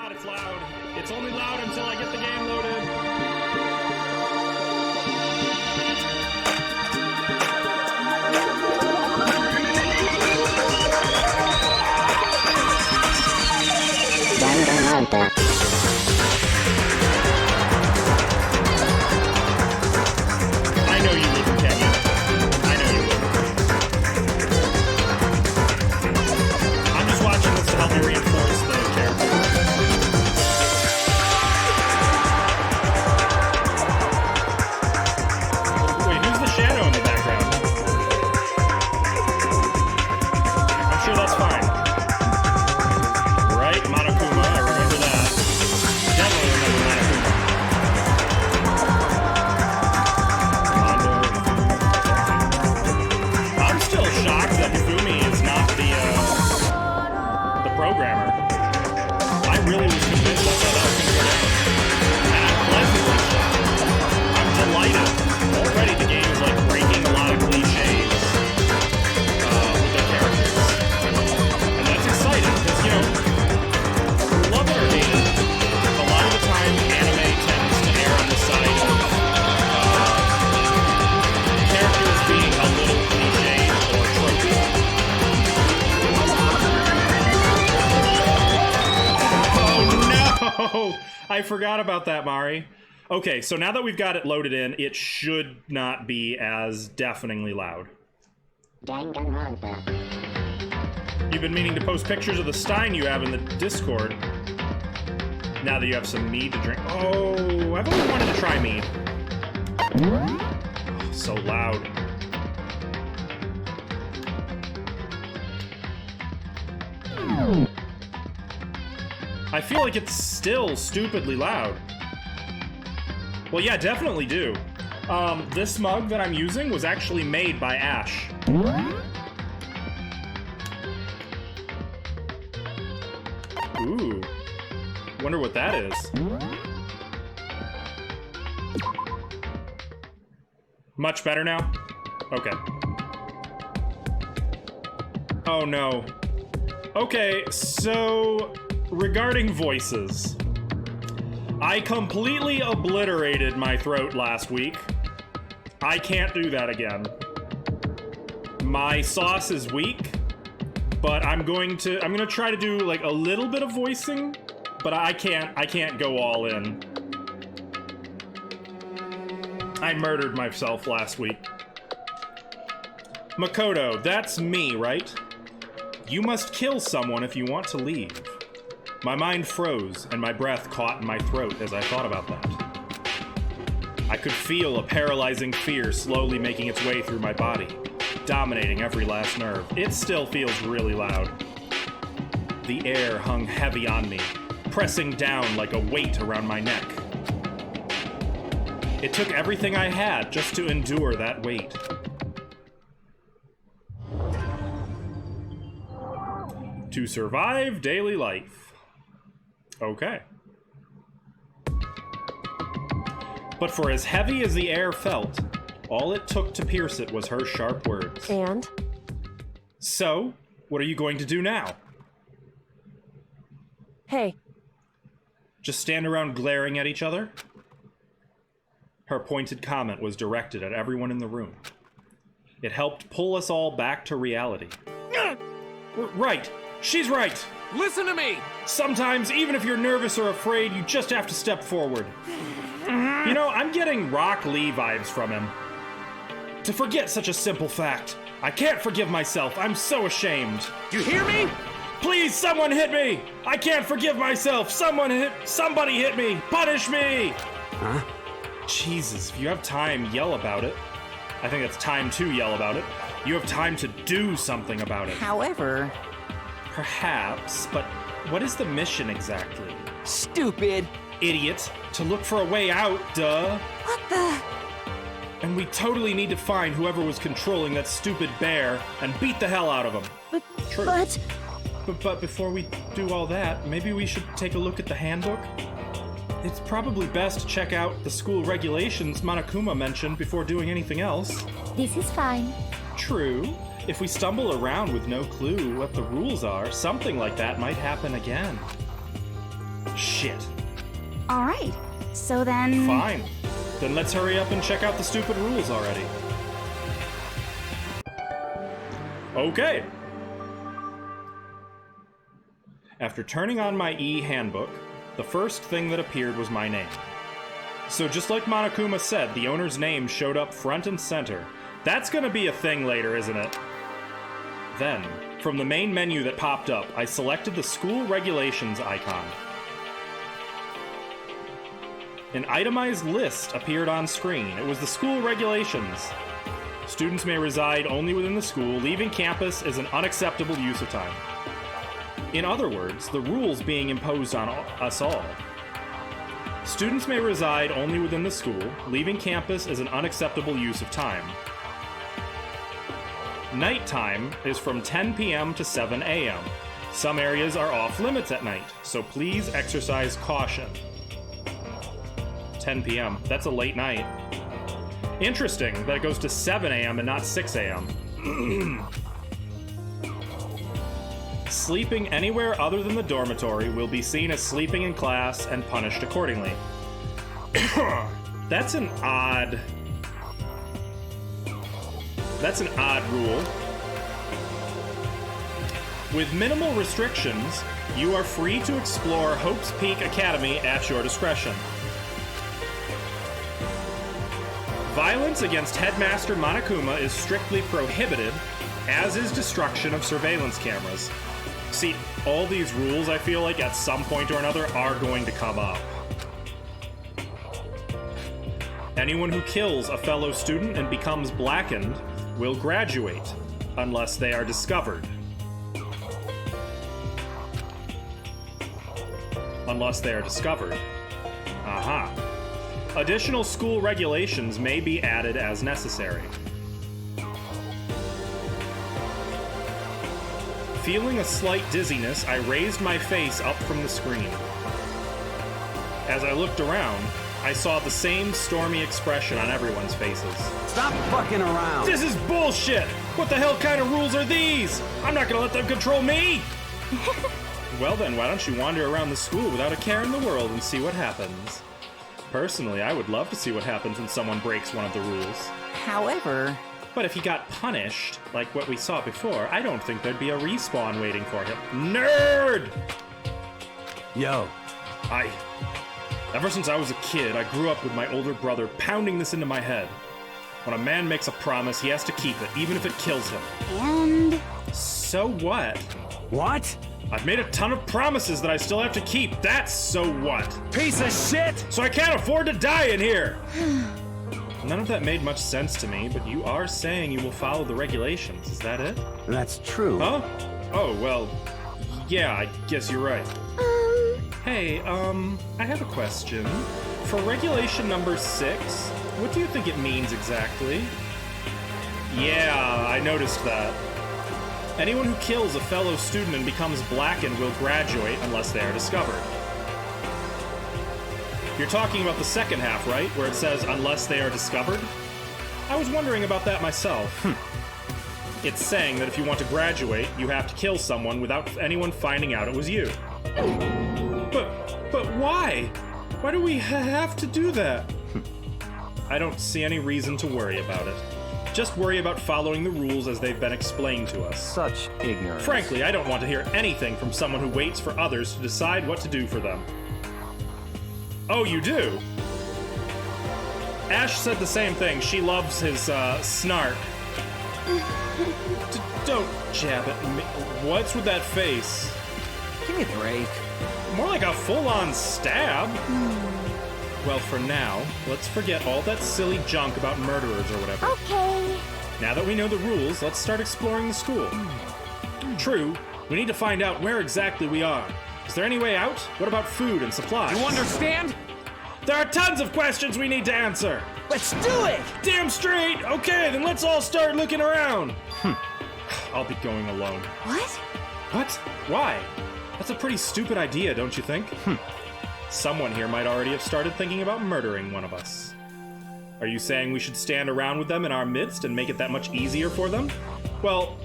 God, it's loud. It's only loud until I get the game loaded. Danganronpa. I know you wouldn't, Kenny. I know you wouldn't. I'm just watching this to help me reinforce the character. Wait, who's the shadow in the background? I'm sure that's fine. Right? Monokuma, I remember that. Definitely remember Monokuma. I'm still shocked that Hifumi is not the programmer. I really was convinced that's how that was going to go down. And I'm pleasantly shocked. I'm delighted. Already the game is like breaking a lot of cliches with their characters. And that's exciting because, you know, love it or hate it, a lot of the time anime tends to err on the side of characters being a little cliche or tropey. Oh no! I forgot about that, Mari. Okay, so now that we've got it loaded in, it should not be as deafeningly loud. Danganronpa. You've been meaning to post pictures of the stein you have in the Discord. Now that you have some mead to drink. Oh, I've always wanted to try mead. Oh, so loud. I feel like it's still stupidly loud. Well, yeah, definitely do. This mug that I'm using was actually made by Ash. Ooh. Wonder what that is. Much better now? Okay. Oh no. Okay, so regarding voices. I completely obliterated my throat last week. I can't do that again. My sauce is weak, but I'm gonna try to do like a little bit of voicing, but I can't go all in. I murdered myself last week. Makoto, that's me, right? You must kill someone if you want to leave. My mind froze, and my breath caught in my throat as I thought about that. I could feel a paralyzing fear slowly making its way through my body, dominating every last nerve. It still feels really loud. The air hung heavy on me, pressing down like a weight around my neck. It took everything I had just to endure that weight. To survive daily life. Okay. But for as heavy as the air felt, all it took to pierce it was her sharp words. And? So, what are you going to do now? Hey. Just stand around glaring at each other? Her pointed comment was directed at everyone in the room. It helped pull us all back to reality. Right! She's right! Listen to me! Sometimes, even if you're nervous or afraid, you just have to step forward. You know, I'm getting Rock Lee vibes from him. To forget such a simple fact. I can't forgive myself. I'm so ashamed. You hear me? Please, someone hit me! I can't forgive myself. Somebody hit me! Punish me! Huh? Jesus, if you have time, yell about it. I think it's time to yell about it. You have time to do something about it. However... Perhaps, but what is the mission exactly? Stupid! Idiot. To look for a way out, duh. What the... And we totally need to find whoever was controlling that stupid bear and beat the hell out of him. But... True. But before we do all that, maybe we should take a look at the handbook? It's probably best to check out the school regulations Monokuma mentioned before doing anything else. This is fine. True. If we stumble around with no clue what the rules are, something like that might happen again. Shit. Alright, so then... Fine. Then let's hurry up and check out the stupid rules already. Okay. After turning on my e-handbook, the first thing that appeared was my name. So just like Monokuma said, the owner's name showed up front and center. That's gonna be a thing later, isn't it? Then, from the main menu that popped up, I selected the school regulations icon. An itemized list appeared on screen. It was the school regulations. Students may reside only within the school. Leaving campus is an unacceptable use of time. In other words, the rules being imposed on us all. Students may reside only within the school. Leaving campus is an unacceptable use of time. Nighttime is from 10 p.m. to 7 a.m. Some areas are off limits at night, so please exercise caution. 10 p.m. That's a late night. Interesting that it goes to 7 a.m. and not 6 a.m. Sleeping anywhere other than the dormitory will be seen as sleeping in class and punished accordingly. That's an odd rule. With minimal restrictions, you are free to explore Hope's Peak Academy at your discretion. Violence against Headmaster Monokuma is strictly prohibited, as is destruction of surveillance cameras. See, all these rules, I feel like, at some point or another are going to come up. Anyone who kills a fellow student and becomes blackened will graduate, unless they are discovered. Unless they are discovered. Aha. Additional school regulations may be added as necessary. Feeling a slight dizziness, I raised my face up from the screen. As I looked around, I saw the same stormy expression on everyone's faces. Stop fucking around! This is bullshit! What the hell kind of rules are these? I'm not gonna let them control me! Well then, why don't you wander around the school without a care in the world and see what happens? Personally, I would love to see what happens when someone breaks one of the rules. However... But if he got punished, like what we saw before, I don't think there'd be a respawn waiting for him. Nerd! Yo. Ever since I was a kid, I grew up with my older brother pounding this into my head. When a man makes a promise, he has to keep it, even if it kills him. And... So what? What? I've made a ton of promises that I still have to keep. That's so what? Piece of shit! So I can't afford to die in here! None of that made much sense to me, but you are saying you will follow the regulations. Is that it? That's true. Huh? Oh, well, yeah, I guess you're right. Hey, I have a question. For regulation number 6, what do you think it means exactly? Yeah, I noticed that. Anyone who kills a fellow student and becomes blackened will graduate unless they are discovered. You're talking about the second half, right? Where it says, unless they are discovered? I was wondering about that myself. It's saying that if you want to graduate, you have to kill someone without anyone finding out it was you. But why? Why do we have to do that? I don't see any reason to worry about it. Just worry about following the rules as they've been explained to us. Such ignorance. Frankly, I don't want to hear anything from someone who waits for others to decide what to do for them. Oh, you do? Ash said the same thing. She loves his, snark. Don't jab at me. What's with that face? Give me a break. More like a full-on stab. Well, for now, let's forget all that silly junk about murderers or whatever. Okay. Now that we know the rules, let's start exploring the school. True, we need to find out where exactly we are. Is there any way out? What about food and supplies? You understand? There are tons of questions we need to answer. Let's do it! Damn straight! Okay, then let's all start looking around. I'll be going alone. What? What? Why? That's a pretty stupid idea, don't you think? Someone here might already have started thinking about murdering one of us. Are you saying we should stand around with them in our midst and make it that much easier for them? Well,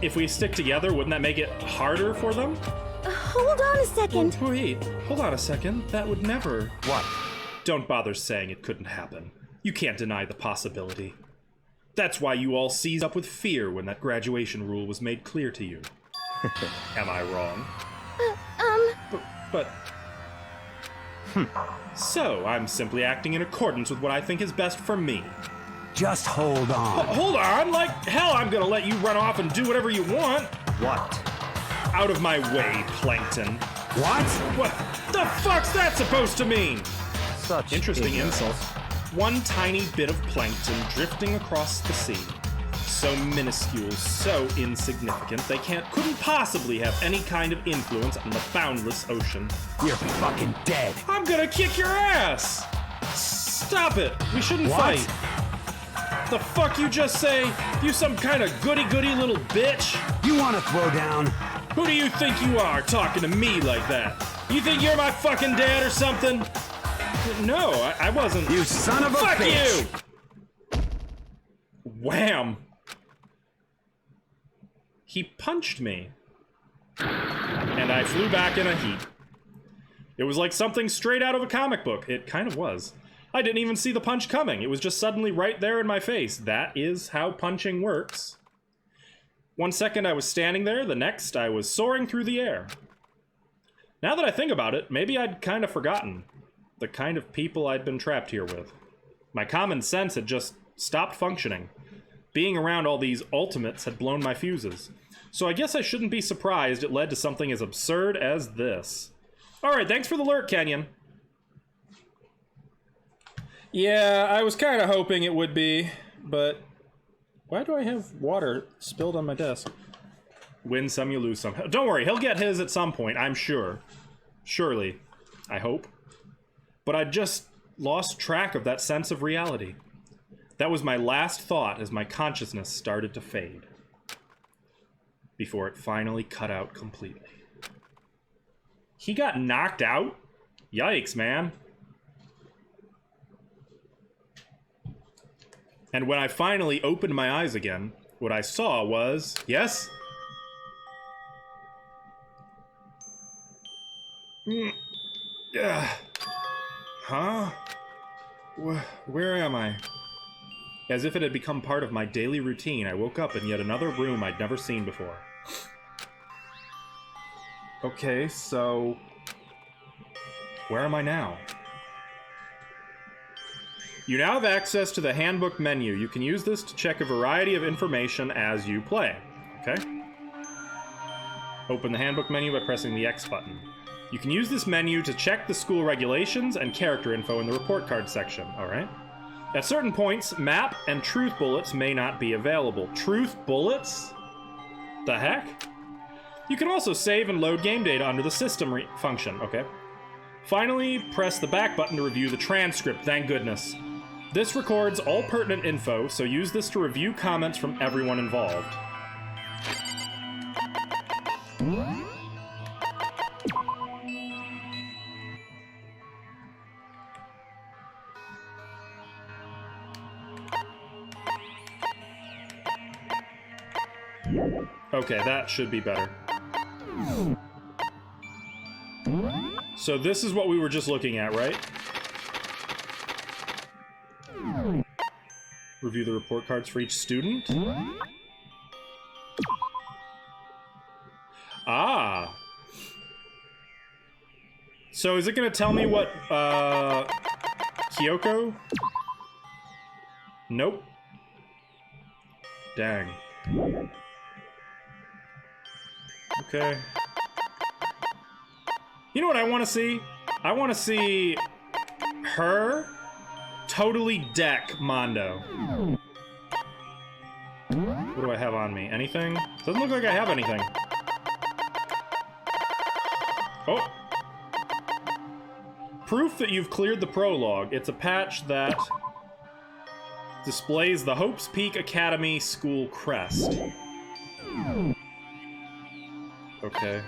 if we stick together, wouldn't that make it harder for them? hold on a second. Wait, hold on a second. That would never... What? Don't bother saying it couldn't happen. You can't deny the possibility. That's why you all seized up with fear when that graduation rule was made clear to you. Am I wrong? But... So, I'm simply acting in accordance with what I think is best for me. Just hold on. Hold on, like hell I'm gonna let you run off and do whatever you want. What? Out of my way, Plankton. What? What the fuck's that supposed to mean? Such Interesting ignorance. insult. One tiny bit of plankton drifting across the sea. So minuscule, so insignificant, they couldn't possibly have any kind of influence on the boundless ocean. You're fucking dead. I'm gonna kick your ass! Stop it! We shouldn't What? fight! The fuck you just say? You some kind of goody-goody little bitch? You want to throw down? Who do you think you are, talking to me like that? You think you're my fucking dad or something? No, I wasn't. You son of a Fuck bitch! you! Wham! He punched me. And I flew back in a heap. It was like something straight out of a comic book. It kind of was. I didn't even see the punch coming. It was just suddenly right there in my face. That is how punching works. 1 second I was standing there, the next I was soaring through the air. Now that I think about it, maybe I'd kind of forgotten the kind of people I'd been trapped here with. My common sense had just stopped functioning. Being around all these ultimates had blown my fuses. So I guess I shouldn't be surprised it led to something as absurd as this. Alright, thanks for the lurk, Kenyon. Yeah, I was kind of hoping it would be, but... Why do I have water spilled on my desk? Win some, you lose some. Don't worry, he'll get his at some point, I'm sure. Surely. I hope. But I just lost track of that sense of reality. That was my last thought as my consciousness started to fade. Before it finally cut out completely. He got knocked out? Yikes, man. And when I finally opened my eyes again, what I saw was... Yes? Huh? Where am I? As if it had become part of my daily routine, I woke up in yet another room I'd never seen before. Okay, so... Where am I now? You now have access to the handbook menu. You can use this to check a variety of information as you play. Okay? Open the handbook menu by pressing the X button. You can use this menu to check the school regulations and character info in the report card section. Alright? At certain points, map and truth bullets may not be available. Truth bullets? The heck? You can also save and load game data under the system function. Okay. Finally, press the back button to review the transcript, thank goodness. This records all pertinent info, so use this to review comments from everyone involved. Okay, that should be better. So this is what we were just looking at, right? Review the report cards for each student. Ah. So is it gonna tell me what, Kyoko? Nope. Dang. Okay. You know what I want to see? I want to see her totally deck Mondo. What do I have on me? Anything? Doesn't look like I have anything. Oh. Proof that you've cleared the prologue. It's a patch that displays the Hope's Peak Academy school crest. Okay.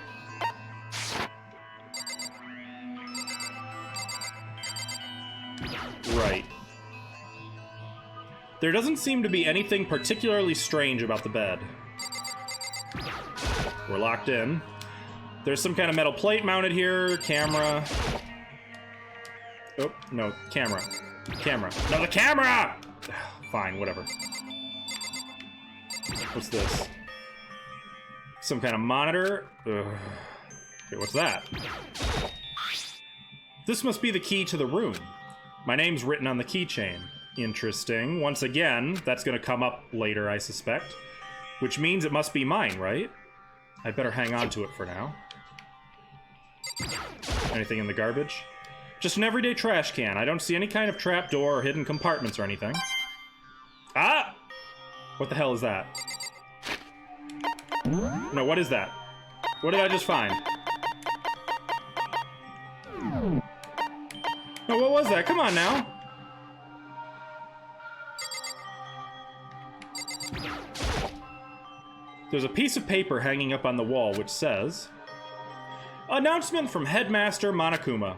Right. There doesn't seem to be anything particularly strange about the bed. We're locked in. There's some kind of metal plate mounted here. Camera. Oh, no. Camera. Camera. No, the camera! Fine, whatever. What's this? Some kind of monitor. Ugh. Okay, what's that? This must be the key to the room. My name's written on the keychain. Interesting. Once again, that's gonna come up later, I suspect. Which means it must be mine, right? I better hang on to it for now. Anything in the garbage? Just an everyday trash can. I don't see any kind of trapdoor or hidden compartments or anything. Ah! What the hell is that? No, what is that? What did I just find? No, what was that? Come on now. There's a piece of paper hanging up on the wall which says, announcement from Headmaster Monokuma.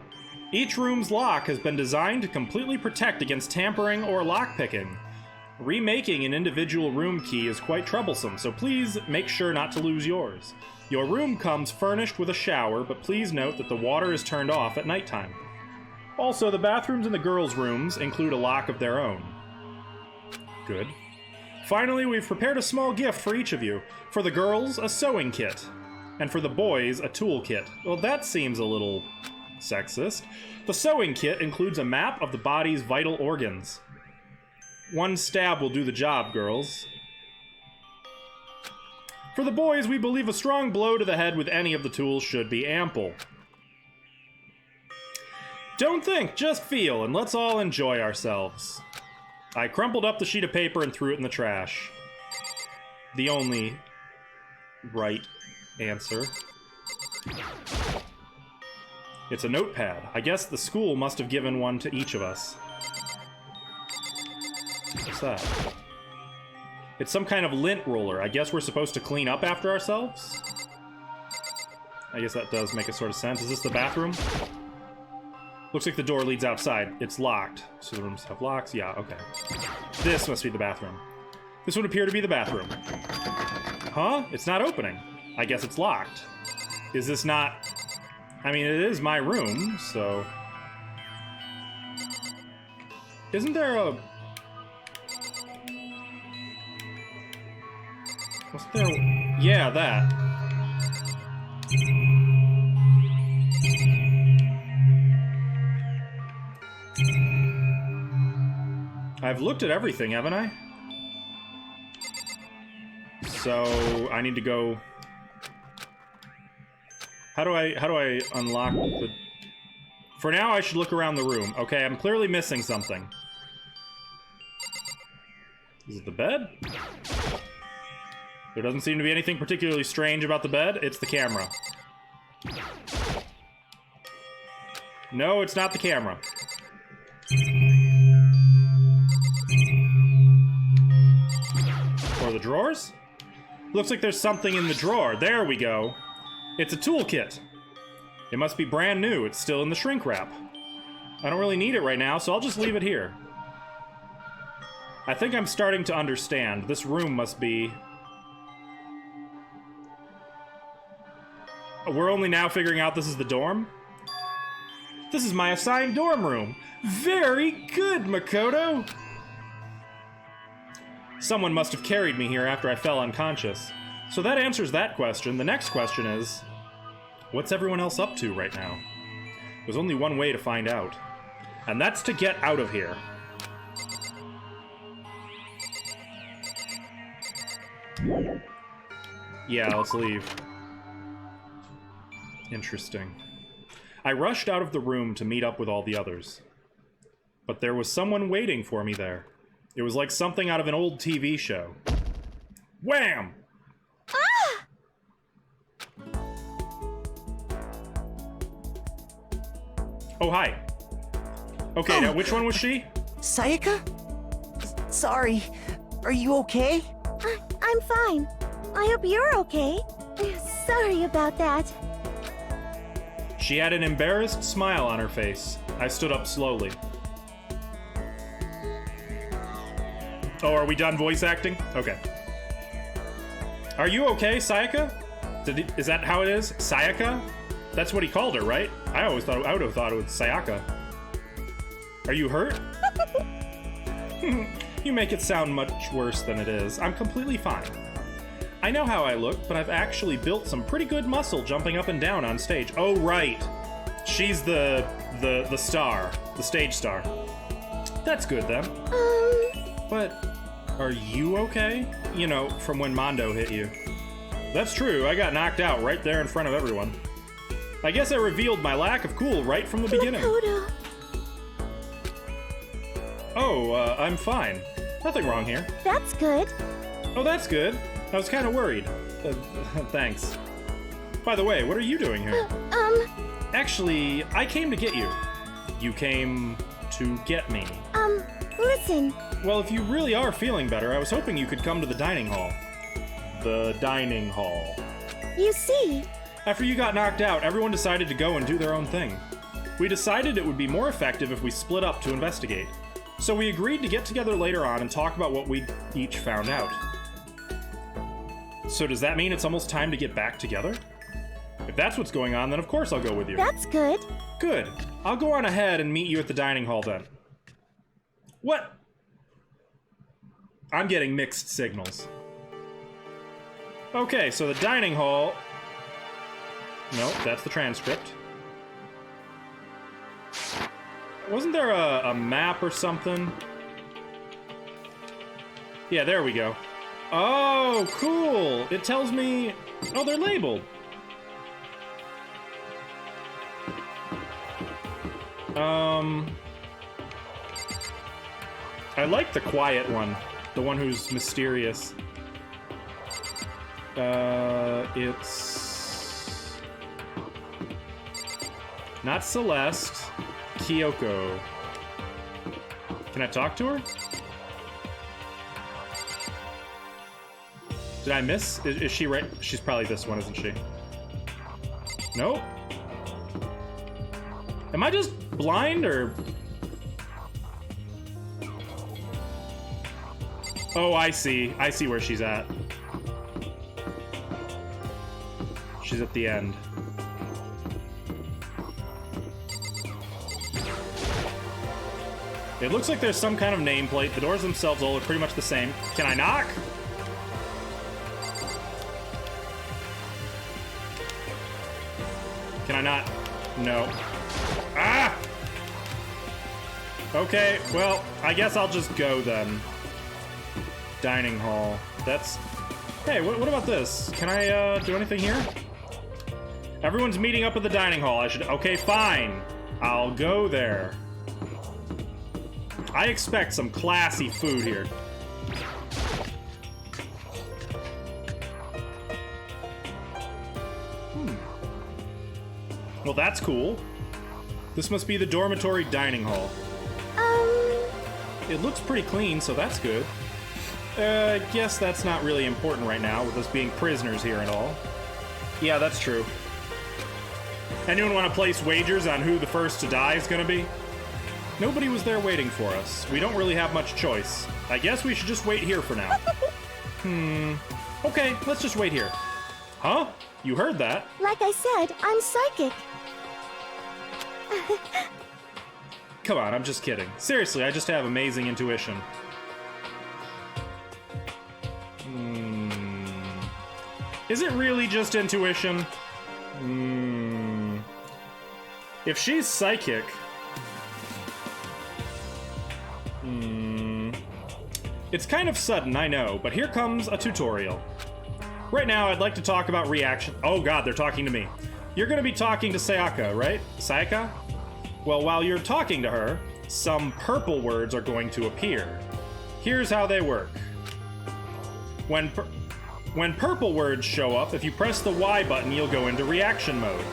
Each room's lock has been designed to completely protect against tampering or lockpicking. Remaking an individual room key is quite troublesome, so please make sure not to lose yours. Your room comes furnished with a shower, but please note that the water is turned off at nighttime. Also, the bathrooms in the girls' rooms include a lock of their own. Good. Finally, we've prepared a small gift for each of you. For the girls, a sewing kit. And for the boys, a tool kit. Well, that seems a little sexist. The sewing kit includes a map of the body's vital organs. One stab will do the job, girls. For the boys, we believe a strong blow to the head with any of the tools should be ample. Don't think, just feel, and let's all enjoy ourselves. I crumpled up the sheet of paper and threw it in the trash. The only right answer. It's a notepad. I guess the school must have given one to each of us. What's that? It's some kind of lint roller. I guess we're supposed to clean up after ourselves? I guess that does make a sort of sense. Is this the bathroom? Looks like the door leads outside. It's locked. So the rooms have locks? Yeah, okay. This must be the bathroom. This would appear to be the bathroom. Huh? It's not opening. I guess it's locked. Is this not... I mean, it is my room, so... Isn't there a... Wasn't there a... Yeah, that. I've looked at everything, haven't I? So, I need to go... How do I unlock the... For now, I should look around the room. Okay, I'm clearly missing something. Is it the bed? There doesn't seem to be anything particularly strange about the bed. It's the camera. No, it's not the camera. Or the drawers? Looks like there's something in the drawer. There we go. It's a toolkit. It must be brand new. It's still in the shrink wrap. I don't really need it right now, so I'll just leave it here. I think I'm starting to understand. This room must be... We're only now figuring out this is the dorm? This is my assigned dorm room. Very good, Makoto! Someone must have carried me here after I fell unconscious. So that answers that question. The next question is, what's everyone else up to right now? There's only one way to find out. And that's to get out of here. Yeah, let's leave. Interesting. I rushed out of the room to meet up with all the others. But there was someone waiting for me there. It was like something out of an old TV show. Wham! Ah! Oh, hi. Okay, now which one was she? Sayaka? Sorry. Are you okay? I'm fine. I hope you're okay. Sorry about that. She had an embarrassed smile on her face. I stood up slowly. Oh, are we done voice acting? Okay. Are you okay, Sayaka? Is that how it is? Sayaka? That's what he called her, right? I would have thought it was Sayaka. Are you hurt? You make it sound much worse than it is. I'm completely fine. I know how I look, but I've actually built some pretty good muscle jumping up and down on stage. Oh, right. She's the star, the stage star. That's good then. But are you okay? You know, from when Mondo hit you. That's true, I got knocked out right there in front of everyone. I guess I revealed my lack of cool right from the beginning. Makoto. Oh, I'm fine. Nothing wrong here. That's good. Oh, that's good. I was kind of worried. Thanks. By the way, what are you doing here? Actually, I came to get you. You came to get me. Listen. Well, if you really are feeling better, I was hoping you could come to the dining hall. The dining hall. You see. After you got knocked out, everyone decided to go and do their own thing. We decided it would be more effective if we split up to investigate. So we agreed to get together later on and talk about what we each found out. So does that mean it's almost time to get back together? If that's what's going on, then of course I'll go with you. That's good. Good. I'll go on ahead and meet you at the dining hall then. What? I'm getting mixed signals. Okay, so the dining hall... Nope, that's the transcript. Wasn't there a map or something? Yeah, there we go. Oh, cool! It tells me... Oh, they're labeled. I like the quiet one. The one who's mysterious. It's... Not Celeste. Kyoko. Can I talk to her? Did I miss? Is she right? She's probably this one, isn't she? Nope. Am I just blind, or... Oh, I see. I see where she's at. She's at the end. It looks like there's some kind of nameplate. The doors themselves all look pretty much the same. Can I knock? Can I not? No. Ah! Okay, well, I guess I'll just go then. Dining hall. That's... Hey, what about this? Can I, do anything here? Everyone's meeting up at the dining hall. I should... Okay, fine. I'll go there. I expect some classy food here. Well, that's cool. This must be the dormitory dining hall. It looks pretty clean, so that's good. I guess that's not really important right now, with us being prisoners here and all. Yeah, that's true. Anyone want to place wagers on who the first to die is gonna be? Nobody was there waiting for us. We don't really have much choice. I guess we should just wait here for now. Okay, let's just wait here. Huh? You heard that? Like I said, I'm psychic. Come on, I'm just kidding. Seriously, I just have amazing intuition. Is it really just intuition? If she's psychic... It's kind of sudden, I know, but here comes a tutorial. Right now, I'd like to talk about reaction... Oh god, they're talking to me. You're gonna be talking to Sayaka, right? Sayaka? Well, while you're talking to her, some purple words are going to appear. Here's how they work. When purple words show up, if you press the Y button, you'll go into reaction mode.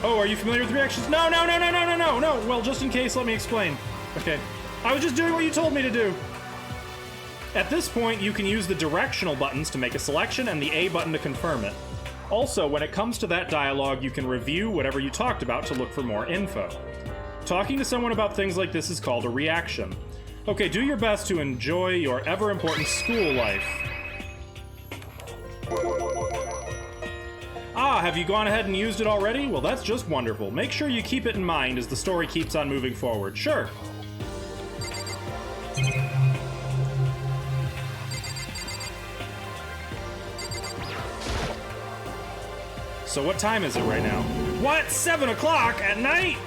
Oh, are you familiar with reactions? No. Well, just in case, let me explain. Okay. I was just doing what you told me to do. At this point, you can use the directional buttons to make a selection and the A button to confirm it. Also, when it comes to that dialogue, you can review whatever you talked about to look for more info. Talking to someone about things like this is called a reaction. Okay, do your best to enjoy your ever-important school life. Ah, have you gone ahead and used it already? Well, that's just wonderful. Make sure you keep it in mind as the story keeps on moving forward. Sure. So what time is it right now? What? 7 o'clock at night?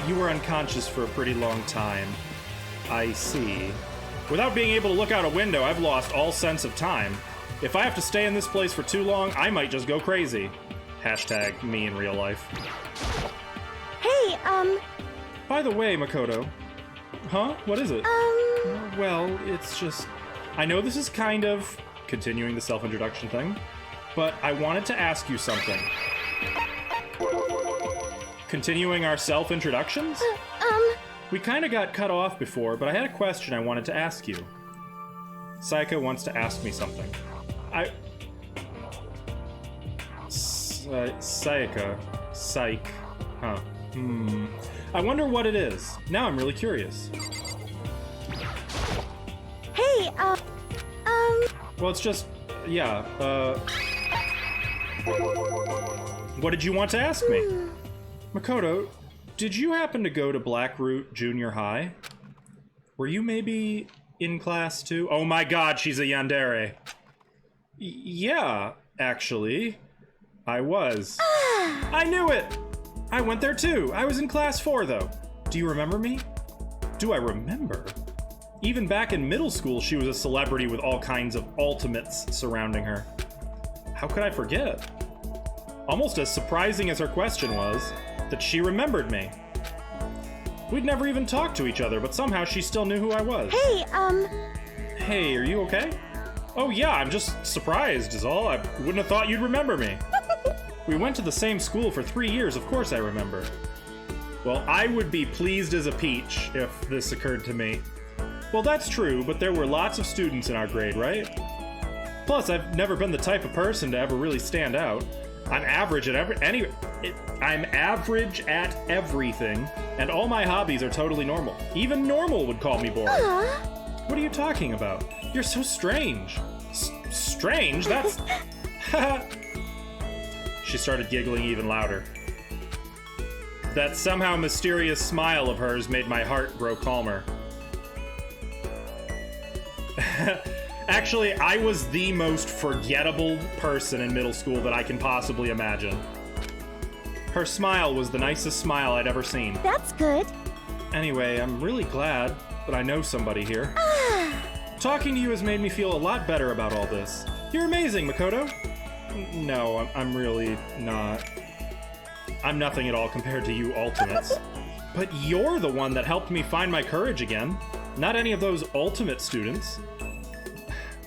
You were unconscious for a pretty long time. I see. Without being able to look out a window, I've lost all sense of time. If I have to stay in this place for too long, I might just go crazy. Hashtag me in real life. Hey, By the way, Makoto. Huh? What is it? Well, it's just... I know this is kind of continuing the self-introduction thing, but I wanted to ask you something. Continuing our self-introductions? We kind of got cut off before, but I had a question I wanted to ask you. Sayaka wants to ask me something. Sayaka. Psych. Huh. I wonder what it is. Now I'm really curious. hey, Well, it's just... yeah, what did you want to ask me? Makoto, did you happen to go to Blackroot Junior High? Were you maybe in class too? Oh my god, she's a yandere. Yeah, actually. I was. I knew it! I went there too. I was in class 4 though. Do you remember me? Do I remember? Even back in middle school, she was a celebrity with all kinds of ultimates surrounding her. How could I forget? Almost as surprising as her question was, that she remembered me. We'd never even talked to each other, but somehow she still knew who I was. hey, Hey, are you okay? Oh yeah, I'm just surprised is all. I wouldn't have thought you'd remember me. We went to the same school for 3 years, of course I remember. Well, I would be pleased as a peach if this occurred to me. Well, that's true, but there were lots of students in our grade, right? Plus, I've never been the type of person to ever really stand out. I'm average at I'm average at everything, and all my hobbies are totally normal. Even normal would call me boring. What are you talking about? You're so strange. Strange? That's... She started giggling even louder. That somehow mysterious smile of hers made my heart grow calmer. Actually, I was the most forgettable person in middle school that I can possibly imagine. Her smile was the nicest smile I'd ever seen. that's good. Anyway, I'm really glad that I know somebody here. Talking to you has made me feel a lot better about all this. You're amazing, Makoto. No, I'm really not. I'm nothing at all compared to you ultimates. But you're the one that helped me find my courage again. Not any of those ultimate students.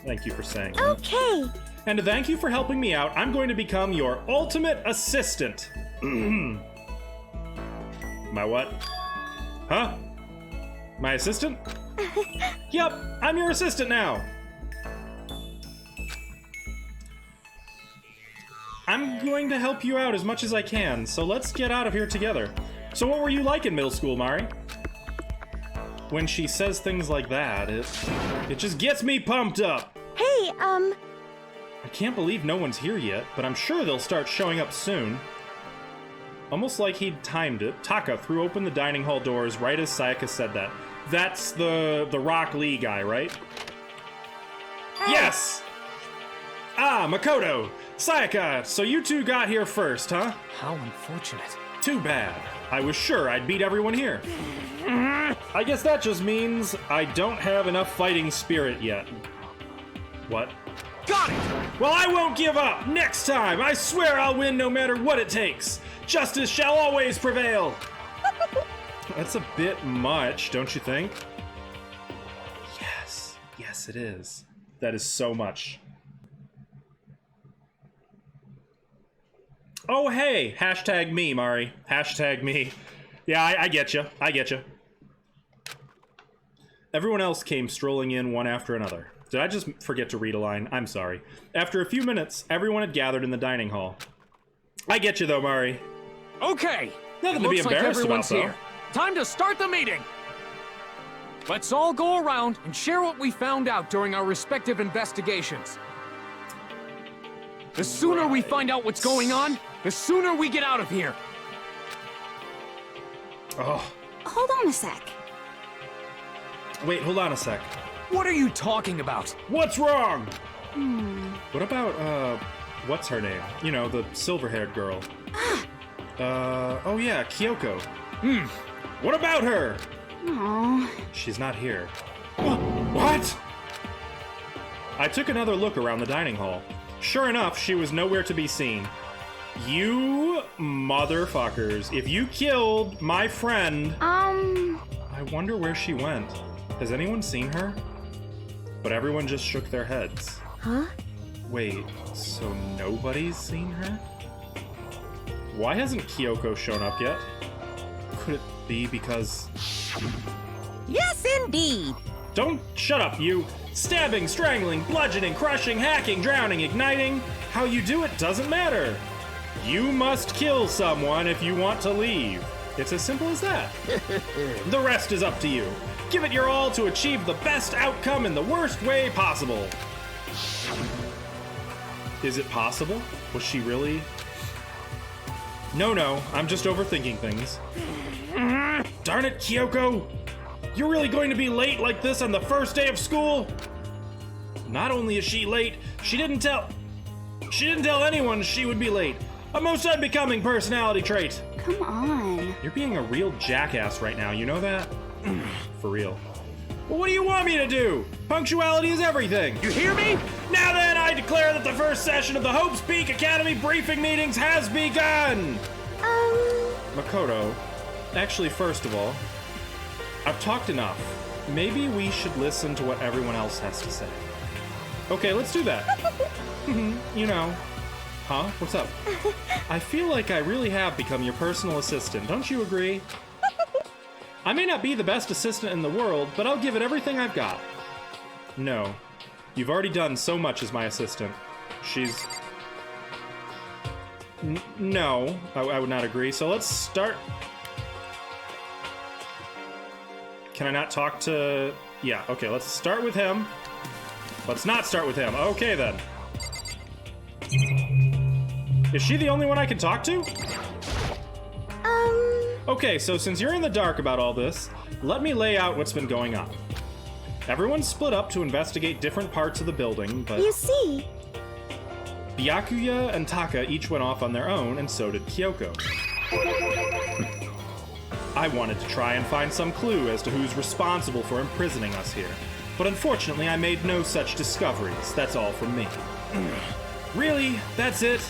Thank you for saying that. Okay. And to thank you for helping me out, I'm going to become your ultimate assistant. My what? Huh? My assistant? Yup, I'm your assistant now. I'm going to help you out as much as I can, so let's get out of here together. So what were you like in middle school, Mari? When she says things like that, it just gets me pumped up. Hey, I can't believe no one's here yet, but I'm sure they'll start showing up soon. Almost like he'd timed it, Taka threw open the dining hall doors right as Sayaka said that. That's the Rock Lee guy, right? Yes! Ah, Makoto! Sayaka, so you two got here first, huh? How unfortunate. Too bad. I was sure I'd beat everyone here. I guess that just means I don't have enough fighting spirit yet. What? Got it! Well, I won't give up! Next time! I swear I'll win no matter what it takes! Justice shall always prevail! That's a bit much, don't you think? Yes. Yes, it is. That is so much. Oh, hey! Hashtag me, Mari. Hashtag me. Yeah, I get you. I get you. Everyone else came strolling in one after another. Did I just forget to read a line? I'm sorry. After a few minutes, everyone had gathered in the dining hall. I get you though, Mari. Okay, Nothing to be Looks like embarrassed about, everyone's though. here. Time to start the meeting. Let's all go around and share what we found out during our respective investigations. The sooner we find out what's going on, the sooner we get out of here. Oh, Hold on a sec. wait, hold on a sec. What are you talking about? What's wrong? What about, what's her name? You know, the silver-haired girl. Oh yeah, Kyoko. What about her? Aww. She's not here. What? I took another look around the dining hall. Sure enough, she was nowhere to be seen. You motherfuckers. If you killed my friend... I wonder where she went. Has anyone seen her? But everyone just shook their heads. Huh? Wait, so nobody's seen her? Why hasn't Kyoko shown up yet? Could it be because... Yes, indeed. Don't shut up, you! Stabbing, strangling, bludgeoning, crushing, hacking, drowning, igniting. How you do it doesn't matter. You must kill someone if you want to leave. It's as simple as that. The rest is up to you. Give it your all to achieve the best outcome in the worst way possible. Is it possible? Was she really? No, I'm just overthinking things. Darn it, Kyoko! You're really going to be late like this on the first day of school? Not only is she late, she didn't tell anyone she would be late. A most unbecoming personality trait. Come on. You're being a real jackass right now, you know that? For real. Well, what do you want me to do? Punctuality is everything. You hear me? Now then, I declare that the first session of the Hopes Peak Academy briefing meetings has begun! Makoto, actually, first of all, I've talked enough. Maybe we should listen to what everyone else has to say. Okay, let's do that. You know. Huh? What's up? I feel like I really have become your personal assistant, don't you agree? I may not be the best assistant in the world, but I'll give it everything I've got. No. You've already done so much as my assistant. She's... No, I would not agree. So let's start... Can I not talk to... Yeah, okay, let's start with him. Let's not start with him. Okay, then. Is she the only one I can talk to? Okay, so since you're in the dark about all this, let me lay out what's been going on. Everyone's split up to investigate different parts of the building, but... You see, Byakuya and Taka each went off on their own, and so did Kyoko. I wanted to try and find some clue as to who's responsible for imprisoning us here, but unfortunately I made no such discoveries. That's all from me. Really? That's it?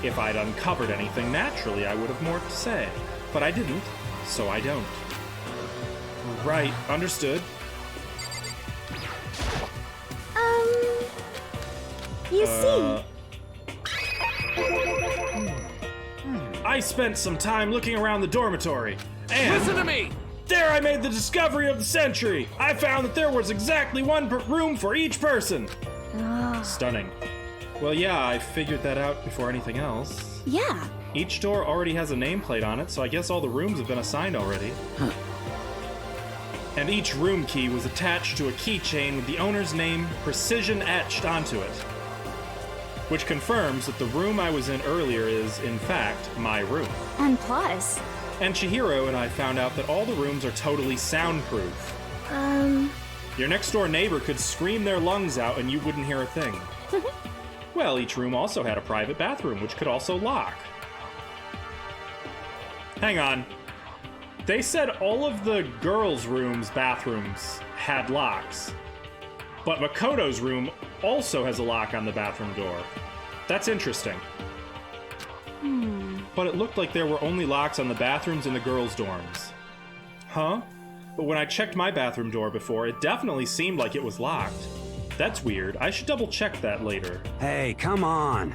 If I'd uncovered anything, naturally I would have more to say. But I didn't, so I don't. Right, understood. you see, I spent some time looking around the dormitory, and... Listen to me! There I made the discovery of the century! I found that there was exactly one room for each person! Stunning. Well, yeah, I figured that out before anything else. yeah. Each door already has a nameplate on it, so I guess all the rooms have been assigned already. And each room key was attached to a keychain with the owner's name precision etched onto it. Which confirms that the room I was in earlier is, in fact, my room. And plus, And Chihiro and I found out that all the rooms are totally soundproof. Your next door neighbor could scream their lungs out and you wouldn't hear a thing. Well, each room also had a private bathroom, which could also lock. Hang on. They said all of the girls' rooms' bathrooms had locks. But Makoto's room also has a lock on the bathroom door. That's interesting. But it looked like there were only locks on the bathrooms in the girls' dorms. Huh? But when I checked my bathroom door before, it definitely seemed like it was locked. That's weird. I should double check that later. Hey, come on.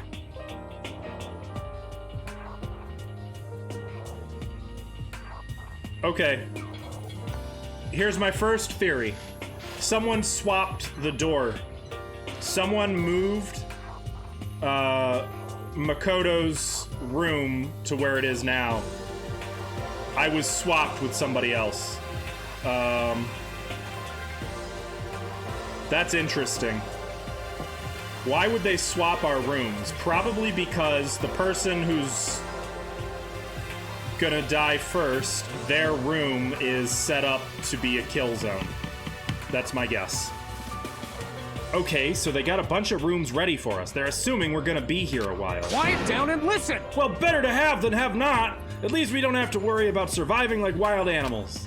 Okay. Here's my first theory. Someone swapped the door. Someone moved Makoto's room to where it is now. I was swapped with somebody else. That's interesting. Why would they swap our rooms? Probably because the person who's gonna die first, their room is set up to be a kill zone. That's my guess. Okay, so they got a bunch of rooms ready for us. They're assuming we're gonna be here a while. Quiet down and listen! Well, better to have than have not. At least we don't have to worry about surviving like wild animals.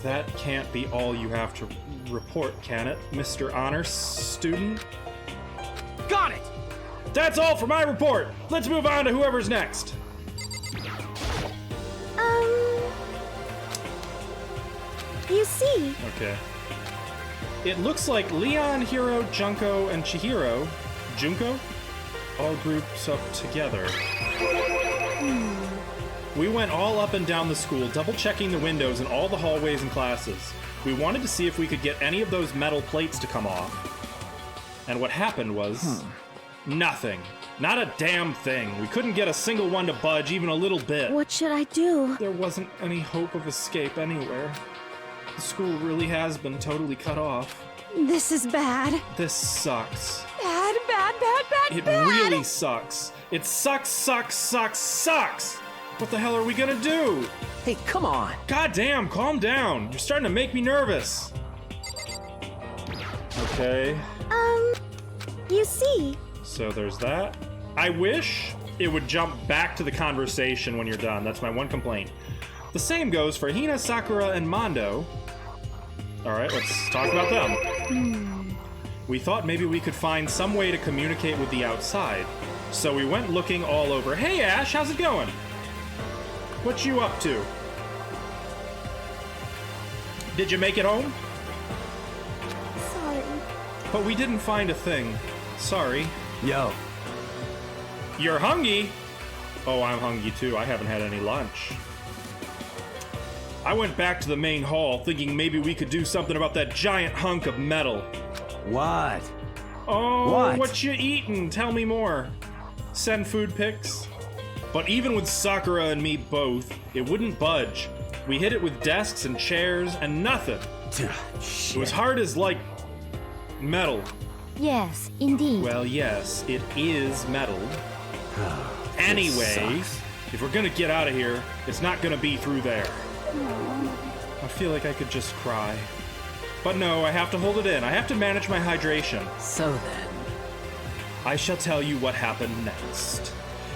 That can't be all you have to report, can it, Mr. Honor Student? Got it! That's all for my report. Let's move on to whoever's next. You see, Okay. It looks like Leon, Hiro, Junko, and Junko, all groups up together. We went all up and down the school, double-checking the windows in all the hallways and classes. We wanted to see if we could get any of those metal plates to come off. And what happened was... nothing. Not a damn thing. We couldn't get a single one to budge even a little bit. what should I do? There wasn't any hope of escape anywhere. The school really has been totally cut off. This is bad. This sucks. Bad. It really sucks. It sucks. What the hell are we gonna do? Hey, come on. Goddamn, calm down. You're starting to make me nervous. Okay, You see, so there's that. I wish it would jump back to the conversation when you're done. That's my one complaint. The same goes for Hina, Sakura, and Mondo. Alright, let's talk about them. We thought maybe we could find some way to communicate with the outside. So we went looking all over. Hey Ash, how's it going? What you up to? Did you make it home? sorry. But we didn't find a thing. Sorry. Yo. You're hungry? Oh, I'm hungry too. I haven't had any lunch. I went back to the main hall thinking maybe we could do something about that giant hunk of metal. What? Oh, what you eating? Tell me more. Send food pics. But even with Sakura and me both, it wouldn't budge. We hit it with desks and chairs and nothing. It was hard as, like, metal. Yes, indeed. Well, yes, it is metal. Anyway, if we're gonna get out of here, it's not gonna be through there. I feel like I could just cry. But no, I have to hold it in. I have to manage my hydration. So then. I shall tell you what happened next.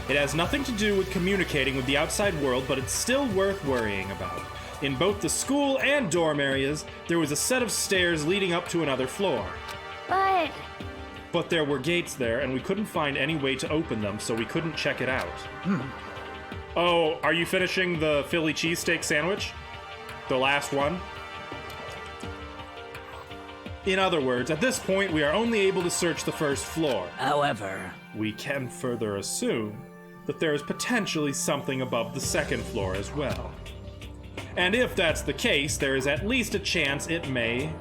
It has nothing to do with communicating with the outside world, but it's still worth worrying about. In both the school and dorm areas, there was a set of stairs leading up to another floor. But there were gates there, and we couldn't find any way to open them, so we couldn't check it out. Oh, are you finishing the Philly cheesesteak sandwich? The last one? In other words, at this point, we are only able to search the first floor. However, We can further assume that there is potentially something above the second floor as well. And if that's the case, there is at least a chance it may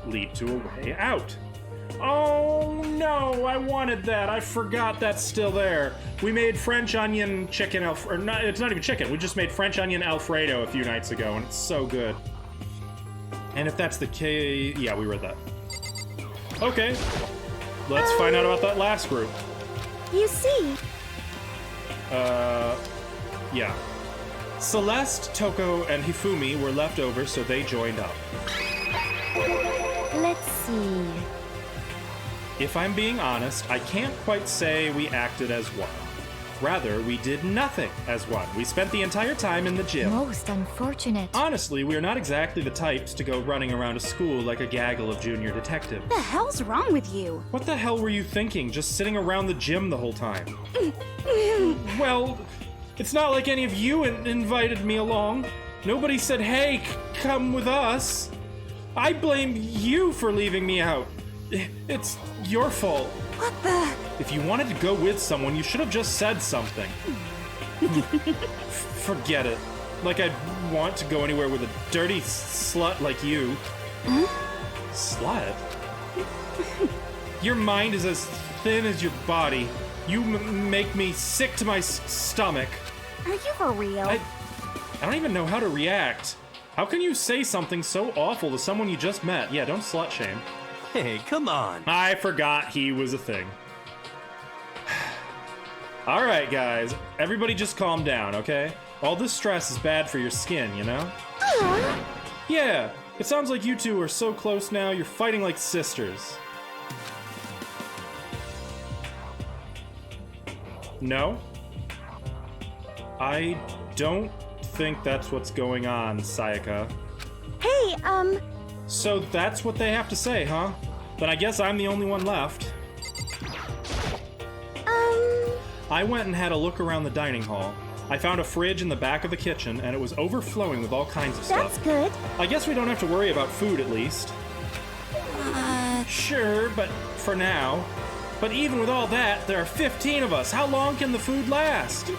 lead to a way out. Oh no, I wanted that. I forgot that's still there. We made French onion chicken it's not even chicken. We just made French onion Alfredo a few nights ago, and it's so good. And if that's the case, yeah, we read that. Okay, let's find out about that last group. You see, Yeah. Celeste, Toko, and Hifumi were left over, so they joined up. let's see. If I'm being honest, I can't quite say we acted as one. Rather, we did nothing as one. We spent the entire time in the gym. Most unfortunate. Honestly, we are not exactly the types to go running around a school like a gaggle of junior detectives. What the hell's wrong with you? What the hell were you thinking, just sitting around the gym the whole time? Well, it's not like any of you invited me along. Nobody said, hey, come with us. I blame you for leaving me out. It's your fault. What the? If you wanted to go with someone, you should have just said something. Forget it. Like I'd want to go anywhere with a dirty slut like you. Slut? Your mind is as thin as your body. You make me sick to my stomach. Are you for real? I don't even know how to react. How can you say something so awful to someone you just met? Yeah, don't slut shame. Hey, come on. I forgot he was a thing. Alright, guys. Everybody just calm down, okay? All this stress is bad for your skin, you know? Yeah, it sounds like you two are so close now, you're fighting like sisters. No? I don't think that's what's going on, Sayaka. Hey, So that's what they have to say, huh? Then I guess I'm the only one left. I went and had a look around the dining hall. I found a fridge in the back of the kitchen, and it was overflowing with all kinds of that's stuff. good. I guess we don't have to worry about food, at least. Sure, but for now. But even with all that, there are 15 of us. How long can the food last?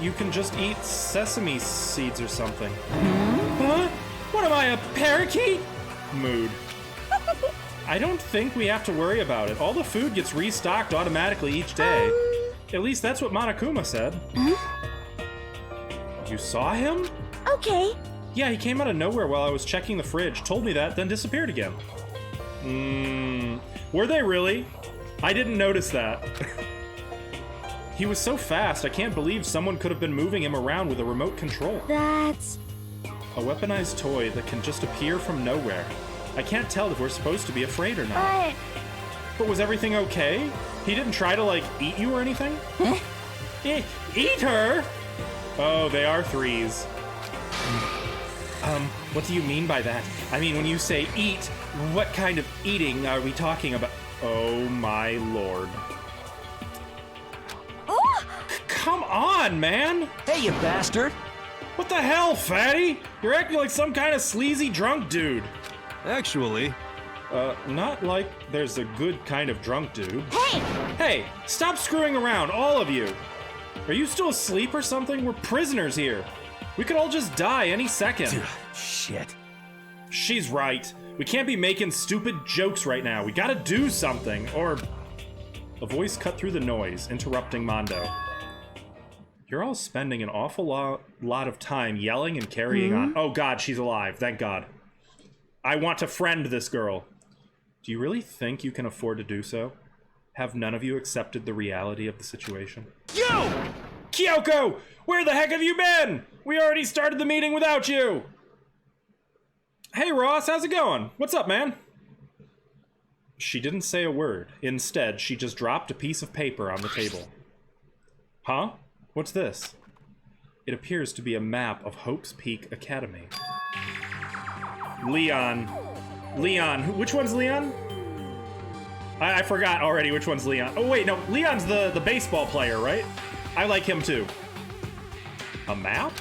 You can just eat sesame seeds or something. Huh? What am I, a parakeet? Mood. I don't think we have to worry about it. All the food gets restocked automatically each day. At least that's what Monokuma said. You saw him? Okay. Yeah, he came out of nowhere while I was checking the fridge, told me that, then disappeared again. Were they really? I didn't notice that. He was so fast, I can't believe someone could have been moving him around with a remote control. That's... A weaponized toy that can just appear from nowhere. I can't tell if we're supposed to be afraid or not. But was everything okay? He didn't try to, like, eat you or anything? Eat her? Oh, they are threes. What do you mean by that? I mean, when you say eat, what kind of eating are we talking about? Oh my lord. Come on, man! Hey, you bastard! What the hell, fatty? You're acting like some kind of sleazy drunk dude. Actually... Not like there's a good kind of drunk dude. Hey! Hey, stop screwing around, all of you! Are you still asleep or something? We're prisoners here. We could all just die any second. Shit. She's right. We can't be making stupid jokes right now. We gotta do something, or... A voice cut through the noise, interrupting Mondo. You're all spending an awful lot of time yelling and carrying on. Oh god, she's alive. Thank god. I want to friend this girl. Do you really think you can afford to do so? Have none of you accepted the reality of the situation? Yo! Kyoko! Where the heck have you been? We already started the meeting without you! Hey Ross, how's it going? What's up, man? She didn't say a word. Instead, she just dropped a piece of paper on the table. Huh? What's this? It appears to be a map of Hope's Peak Academy. Leon. Which one's Leon? I forgot already which one's Leon. Oh wait, no, Leon's the baseball player, right? I like him too. A map?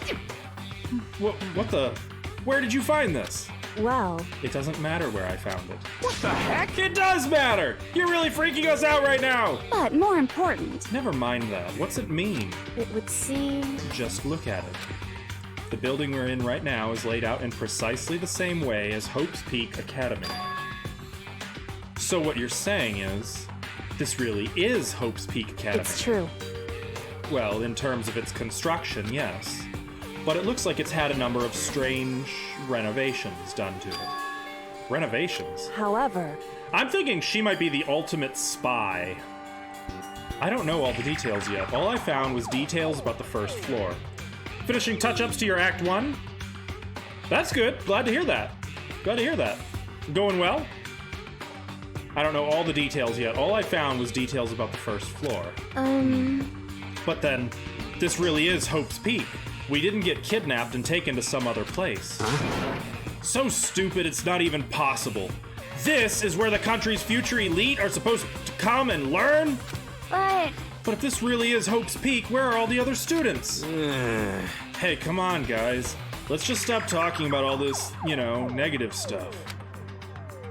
What the? Where did you find this? Well... It doesn't matter where I found it. What the heck? It does matter! You're really freaking us out right now! But more important, Never mind that. What's it mean? it would seem... Just look at it. The building we're in right now is laid out in precisely the same way as Hope's Peak Academy. So what you're saying is, this really is Hope's Peak Academy. It's true. Well, in terms of its construction, yes. But it looks like it's had a number of strange renovations done to it. Renovations? However... I'm thinking she might be the ultimate spy. I don't know all the details yet. All I found was details about the first floor. Finishing touch-ups to your Act 1? That's good. Glad to hear that. Glad to hear that. Going well? I don't know all the details yet. All I found was details about the first floor. But then, this really is Hope's Peak. We didn't get kidnapped and taken to some other place. So stupid it's not even possible. This is where the country's future elite are supposed to come and learn? But... But if this really is Hope's Peak, where are all the other students? Hey, come on, guys. Let's just stop talking about all this, you know, negative stuff.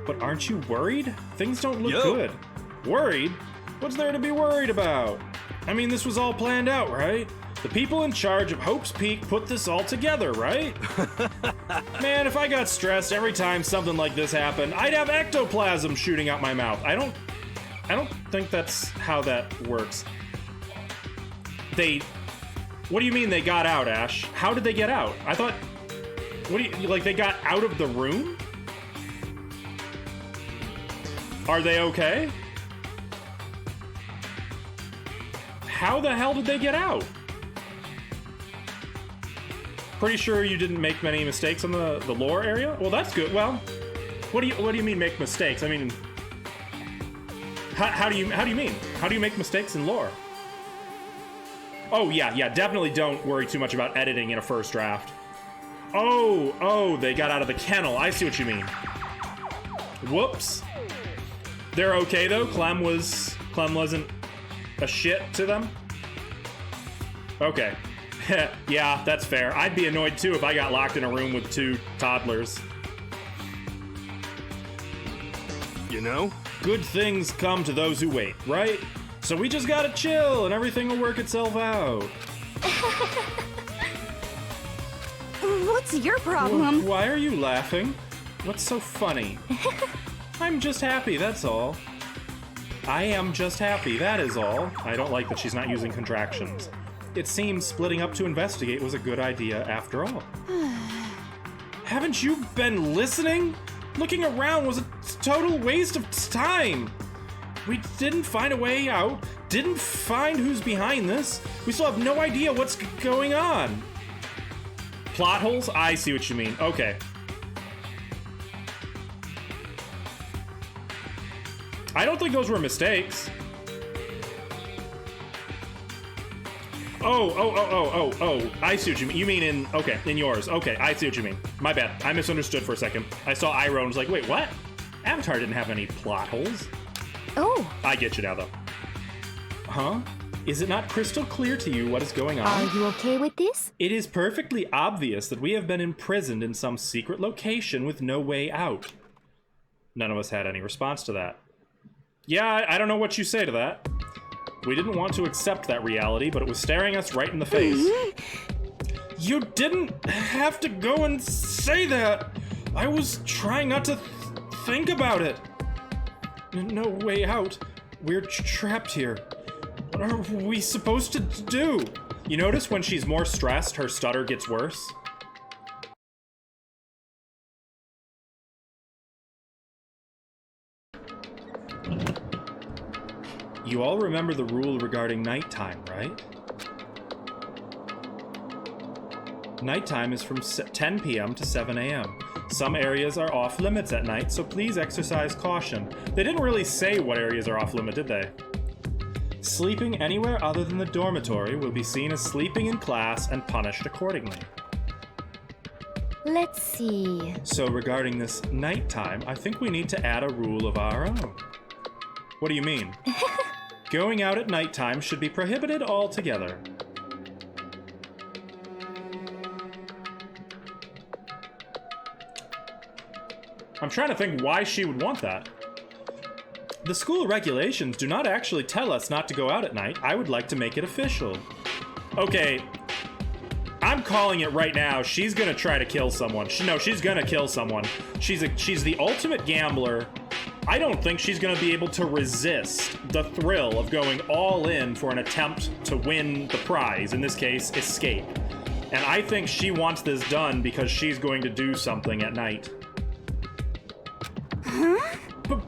But aren't you worried? Things don't look good. Worried? What's there to be worried about? I mean, this was all planned out, right? The people in charge of Hope's Peak put this all together, right? Man, if I got stressed every time something like this happened, I'd have ectoplasm shooting out my mouth. I don't think that's how that works. They What do you mean they got out, Ash? How did they get out? I thought... What do you... Like, they got out of the room? Are they okay? How the hell did they get out? Pretty sure you didn't make many mistakes on the lore area? Well, that's good. Well, what do you mean make mistakes? I mean, how do you mean? How do you make mistakes in lore? Oh, yeah, definitely don't worry too much about editing in a first draft. Oh, they got out of the kennel. I see what you mean. Whoops. They're okay, though? Clem wasn't a shit to them? Okay. Yeah, that's fair. I'd be annoyed, too, if I got locked in a room with 2 toddlers. You know? Good things come to those who wait, right? So we just gotta chill and everything will work itself out. What's your problem? Why are you laughing? What's so funny? I'm just happy, that's all. I am just happy, that is all. I don't like that she's not using contractions. It seems splitting up to investigate was a good idea after all. Haven't you been listening? Looking around was a total waste of time. We didn't find a way out, didn't find who's behind this. We still have no idea what's going on. Plot holes? I see what you mean. Okay. I don't think those were mistakes. Oh, I see what you mean. You mean in yours. Okay, I see what you mean. My bad. I misunderstood for a second. I saw Iroh and was like, wait, what? Avatar didn't have any plot holes. Oh. I get you now, though. Huh? Is it not crystal clear to you what is going on? Are you okay with this? It is perfectly obvious that we have been imprisoned in some secret location with no way out. None of us had any response to that. Yeah, I don't know what you say to that. We didn't want to accept that reality, but it was staring us right in the face. You didn't have to go and say that. I was trying not to think about it. No way out. We're trapped here. What are we supposed to do? You notice when she's more stressed, her stutter gets worse? You all remember the rule regarding nighttime, right? Nighttime is from 10 p.m. to 7 a.m. Some areas are off limits at night, so please exercise caution. They didn't really say what areas are off limit, did they? Sleeping anywhere other than the dormitory will be seen as sleeping in class and punished accordingly. Let's see. So regarding this nighttime, I think we need to add a rule of our own. What do you mean? Going out at nighttime should be prohibited altogether. I'm trying to think why she would want that. The school regulations do not actually tell us not to go out at night. I would like to make it official. Okay, I'm calling it right now. She's gonna try to kill someone. She's gonna kill someone. She's the ultimate gambler. I don't think she's gonna be able to resist the thrill of going all in for an attempt to win the prize, in this case, escape. And I think she wants this done because she's going to do something at night. Huh?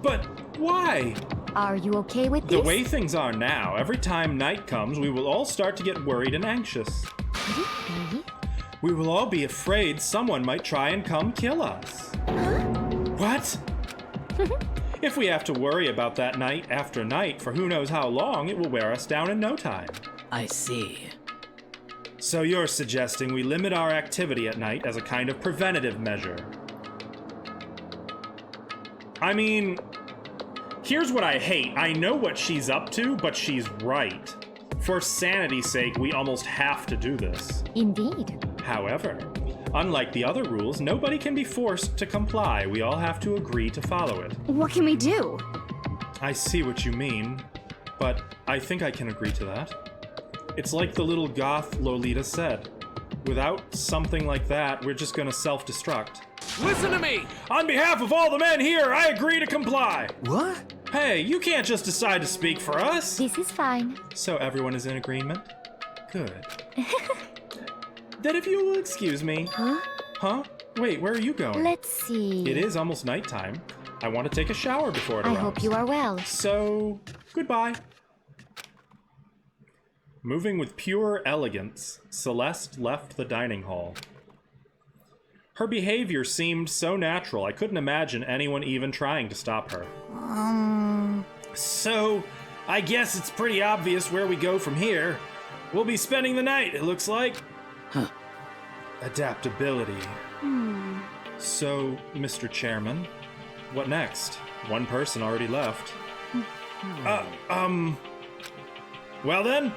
But why? Are you okay with this? The way things are now, every time night comes, we will all start to get worried and anxious. We will all be afraid someone might try and come kill us. Huh? What? If we have to worry about that night after night for who knows how long, it will wear us down in no time. I see. So you're suggesting we limit our activity at night as a kind of preventative measure? I mean, here's what I hate. I know what she's up to, but she's right. For sanity's sake, we almost have to do this. Indeed. However, unlike the other rules, nobody can be forced to comply. We all have to agree to follow it. What can we do? I see what you mean, but I think I can agree to that. It's like the little goth Lolita said. Without something like that, we're just gonna self-destruct. Listen to me! On behalf of all the men here, I agree to comply! What? Hey, you can't just decide to speak for us! This is fine. So everyone is in agreement? Good. Then if you will excuse me. Huh? Huh? Wait, where are you going? Let's see. It is almost nighttime. I want to take a shower before it I arrives. hope you are well. So, goodbye. Moving with pure elegance, Celeste left the dining hall. Her behavior seemed so natural, I couldn't imagine anyone even trying to stop her. So, I guess it's pretty obvious where we go from here. We'll be spending the night, it looks like. Huh. Adaptability. So, Mr. Chairman, what next? One person already left. Well then,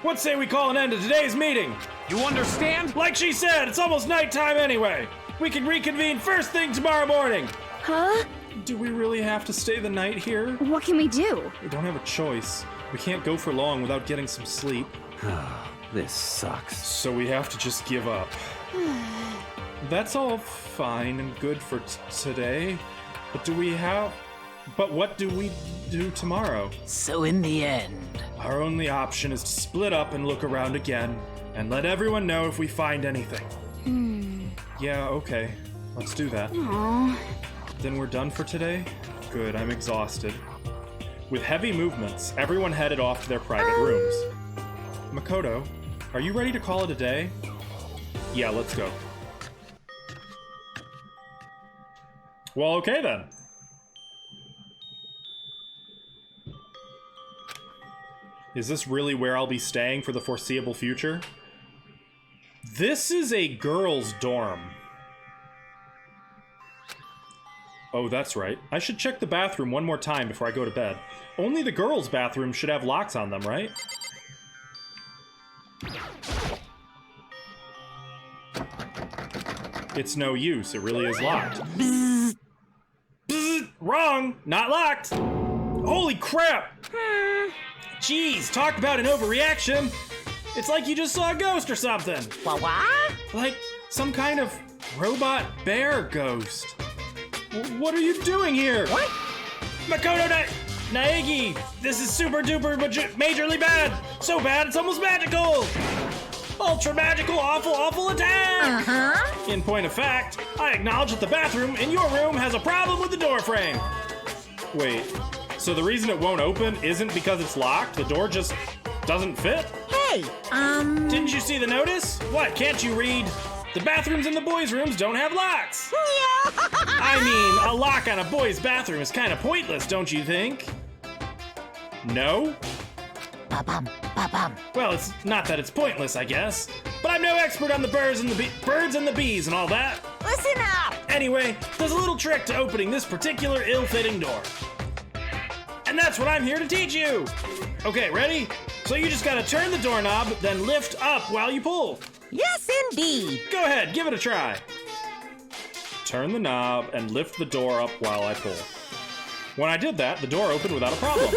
what say we call an end to today's meeting? You understand? Like she said, it's almost nighttime anyway. We can reconvene first thing tomorrow morning. Huh? Do we really have to stay the night here? What can we do? We don't have a choice. We can't go for long without getting some sleep. This sucks. So we have to just give up. That's all fine and good for today. But what do we do tomorrow? So in the end... Our only option is to split up and look around again, and let everyone know if we find anything. Yeah, okay. Let's do that. Aww. Then we're done for today? Good, I'm exhausted. With heavy movements, everyone headed off to their private rooms. Makoto, are you ready to call it a day? Yeah, let's go. Well, okay then. Is this really where I'll be staying for the foreseeable future? This is a girls' dorm. Oh, that's right. I should check the bathroom one more time before I go to bed. Only the girls' bathroom should have locks on them, right? It's no use. It really is locked. Bzz. Bzz. Wrong! Not locked! Holy crap! Jeez, talk about an overreaction! It's like you just saw a ghost or something! What? Like some kind of robot bear ghost. What are you doing here? What? Makoto Naegi! This is super duper majorly bad! So bad it's almost magical! Ultra magical, awful attack! Uh-huh. In point of fact, I acknowledge that the bathroom in your room has a problem with the door frame. Wait, so the reason it won't open isn't because it's locked? The door just doesn't fit? Hey, Didn't you see the notice? What, can't you read? The bathrooms in the boys' rooms don't have locks. I mean, a lock on a boys' bathroom is kind of pointless, don't you think? No? Ba-bum, ba-bum. Well, it's not that it's pointless, I guess. But I'm no expert on the birds and the bees and all that. Listen up! Anyway, there's a little trick to opening this particular ill-fitting door. And that's what I'm here to teach you. Okay, ready? So you just gotta turn the doorknob, then lift up while you pull. Yes, indeed. Go ahead, give it a try. Turn the knob and lift the door up while I pull. When I did that, the door opened without a problem.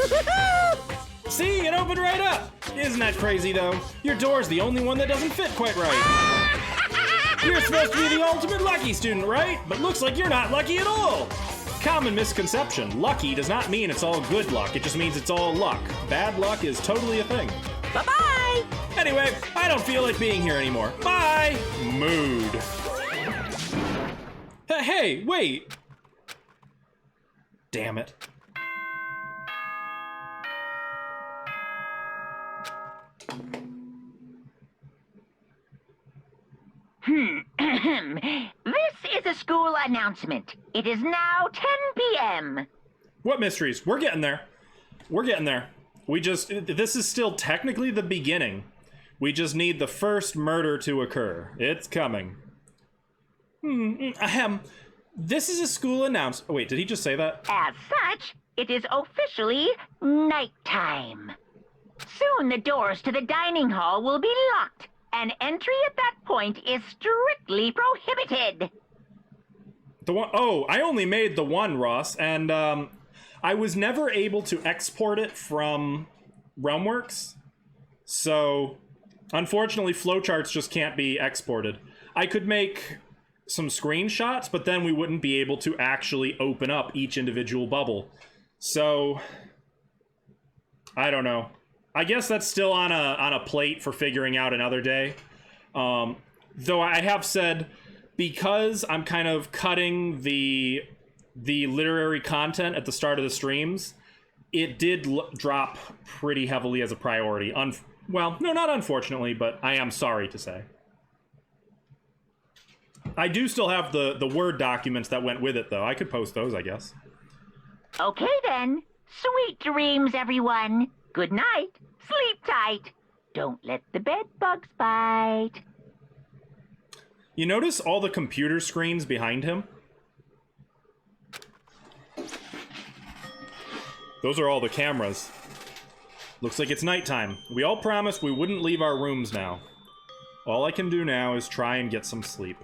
See, it opened right up. Isn't that crazy, though? Your door's the only one that doesn't fit quite right. You're supposed to be the ultimate lucky student, right? But looks like you're not lucky at all. Common misconception. Lucky does not mean it's all good luck. It just means it's all luck. Bad luck is totally a thing. Bye-bye. Anyway, I don't feel like being here anymore. Bye! Mood. Hey, wait! Damn it. This is a school announcement. It is now 10 p.m. What mysteries? We're getting there. We're getting there. This is still technically the beginning. We just need the first murder to occur. It's coming. This is a school announcement. Oh, wait, did he just say that? As such, it is officially nighttime. Soon the doors to the dining hall will be locked, and entry at that point is strictly prohibited. The one, oh, I only made the one, Ross, and I was never able to export it from Realmworks, so unfortunately flowcharts just can't be exported. I could make some screenshots, but then we wouldn't be able to actually open up each individual bubble. So I don't know. I guess that's still on a plate for figuring out another day. Though I have said, because I'm kind of cutting the literary content at the start of the streams, it did drop pretty heavily as a priority. Well, no, not unfortunately, but I am sorry to say. I do still have the Word documents that went with it, though. I could post those, I guess. Okay, then. Sweet dreams, everyone. Good night. Sleep tight. Don't let the bed bugs bite. You notice all the computer screens behind him? Those are all the cameras. Looks like it's nighttime. We all promised we wouldn't leave our rooms now. All I can do now is try and get some sleep.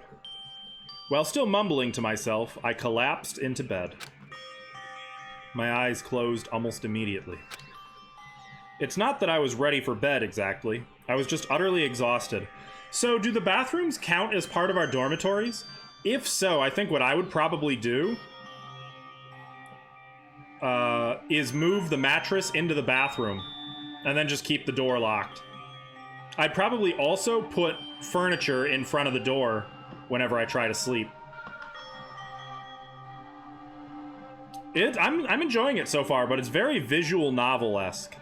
While still mumbling to myself, I collapsed into bed. My eyes closed almost immediately. It's not that I was ready for bed exactly. I was just utterly exhausted. So, do the bathrooms count as part of our dormitories? If so, I think what I would probably do is move the mattress into the bathroom and then just keep the door locked. I'd probably also put furniture in front of the door whenever I try to sleep. I'm enjoying it so far, but it's very visual novel-esque.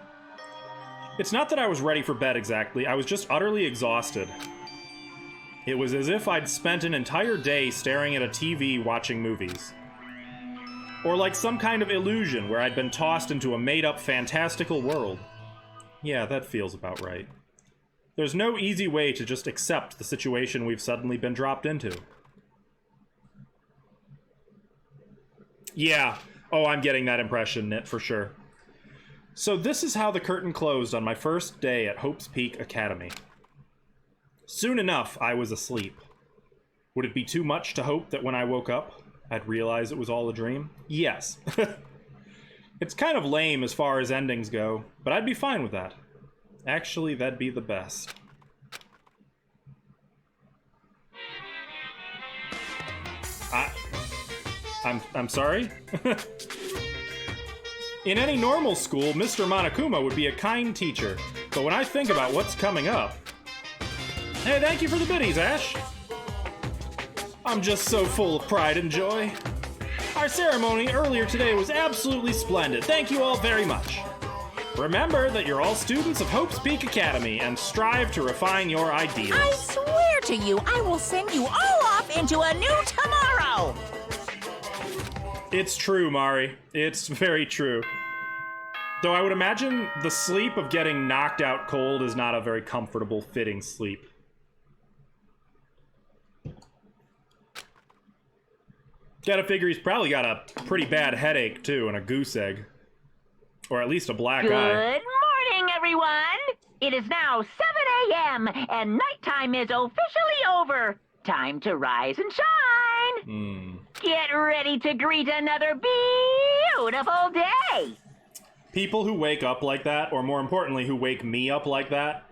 It's not that I was ready for bed exactly, I was just utterly exhausted. It was as if I'd spent an entire day staring at a TV watching movies. Or like some kind of illusion where I'd been tossed into a made-up fantastical world. Yeah, that feels about right. There's no easy way to just accept the situation we've suddenly been dropped into. Yeah. Oh, I'm getting that impression, Nit, for sure. So this is how the curtain closed on my first day at Hope's Peak Academy. Soon enough, I was asleep. Would it be too much to hope that when I woke up, I'd realize it was all a dream? Yes. It's kind of lame as far as endings go, but I'd be fine with that. Actually, that'd be the best. I'm sorry? In any normal school, Mr. Monokuma would be a kind teacher, but when I think about what's coming up... Hey, thank you for the biddies, Ash! I'm just so full of pride and joy. Our ceremony earlier today was absolutely splendid. Thank you all very much. Remember that you're all students of Hope's Peak Academy and strive to refine your ideals. I swear to you, I will send you all off into a new tomorrow! It's true, Mari. It's very true. Though I would imagine the sleep of getting knocked out cold is not a very comfortable, fitting sleep. Gotta figure he's probably got a pretty bad headache, too, and a goose egg. Or at least a black eye. Good morning, everyone! It is now 7 a.m., and nighttime is officially over. Time to rise and shine! Get ready to greet another beautiful day! People who wake up like that, or more importantly, who wake me up like that,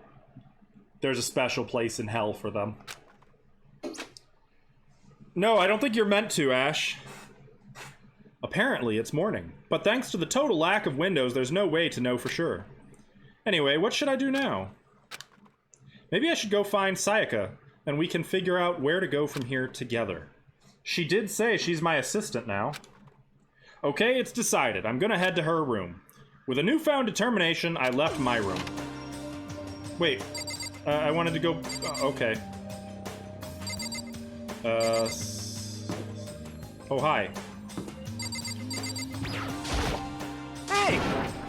there's a special place in hell for them. No, I don't think you're meant to, Ash. Apparently, it's morning. But thanks to the total lack of windows, there's no way to know for sure. Anyway, what should I do now? Maybe I should go find Sayaka, and we can figure out where to go from here together. She did say she's my assistant now. Okay, it's decided. I'm gonna head to her room. With a newfound determination, I left my room. Wait, I wanted to go... okay. Oh, hi. Hey!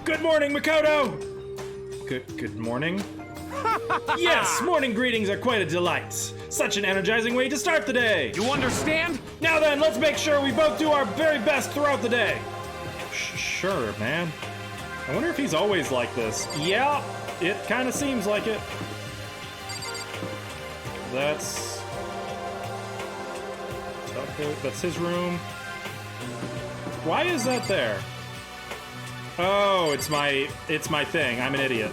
Good morning, Makoto! Good morning? Yes, morning greetings are quite a delight. Such an energizing way to start the day. You understand? Now then, let's make sure we both do our very best throughout the day. Sure, man. I wonder if he's always like this. Yeah, it kind of seems like it. That's his room. Why is that there? Oh, it's my thing. I'm an idiot.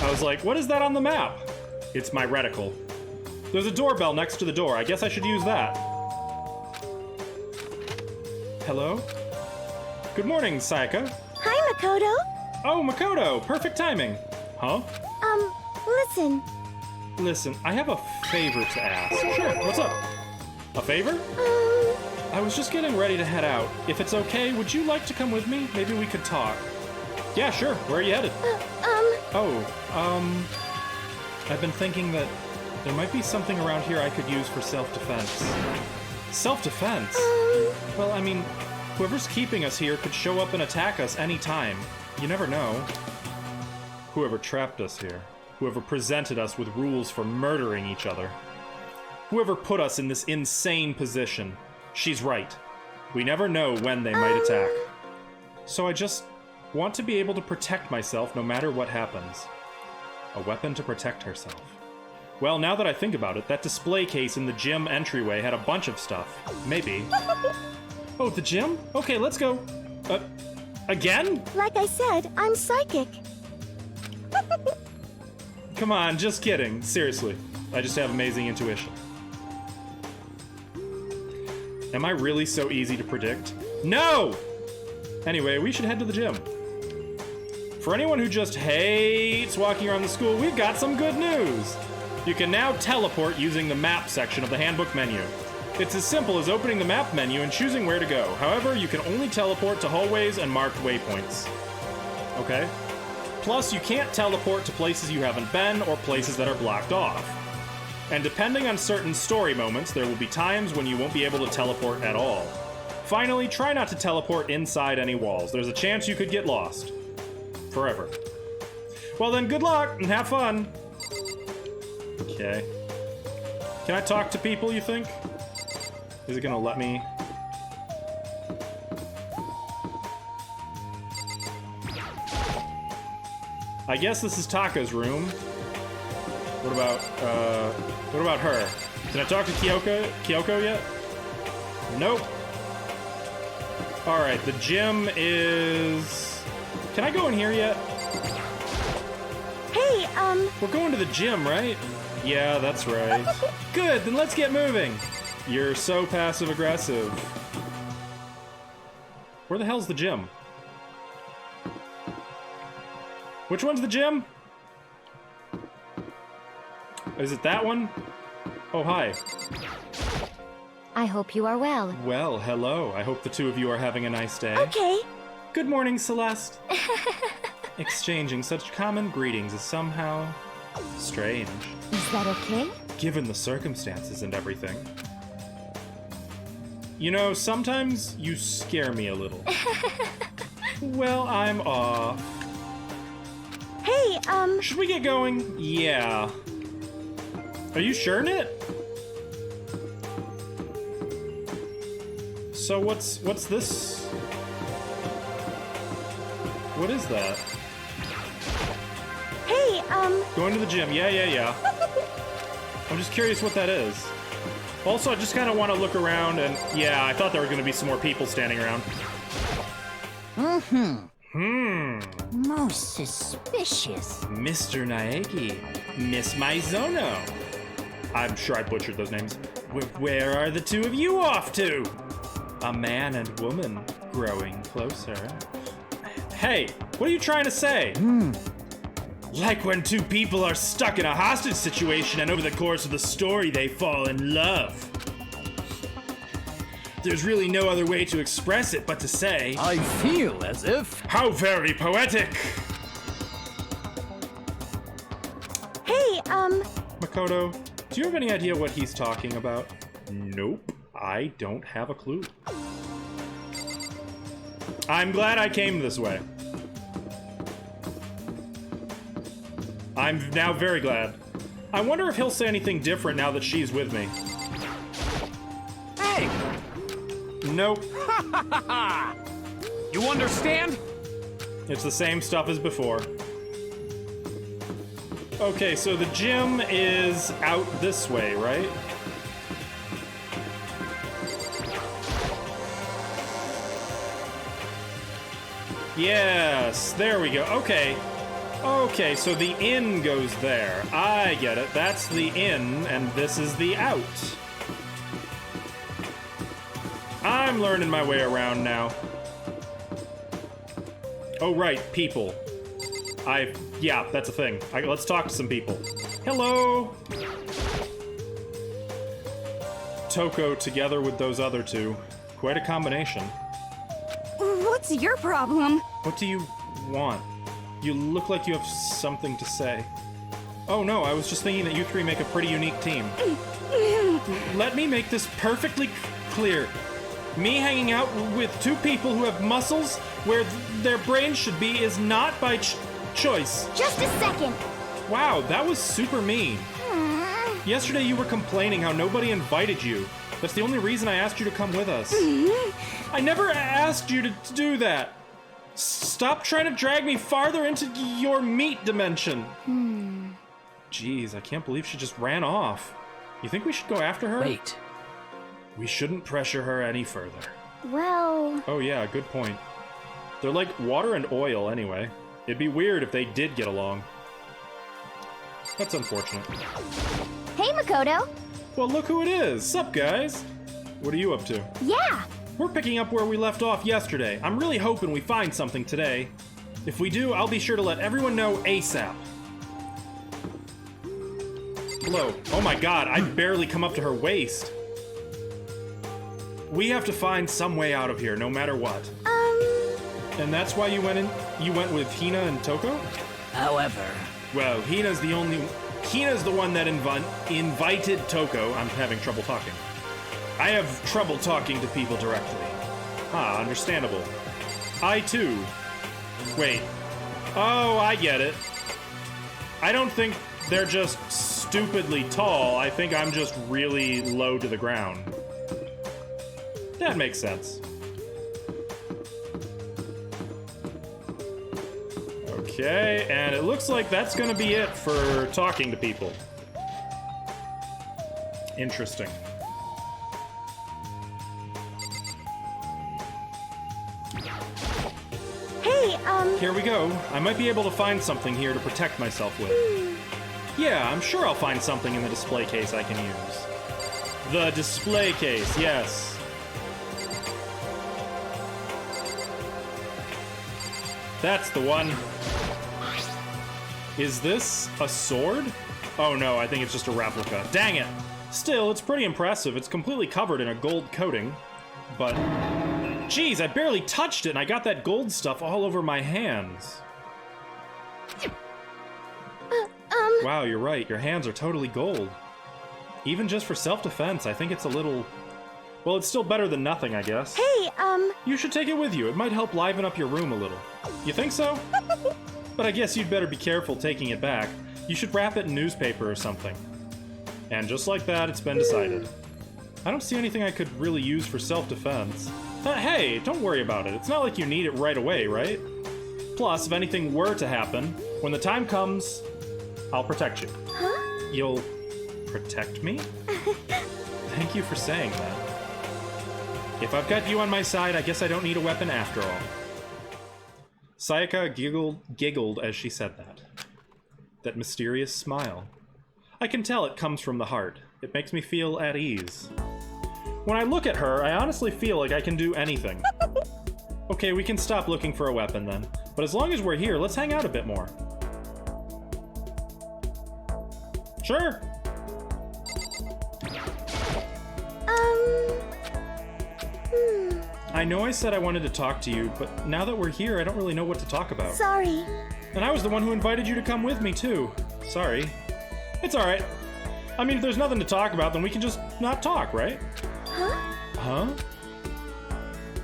I was like, what is that on the map? It's my reticle. There's a doorbell next to the door. I guess I should use that. Hello? Good morning, Sayaka. Hi, Makoto. Oh, Makoto! Perfect timing! Huh? Listen. Listen, I have a favor to ask. Sure, what's up? A favor? I was just getting ready to head out. If it's okay, would you like to come with me? Maybe we could talk. Yeah, sure. Where are you headed? I've been thinking that there might be something around here I could use for self-defense. Self-defense? Well, I mean, whoever's keeping us here could show up and attack us anytime. You never know. Whoever trapped us here. Whoever presented us with rules for murdering each other. Whoever put us in this insane position. She's right. We never know when they might attack. So I just want to be able to protect myself no matter what happens. A weapon to protect herself. Well, now that I think about it, that display case in the gym entryway had a bunch of stuff. Maybe. Oh, the gym? Okay, let's go. Again? Like I said, I'm psychic. Come on, just kidding. Seriously. I just have amazing intuition. Am I really so easy to predict? No! Anyway, we should head to the gym. For anyone who just hates walking around the school, we've got some good news. You can now teleport using the map section of the handbook menu. It's as simple as opening the map menu and choosing where to go. However, you can only teleport to hallways and marked waypoints. Okay. Plus, you can't teleport to places you haven't been or places that are blocked off. And depending on certain story moments, there will be times when you won't be able to teleport at all. Finally, try not to teleport inside any walls. There's a chance you could get lost. Forever. Well then, good luck and have fun. Okay. Can I talk to people, you think? Is it gonna let me? I guess this is Taka's room. What about her? Can I talk to Kyoko yet? Nope. Alright, the gym is... Can I go in here yet? Hey, We're going to the gym, right? Yeah, that's right. Good, then let's get moving. You're so passive-aggressive. Where the hell's the gym? Which one's the gym? Is it that one? Oh, hi. I hope you are well. Well, hello. I hope the two of you are having a nice day. Okay. Good morning, Celeste. Exchanging such common greetings is somehow strange. Is that okay? Given the circumstances and everything. You know, sometimes you scare me a little. Well, I'm off. Hey, Should we get going? Yeah. Are you sure, Knit? So what's this? What is that? Hey, Going to the gym. Yeah. I'm just curious what that is. Also, I just kind of want to look around and... Yeah, I thought there were going to be some more people standing around. Most suspicious. Mr. Naegi. Miss Maizono. I'm sure I butchered those names. Where are the two of you off to? A man and woman growing closer. Hey, what are you trying to say? Like when two people are stuck in a hostage situation and over the course of the story they fall in love. There's really no other way to express it but to say... I feel as if... How very poetic! hey, Makoto, do you have any idea what he's talking about? Nope, I don't have a clue. I'm glad I came this way. I'm now very glad. I wonder if he'll say anything different now that she's with me. Hey! Nope. You understand? It's the same stuff as before. Okay, so the gym is out this way, right? Yes, there we go. Okay. Okay, so the in goes there. I get it. That's the in, and this is the out. I'm learning my way around now. Oh, right, people. Yeah, that's a thing. Let's talk to some people. Hello! Toko together with those other two. Quite a combination. What's your problem? What do you want? You look like you have something to say. Oh no, I was just thinking that you three make a pretty unique team. Let me make this perfectly clear. Me hanging out with two people who have muscles where their brains should be is not by choice. Just a second. Wow, that was super mean. Yesterday you were complaining how nobody invited you. That's the only reason I asked you to come with us. I never asked you to do that. Stop trying to drag me farther into your meat dimension. Jeez, I can't believe she just ran off. You think we should go after her? Wait. We shouldn't pressure her any further. Well... Oh yeah, good point. They're like water and oil anyway. It'd be weird if they did get along. That's unfortunate. Hey, Makoto. Well, look who it is. Sup, guys? What are you up to? Yeah. We're picking up where we left off yesterday. I'm really hoping we find something today. If we do, I'll be sure to let everyone know ASAP. Hello. Oh my god, I barely come up to her waist. We have to find some way out of here, no matter what. And that's why you went with Hina and Toko? However... Well, Hina's the one that invited Toko. I'm having trouble talking. I have trouble talking to people directly. Ah, understandable. I too. Wait. Oh, I get it. I don't think they're just stupidly tall. I think I'm just really low to the ground. That makes sense. Okay, and it looks like that's gonna be it for talking to people. Interesting. Hey, Here we go. I might be able to find something here to protect myself with. Yeah, I'm sure I'll find something in the display case I can use. The display case, yes. That's the one. Is this a sword? Oh no, I think it's just a replica. Dang it! Still, it's pretty impressive. It's completely covered in a gold coating. But, geez, I barely touched it and I got that gold stuff all over my hands. Wow, you're right. Your hands are totally gold. Even just for self-defense, I think it's a little... Well, it's still better than nothing, I guess. hey, You should take it with you. It might help liven up your room a little. You think so? But I guess you'd better be careful taking it back. You should wrap it in newspaper or something. And just like that, it's been decided. I don't see anything I could really use for self-defense. Hey, don't worry about it. It's not like you need it right away, right? Plus, if anything were to happen, when the time comes, I'll protect you. huh? You'll protect me? Thank you for saying that. If I've got you on my side, I guess I don't need a weapon after all. Sayaka giggled as she said that. That mysterious smile. I can tell it comes from the heart. It makes me feel at ease. When I look at her, I honestly feel like I can do anything. Okay, we can stop looking for a weapon then. But as long as we're here, let's hang out a bit more. Sure. I know I said I wanted to talk to you, but now that we're here, I don't really know what to talk about. Sorry. And I was the one who invited you to come with me, too. Sorry. It's alright. I mean, if there's nothing to talk about, then we can just not talk, right? Huh? Huh?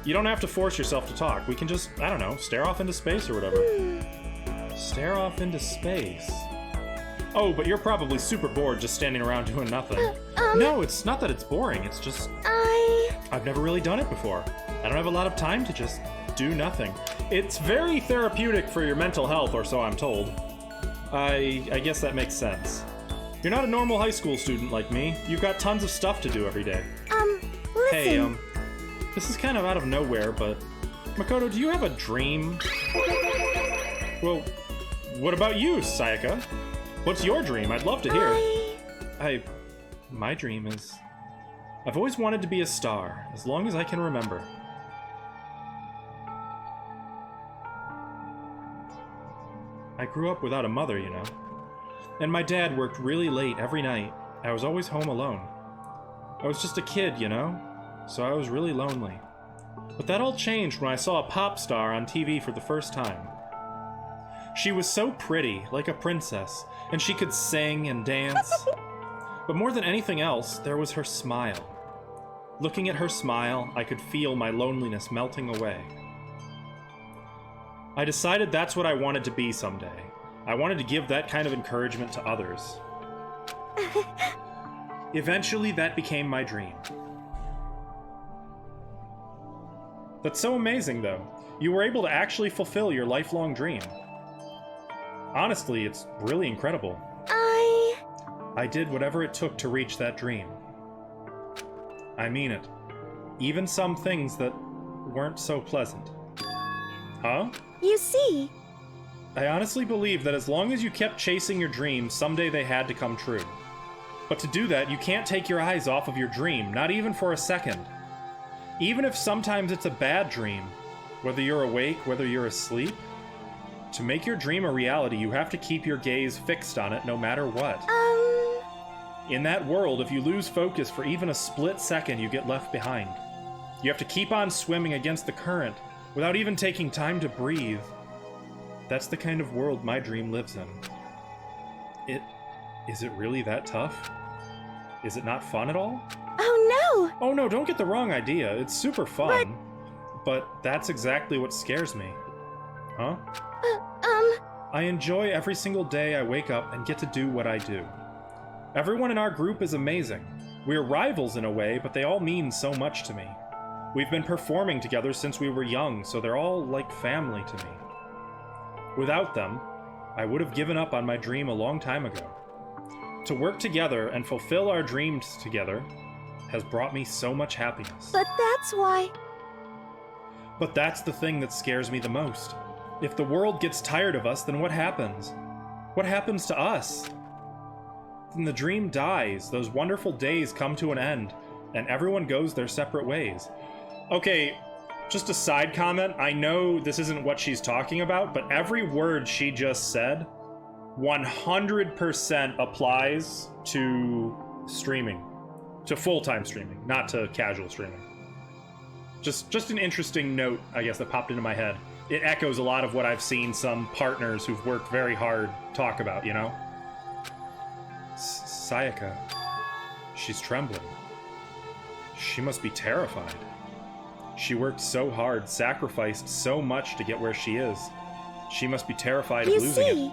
You don't have to force yourself to talk. We can just, I don't know, stare off into space or whatever. Stare off into space. Oh, but you're probably super bored just standing around doing nothing. No, it's not that it's boring. It's just... I've never really done it before. I don't have a lot of time to just do nothing. It's very therapeutic for your mental health, or so I'm told. I guess that makes sense. You're not a normal high school student like me. You've got tons of stuff to do every day. Listen. Hey, this is kind of out of nowhere, but... Makoto, do you have a dream? Well, what about you, Sayaka? What's your dream? I'd love to hear. My dream is... I've always wanted to be a star, as long as I can remember. I grew up without a mother, you know. And my dad worked really late every night. I was always home alone. I was just a kid, you know? So I was really lonely. But that all changed when I saw a pop star on TV for the first time. She was so pretty, like a princess, and she could sing and dance. But more than anything else, there was her smile. Looking at her smile, I could feel my loneliness melting away. I decided that's what I wanted to be someday. I wanted to give that kind of encouragement to others. Eventually, that became my dream. That's so amazing, though. You were able to actually fulfill your lifelong dream. Honestly, it's really incredible. I did whatever it took to reach that dream. I mean it. Even some things that weren't so pleasant. Huh? You see, I honestly believe that as long as you kept chasing your dreams, someday they had to come true. But to do that, you can't take your eyes off of your dream, not even for a second. Even if sometimes it's a bad dream, whether you're awake, whether you're asleep, to make your dream a reality, you have to keep your gaze fixed on it no matter what. In that world, if you lose focus for even a split second, you get left behind. You have to keep on swimming against the current without even taking time to breathe. That's the kind of world my dream lives in. Is it really that tough? Is it not fun at all? oh Oh no, don't get the wrong idea. It's super fun. But that's exactly what scares me. Huh? no! I enjoy every single day I wake up and get to do what I do. Everyone in our group is amazing. We're rivals in a way, but they all mean so much to me. We've been performing together since we were young, so they're all like family to me. Without them, I would have given up on my dream a long time ago. To work together and fulfill our dreams together has brought me so much happiness. But that's why... But that's the thing that scares me the most. If the world gets tired of us, then what happens? What happens to us? Then the dream dies, those wonderful days come to an end, and everyone goes their separate ways. Okay, just a side comment. I know this isn't what she's talking about, but every word she just said 100% applies to streaming. To full-time streaming, not to casual streaming. Just an interesting note, I guess, that popped into my head. It echoes a lot of what I've seen some partners who've worked very hard talk about, you know? Sayaka. She's trembling. She must be terrified. She worked so hard, sacrificed so much to get where she is. She must be terrified of losing it.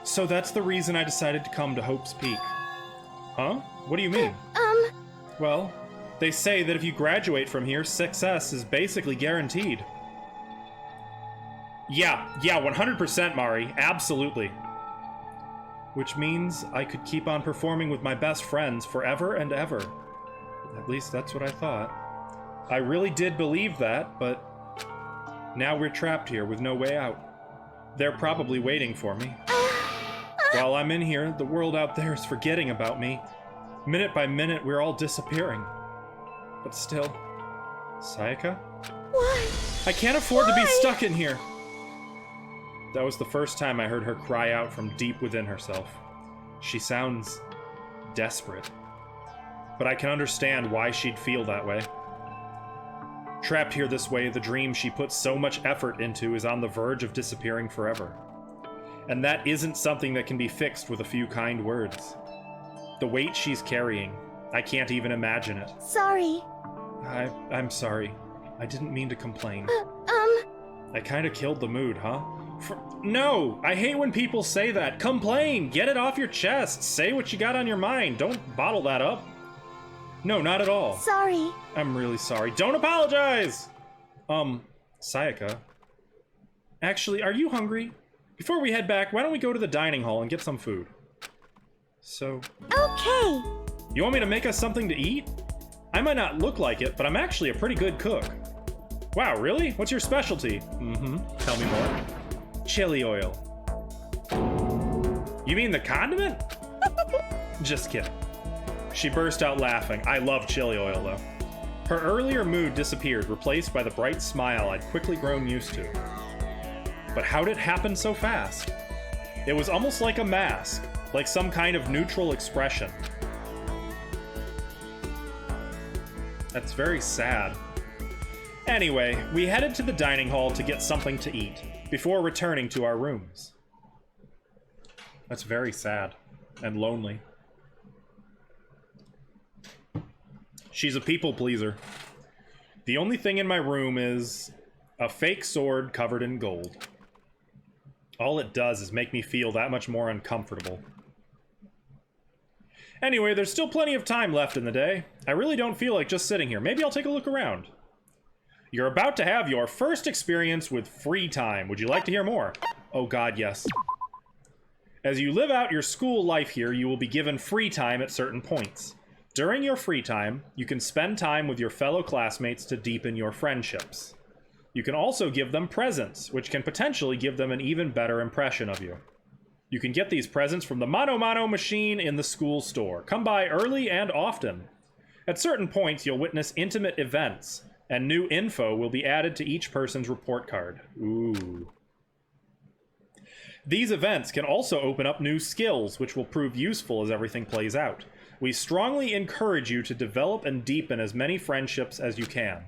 So that's the reason I decided to come to Hope's Peak. Huh? What do you mean? Well, they say that if you graduate from here, success is basically guaranteed. Yeah, 100%, Mari. Absolutely. Which means I could keep on performing with my best friends forever and ever. At least that's what I thought. I really did believe that, but now we're trapped here with no way out. They're probably waiting for me. While I'm in here, the world out there is forgetting about me. Minute by minute, we're all disappearing. But still, Sayaka? Why? I can't afford to be stuck in here. That was the first time I heard her cry out from deep within herself. She sounds desperate. But I can understand why she'd feel that way. Trapped here this way, the dream she put so much effort into is on the verge of disappearing forever. And that isn't something that can be fixed with a few kind words. The weight she's carrying, I can't even imagine it. Sorry. I'm sorry. I didn't mean to complain. I kinda killed the mood, huh? No! I hate when people say that. Complain! Get it off your chest! Say what you got on your mind! Don't bottle that up! No, not at all. Sorry. I'm really sorry. Don't apologize! Sayaka. Actually, are you hungry? Before we head back, why don't we go to the dining hall and get some food? So... Okay. You want me to make us something to eat? I might not look like it, but I'm actually a pretty good cook. Wow, really? What's your specialty? Tell me more. Chili oil. You mean the condiment? Just kidding. She burst out laughing. I love chili oil, though. Her earlier mood disappeared, replaced by the bright smile I'd quickly grown used to. but how'd it happen so fast? It was almost like a mask, like some kind of neutral expression. That's very sad. Anyway, we headed to the dining hall to get something to eat, before returning to our rooms. That's very sad and lonely. She's a people pleaser. The only thing in my room is a fake sword covered in gold. All it does is make me feel that much more uncomfortable. Anyway, there's still plenty of time left in the day. I really don't feel like just sitting here. Maybe I'll take a look around. You're about to have your first experience with free time. Would you like to hear more? Oh God, yes. As you live out your school life here, you will be given free time at certain points. During your free time, you can spend time with your fellow classmates to deepen your friendships. You can also give them presents, which can potentially give them an even better impression of you. You can get these presents from the Mano Mano machine in the school store. Come by early and often. At certain points, you'll witness intimate events, and new info will be added to each person's report card. Ooh. These events can also open up new skills, which will prove useful as everything plays out. We strongly encourage you to develop and deepen as many friendships as you can.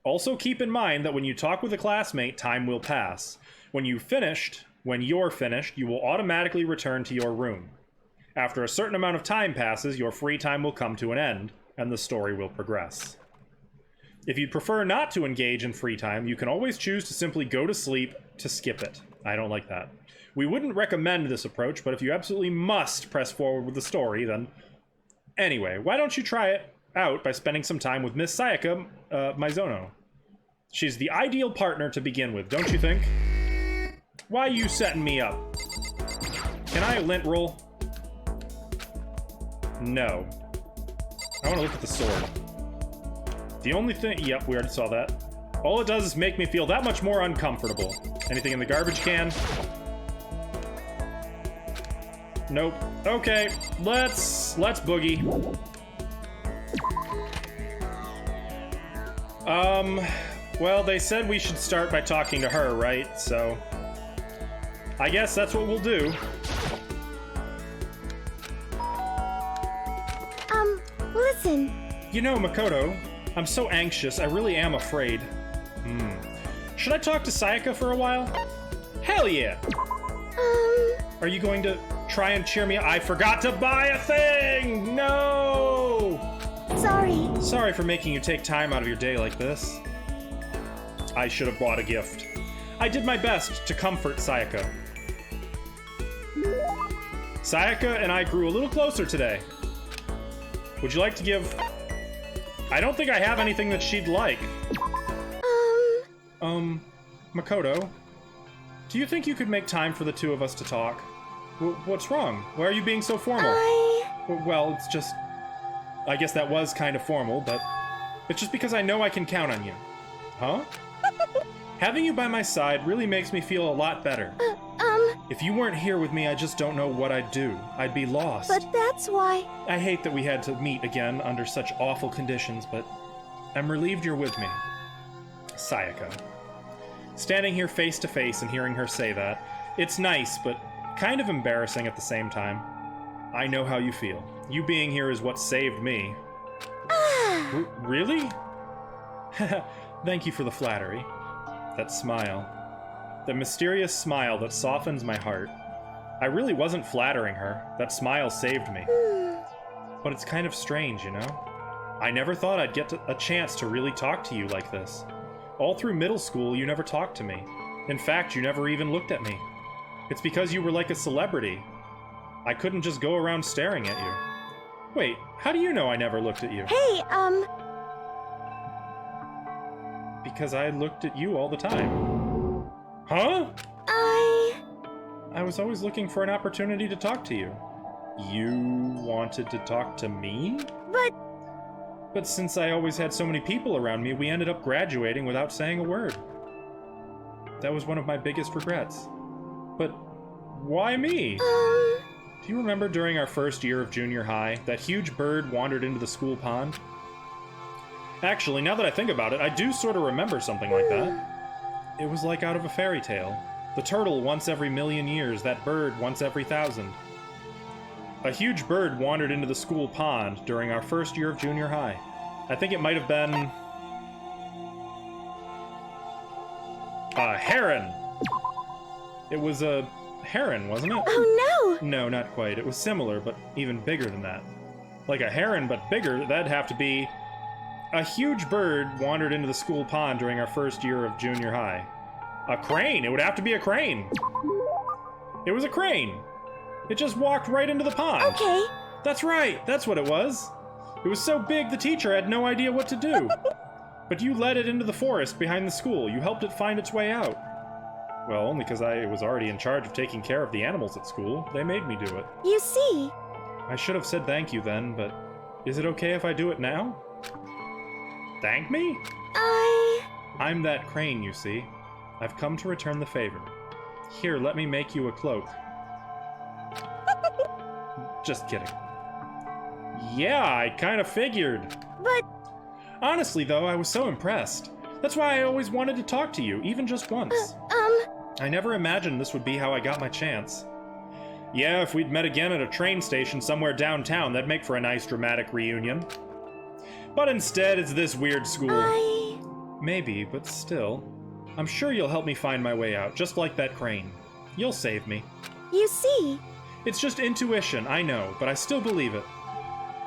Also keep in mind that when you talk with a classmate, time will pass. When you're finished, you will automatically return to your room. After a certain amount of time passes, your free time will come to an end, and the story will progress. If you'd prefer not to engage in free time, you can always choose to simply go to sleep to skip it. I don't like that. We wouldn't recommend this approach, but if you absolutely must press forward with the story, then... Anyway, why don't you try it out by spending some time with Miss Sayaka Mizono? She's the ideal partner to begin with, don't you think? Why are you setting me up? Can I lint roll? No. I want to look at the sword. The only thing... Yep, we already saw that. All it does is make me feel that much more uncomfortable. Anything in the garbage can? Nope. Okay, let's boogie. Well, they said we should start by talking to her, right? So, I guess that's what we'll do. Listen. You know, Makoto, I'm so anxious, I really am afraid. Should I talk to Sayaka for a while? Hell yeah! Are you going to try and cheer me up? I forgot to buy a thing! No! Sorry. Sorry for making you take time out of your day like this. I should have bought a gift. I did my best to comfort Sayaka. Sayaka and I grew a little closer today. Would you like to give... I don't think I have anything that she'd like. Makoto, do you think you could make time for the two of us to talk? What's wrong? Why are you being so formal? Well, it's just... I guess that was kind of formal, but... It's just because I know I can count on you. Huh? Having you by my side really makes me feel a lot better. If you weren't here with me, I just don't know what I'd do. I'd be lost. But that's why... I hate that we had to meet again under such awful conditions, but I'm relieved you're with me. Sayaka. Standing here face to face and hearing her say that, it's nice, but kind of embarrassing at the same time. I know how you feel. You being here is what saved me. Really? Thank you for the flattery. That smile. The mysterious smile that softens my heart. I really wasn't flattering her. That smile saved me. But it's kind of strange, you know? I never thought I'd get a chance to really talk to you like this. All through middle school, you never talked to me. In fact, you never even looked at me. It's because you were like a celebrity. I couldn't just go around staring at you. Wait, how do you know I never looked at you? Hey, Because I looked at you all the time. Huh? I was always looking for an opportunity to talk to you. You wanted to talk to me? But since I always had so many people around me, we ended up graduating without saying a word. That was one of my biggest regrets. But why me? Do you remember during our first year of junior high, that huge bird wandered into the school pond? Actually, now that I think about it, I do sort of remember something like that. It was like out of a fairy tale. The turtle once every 1,000,000 years, that bird once every 1,000. A huge bird wandered into the school pond during our first year of junior high. I think it might have been... a heron! It was a heron, wasn't it? Oh no! No, not quite. It was similar, but even bigger than that. Like a heron, but bigger, that'd have to be... A huge bird wandered into the school pond during our first year of junior high. A crane! It would have to be a crane! It was a crane! It just walked right into the pond! Okay. That's right! That's what it was! It was so big the teacher had no idea what to do. But you led it into the forest behind the school. You helped it find its way out. Well, only because I was already in charge of taking care of the animals at school. They made me do it. You see. I should have said thank you then, but is it okay if I do it now? Thank me? I'm that crane, you see. I've come to return the favor. Here, let me make you a cloak. Just kidding. Yeah, I kind of figured. But... Honestly, though, I was so impressed. That's why I always wanted to talk to you, even just once. I never imagined this would be how I got my chance. Yeah, if we'd met again at a train station somewhere downtown, that'd make for a nice dramatic reunion. But instead, it's this weird school. Maybe, but still. I'm sure you'll help me find my way out, just like that crane. You'll save me. You see. It's just intuition, I know, but I still believe it.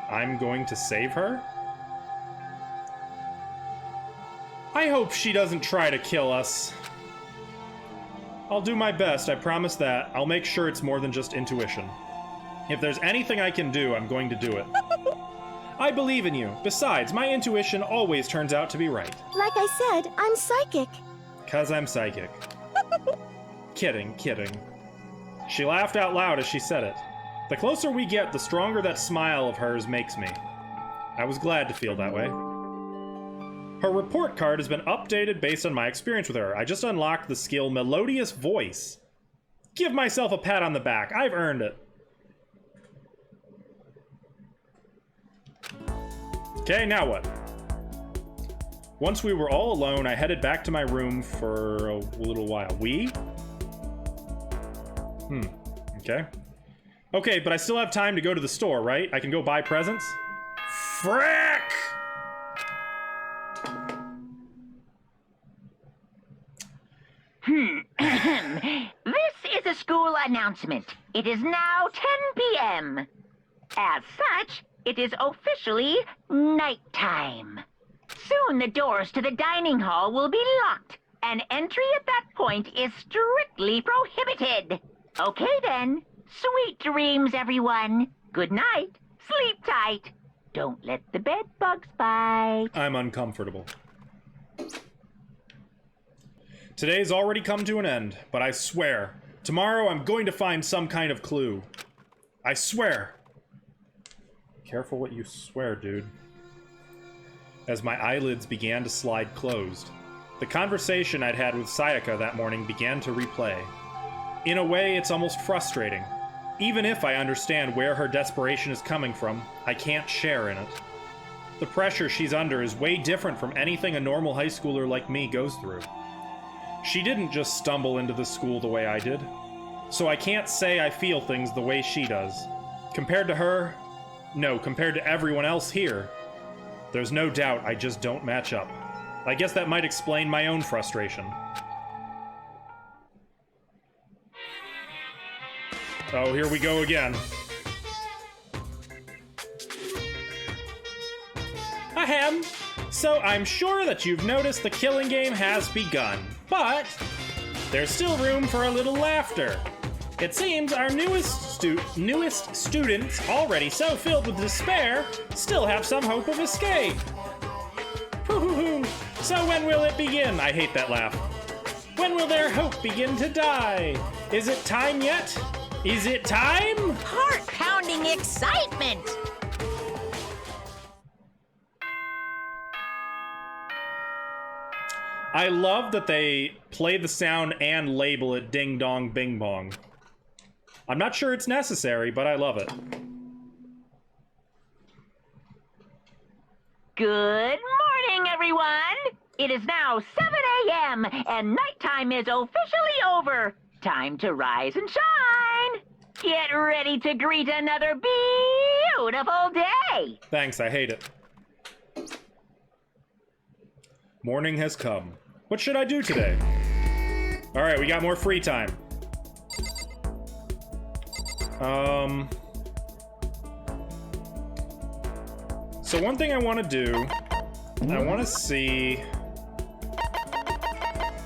I'm going to save her? I hope she doesn't try to kill us. I'll do my best, I promise that. I'll make sure it's more than just intuition. If there's anything I can do, I'm going to do it. I believe in you. Besides, my intuition always turns out to be right. Like I said, I'm psychic. 'Cause I'm psychic. Kidding, kidding. She laughed out loud as she said it. The closer we get, the stronger that smile of hers makes me. I was glad to feel that way. Her report card has been updated based on my experience with her. I just unlocked the skill Melodious Voice. Give myself a pat on the back. I've earned it. Okay, now what? Once we were all alone, I headed back to my room for a little while. Okay. Okay, but I still have time to go to the store, right? I can go buy presents? Frick! This is a school announcement. It is now 10 p.m. As such, it is officially nighttime. Soon the doors to the dining hall will be locked, and entry at that point is strictly prohibited. Okay then. Sweet dreams, everyone. Good night. Sleep tight. Don't let the bed bugs bite. I'm uncomfortable. Today's already come to an end, but I swear, tomorrow I'm going to find some kind of clue. I swear. Careful what you swear, dude. As my eyelids began to slide closed, the conversation I'd had with Sayaka that morning began to replay. In a way, it's almost frustrating. Even if I understand where her desperation is coming from, I can't share in it. The pressure she's under is way different from anything a normal high schooler like me goes through. She didn't just stumble into the school the way I did, so I can't say I feel things the way she does. Compared to her, no, compared to everyone else here, there's no doubt I just don't match up. I guess that might explain my own frustration. Oh, here we go again. Ahem. So I'm sure that you've noticed the killing game has begun, but there's still room for a little laughter. It seems our newest students, already so filled with despair, still have some hope of escape. So when will it begin? I hate that laugh. When will their hope begin to die? Is it time yet? Is it time? Heart-pounding excitement! I love that they play the sound and label it ding dong bing bong. I'm not sure it's necessary, but I love it. Good morning, everyone. It is now 7 a.m. and nighttime is officially over. Time to rise and shine. Get ready to greet another beautiful day. Thanks, I hate it. Morning has come. What should I do today? All right, we got more free time. So one thing I want to do, I want to see.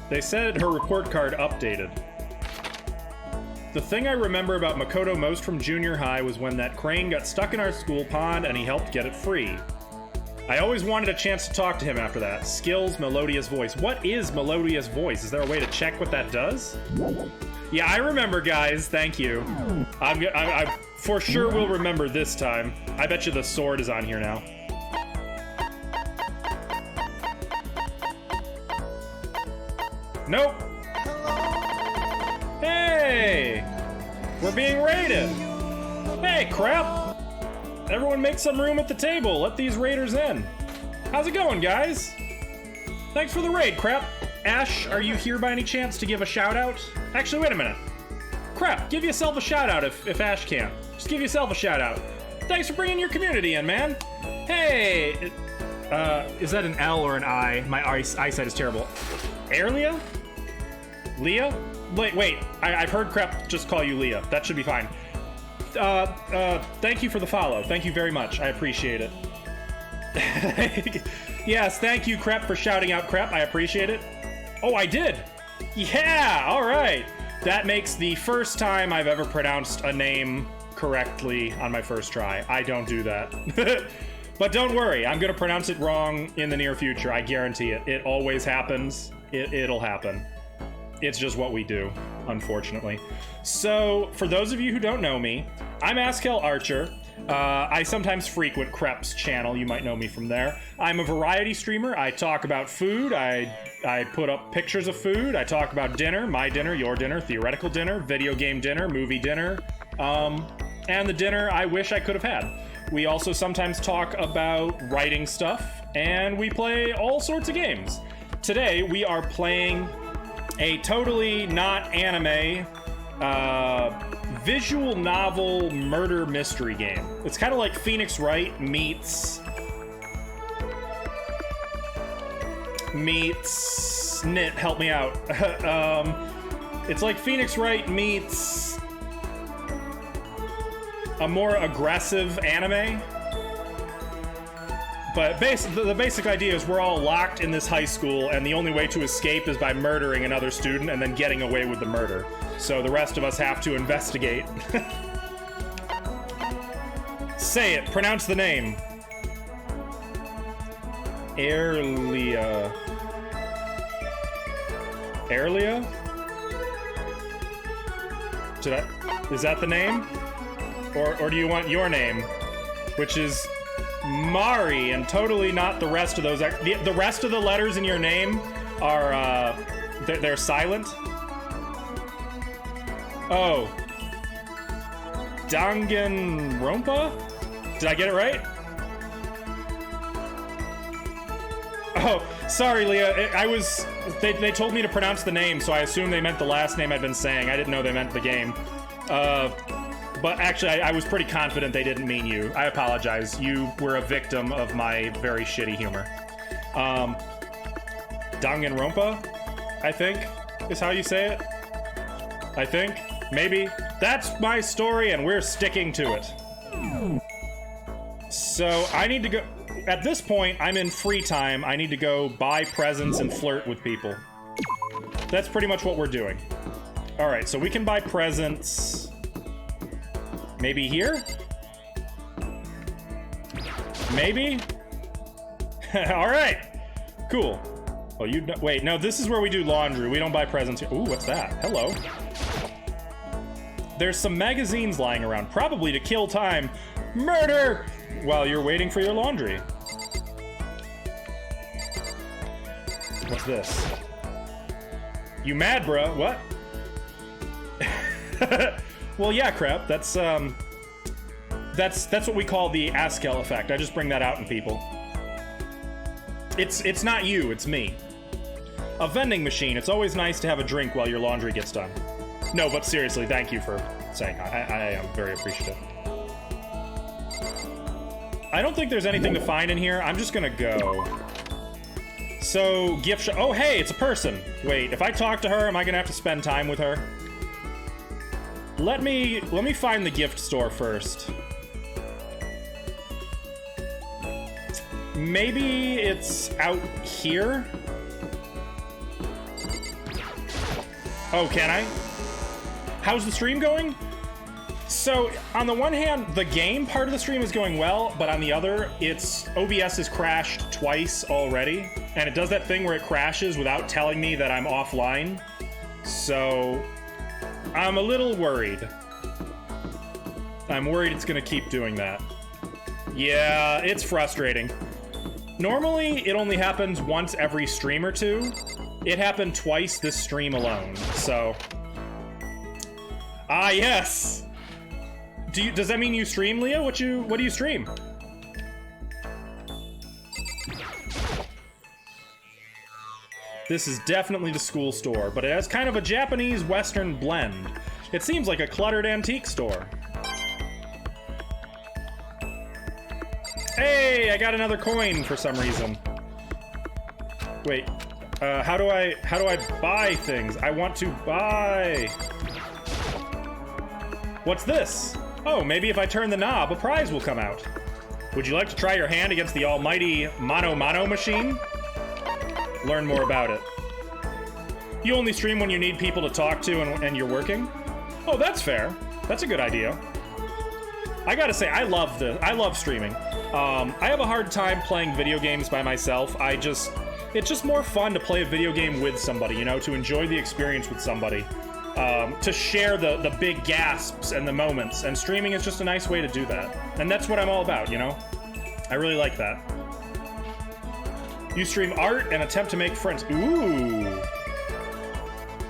They said her report card updated. The thing I remember about Makoto most from junior high was when that crane got stuck in our school pond and he helped get it free. I always wanted a chance to talk to him after that. Skills, melodious voice. What is melodious voice? Is there a way to check what that does? Yeah, I remember, guys. Thank you. I for sure will remember this time. I bet you the sword is on here now. Nope. Hey! We're being raided! Hey, crap! Everyone make some room at the table. Let these raiders in. How's it going, guys? Thanks for the raid, crap. Ash, are you here by any chance to give a shout out? Actually, wait a minute. Crap, give yourself a shout out if Ash can't. Just give yourself a shout out. Thanks for bringing your community in, man. Hey! Is that an L or an I? My eyesight is terrible. Airlia? Leah? Wait, I've heard Crap just call you Leah. That should be fine. Thank you for the follow. Thank you very much. I appreciate it. Yes, thank you, Crep, for shouting out Crep. I appreciate it. Oh, I did? Yeah, all right. That makes the first time I've ever pronounced a name correctly on my first try. I don't do that. But don't worry, I'm gonna pronounce it wrong in the near future. I guarantee it. It always happens. It'll happen. It's just what we do, unfortunately. So, for those of you who don't know me, I'm Askel Archer. I sometimes frequent Crep's channel. You might know me from there. I'm a variety streamer. I talk about food. I put up pictures of food. I talk about dinner, my dinner, your dinner, theoretical dinner, video game dinner, movie dinner, and the dinner I wish I could have had. We also sometimes talk about writing stuff, and we play all sorts of games. Today, we are playing a totally not anime visual novel murder mystery game. It's kind of like Phoenix Wright meets Knit, help me out. It's like Phoenix Wright meets a more aggressive anime. But the basic idea is we're all locked in this high school, and the only way to escape is by murdering another student and then getting away with the murder. So the rest of us have to investigate. Say it. Pronounce the name. Airlia. Airlia? Is that the name? Or do you want your name? Which is Mari, and totally not the rest of those. The rest of the letters in your name are, they're silent. Oh. Danganronpa? Did I get it right? Oh, sorry, Leah. They told me to pronounce the name, so I assumed they meant the last name I'd been saying. I didn't know they meant the game. But actually, I was pretty confident they didn't mean you. I apologize. You were a victim of my very shitty humor. Danganronpa, I think, is how you say it. I think. Maybe. That's my story, and we're sticking to it. So, I need to go... At this point, I'm in free time. I need to go buy presents and flirt with people. That's pretty much what we're doing. Alright, so we can buy presents... Maybe here? Maybe? Alright! Cool. Oh, wait, no, this is where we do laundry. We don't buy presents here. Ooh, what's that? Hello. There's some magazines lying around, probably to kill time. Murder! While you're waiting for your laundry. What's this? You mad, bruh? What? Well, yeah, crap. That's what we call the Askel effect. I just bring that out in people. It's not you, it's me. A vending machine. It's always nice to have a drink while your laundry gets done. No, but seriously, thank you for saying I am very appreciative. I don't think there's anything to find in here. I'm just gonna go. So, gift shop. Oh, hey, it's a person. Wait, if I talk to her, am I gonna have to spend time with her? Let me find the gift store first. Maybe it's out here? Oh, can I? How's the stream going? So, on the one hand, the game part of the stream is going well, but on the other, OBS has crashed twice already, and it does that thing where it crashes without telling me that I'm offline. So, I'm a little worried. I'm worried it's gonna keep doing that. Yeah, it's frustrating. Normally, it only happens once every stream or two. It happened twice this stream alone, so... Ah, yes! Does that mean you stream, Leah? What do you stream? This is definitely the school store, but it has kind of a Japanese Western blend. It seems like a cluttered antique store. Hey, I got another coin for some reason. Wait, how do I buy things? I want to buy. What's this? Oh, maybe if I turn the knob, a prize will come out. Would you like to try your hand against the almighty Mano machine? Learn more about it. You only stream when you need people to talk to and you're working? Oh, that's fair. That's a good idea. I gotta say, I love streaming. I have a hard time playing video games by myself. It's just more fun to play a video game with somebody, you know, to enjoy the experience with somebody. To share the big gasps and the moments, and streaming is just a nice way to do that. And that's what I'm all about, you know? I really like that. You stream art and attempt to make friends. Ooh.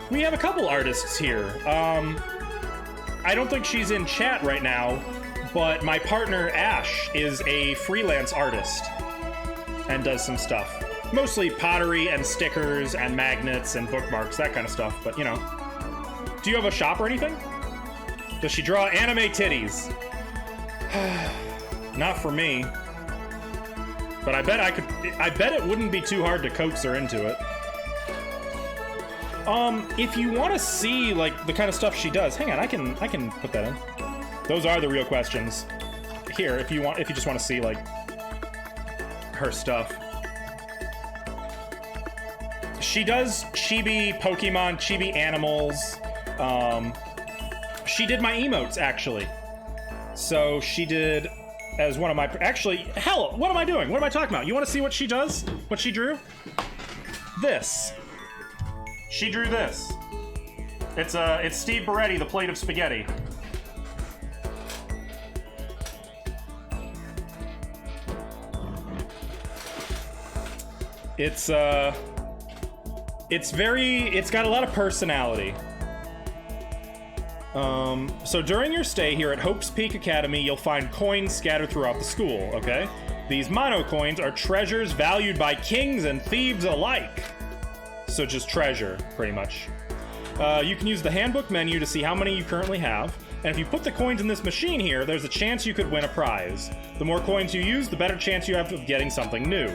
We have a couple artists here. I don't think she's in chat right now, but my partner Ash is a freelance artist and does some stuff. Mostly pottery and stickers and magnets and bookmarks, that kind of stuff, but you know. Do you have a shop or anything? Does she draw anime titties? Not for me. But I bet it wouldn't be too hard to coax her into it. If you want to see like the kind of stuff she does, hang on, I can put that in. Those are the real questions. Here, if you just want to see like her stuff. She does chibi Pokemon, chibi animals. She did my emotes, actually. So she did as one of my... Actually, hell, what am I doing? What am I talking about? You want to see what she does? What she drew? This. She drew this. It's Steve Beretti, the plate of spaghetti. It's got a lot of personality. So during your stay here at Hope's Peak Academy, you'll find coins scattered throughout the school, okay? These mono coins are treasures valued by kings and thieves alike. So just treasure, pretty much. You can use the handbook menu to see how many you currently have, and if you put the coins in this machine here, there's a chance you could win a prize. The more coins you use, the better chance you have of getting something new.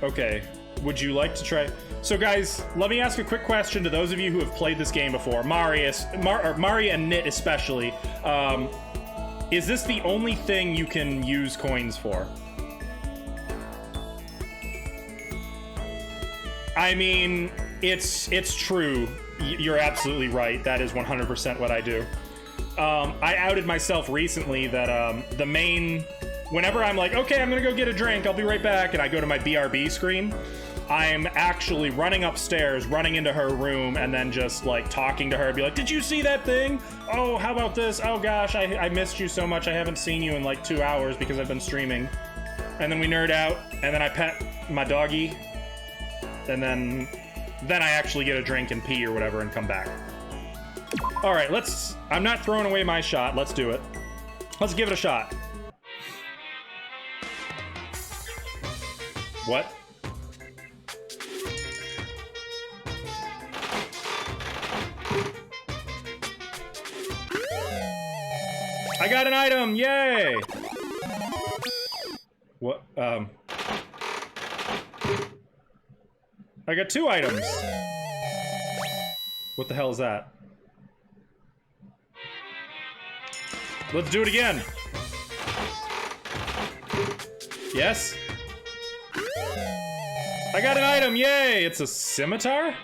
Okay, would you like to try... So guys, let me ask a quick question to those of you who have played this game before, Mari and Nit especially. Is this the only thing you can use coins for? I mean, it's true. You're absolutely right. That is 100% what I do. I outed myself recently that the main... Whenever I'm like, okay, I'm gonna go get a drink, I'll be right back, and I go to my BRB screen, I'm actually running upstairs, running into her room, and then just, like, talking to her, be like, did you see that thing? Oh, how about this? Oh, gosh, I missed you so much. I haven't seen you in, like, 2 hours because I've been streaming. And then we nerd out, and then I pet my doggy, and then I actually get a drink and pee or whatever and come back. All right, I'm not throwing away my shot. Let's do it. Let's give it a shot. What? I got an item! Yay! What? I got 2 items. What the hell is that? Let's do it again. Yes? I got an item, yay! It's a scimitar?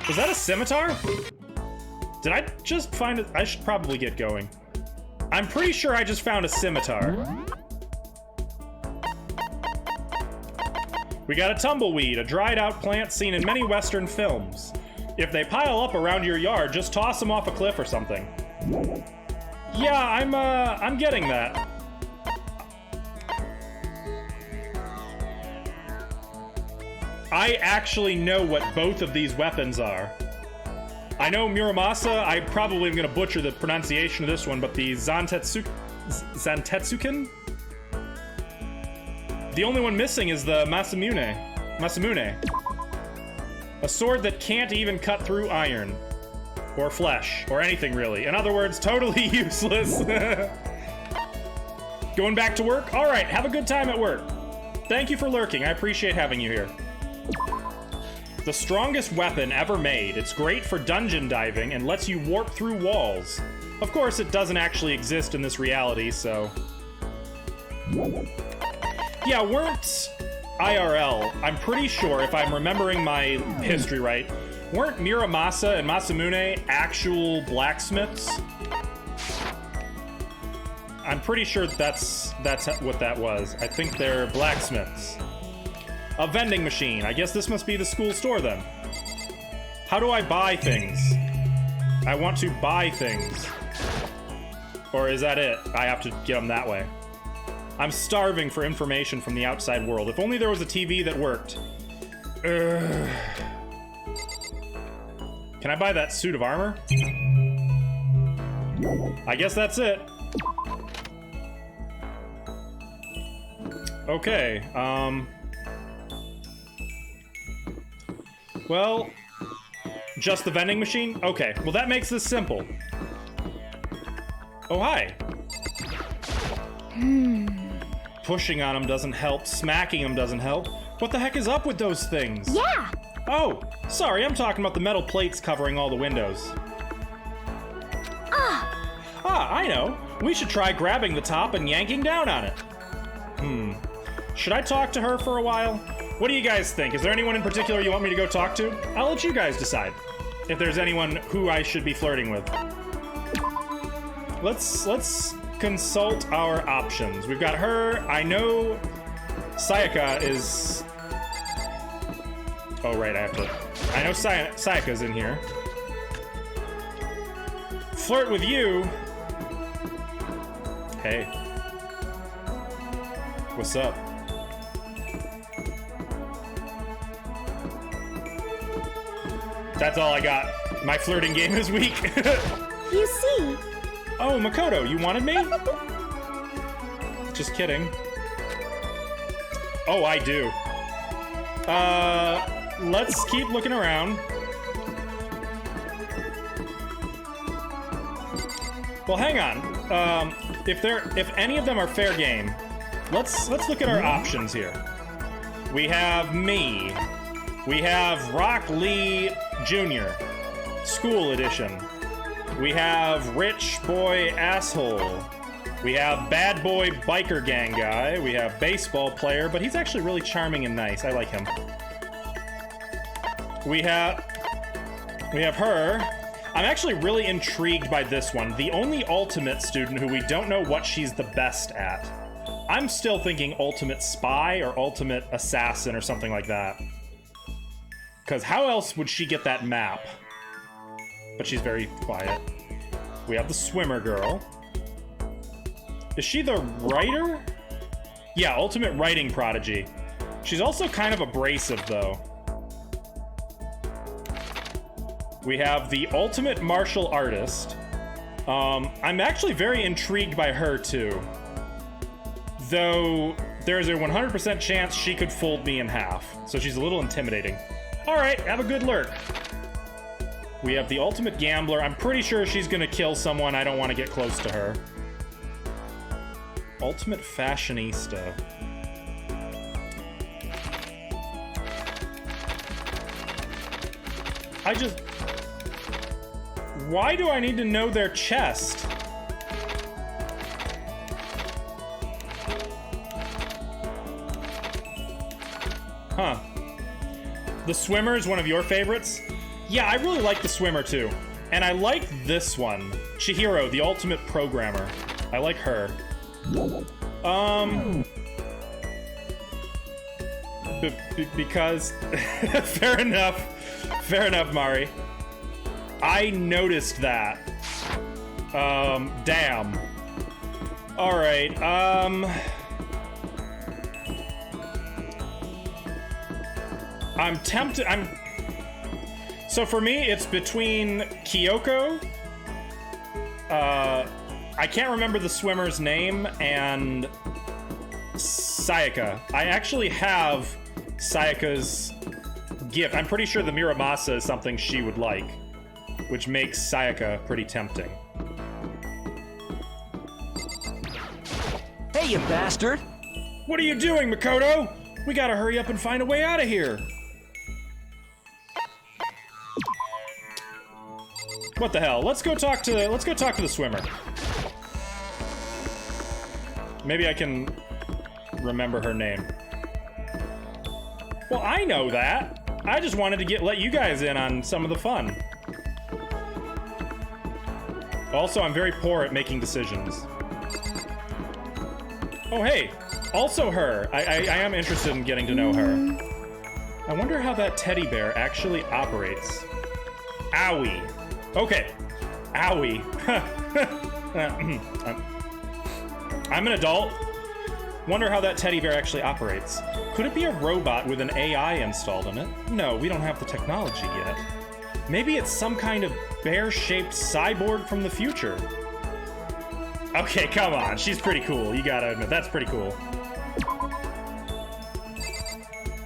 Was that a scimitar? Did I just find it? I should probably get going. I'm pretty sure I just found a scimitar. We got a tumbleweed, a dried out plant seen in many Western films. If they pile up around your yard, just toss them off a cliff or something. Yeah, I'm getting that. I actually know what both of these weapons are. I know Muramasa, I probably am gonna butcher the pronunciation of this one, but the Zantetsuken? The only one missing is the Masamune. A sword that can't even cut through iron. Or flesh. Or anything, really. In other words, totally useless. Going back to work? Alright, have a good time at work. Thank you for lurking, I appreciate having you here. The strongest weapon ever made. It's great for dungeon diving and lets you warp through walls. Of course, it doesn't actually exist in this reality, so... Yeah, weren't IRL, I'm pretty sure, if I'm remembering my history right, weren't Muramasa and Masamune actual blacksmiths? I'm pretty sure that's what that was. I think they're blacksmiths. A vending machine. I guess this must be the school store then. How do I buy things? I want to buy things. Or is that it? I have to get them that way. I'm starving for information from the outside world. If only there was a TV that worked. Ugh. Can I buy that suit of armor? I guess that's it. Okay, well, just the vending machine? Okay, well that makes this simple. Oh, hi. Pushing on them doesn't help, smacking them doesn't help. What the heck is up with those things? Yeah! Oh, sorry, I'm talking about the metal plates covering all the windows. Ah, I know. We should try grabbing the top and yanking down on it. Should I talk to her for a while? What do you guys think? Is there anyone in particular you want me to go talk to? I'll let you guys decide. If there's anyone who I should be flirting with. Let's consult our options. We've got her. I know Sayaka is... Oh, right, I have to... I know Sayaka's in here. Flirt with you. Hey. What's up? That's all I got. My flirting game is weak. You see? Oh, Makoto, you wanted me? Just kidding. Oh, I do. Let's keep looking around. Well, hang on. If any of them are fair game, let's look at our options here. We have me. We have Rock Lee Jr. School Edition. We have Rich Boy Asshole. We have Bad Boy Biker Gang Guy. We have Baseball Player, but he's actually really charming and nice. I like him. We have her. I'm actually really intrigued by this one. The only ultimate student who we don't know what she's the best at. I'm still thinking ultimate spy or ultimate assassin or something like that. Because how else would she get that map? But she's very quiet. We have the swimmer girl. Is she the writer? Yeah, ultimate writing prodigy. She's also kind of abrasive, though. We have the ultimate martial artist. I'm actually very intrigued by her, too. Though, there is a 100% chance she could fold me in half. So she's a little intimidating. All right, have a good lurk. We have the ultimate gambler. I'm pretty sure she's gonna kill someone. I don't want to get close to her. Ultimate fashionista. Why do I need to know their chest? Huh. The Swimmer is one of your favorites? Yeah, I really like the Swimmer too. And I like this one. Chihiro, the ultimate programmer. I like her. Because... Fair enough. Fair enough, Mari. I noticed that. Damn. Alright, I'm tempted. So for me, it's between Kyoko. I can't remember the swimmer's name, and Sayaka. I actually have Sayaka's gift. I'm pretty sure the Miramasa is something she would like, which makes Sayaka pretty tempting. Hey, you bastard! What are you doing, Makoto? We gotta hurry up and find a way out of here. What the hell? Let's go talk to the swimmer. Maybe I can remember her name. Well, I know that. I just wanted to let you guys in on some of the fun. Also, I'm very poor at making decisions. Oh, hey. Also her. I am interested in getting to know her. I wonder how that teddy bear actually operates. Owie. Okay. Owie. I'm an adult. Wonder how that teddy bear actually operates. Could it be a robot with an AI installed in it? No, we don't have the technology yet. Maybe it's some kind of bear-shaped cyborg from the future. Okay, come on. She's pretty cool. You gotta admit, that's pretty cool.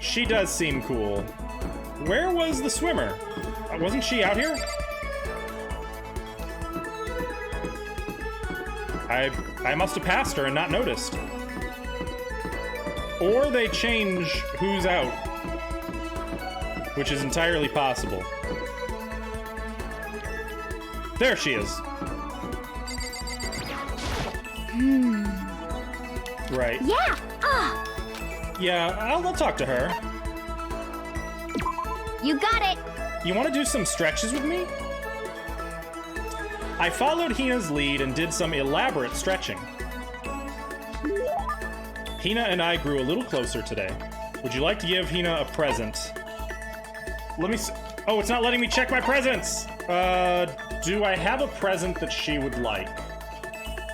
She does seem cool. Where was the swimmer? Wasn't she out here? I must have passed her and not noticed. Or they change who's out, which is entirely possible. There she is. Right. Yeah! Yeah, I'll talk to her. You got it! You want to do some stretches with me? I followed Hina's lead and did some elaborate stretching. Hina and I grew a little closer today. Would you like to give Hina a present? Let me see. Oh, it's not letting me check my presents! Do I have a present that she would like?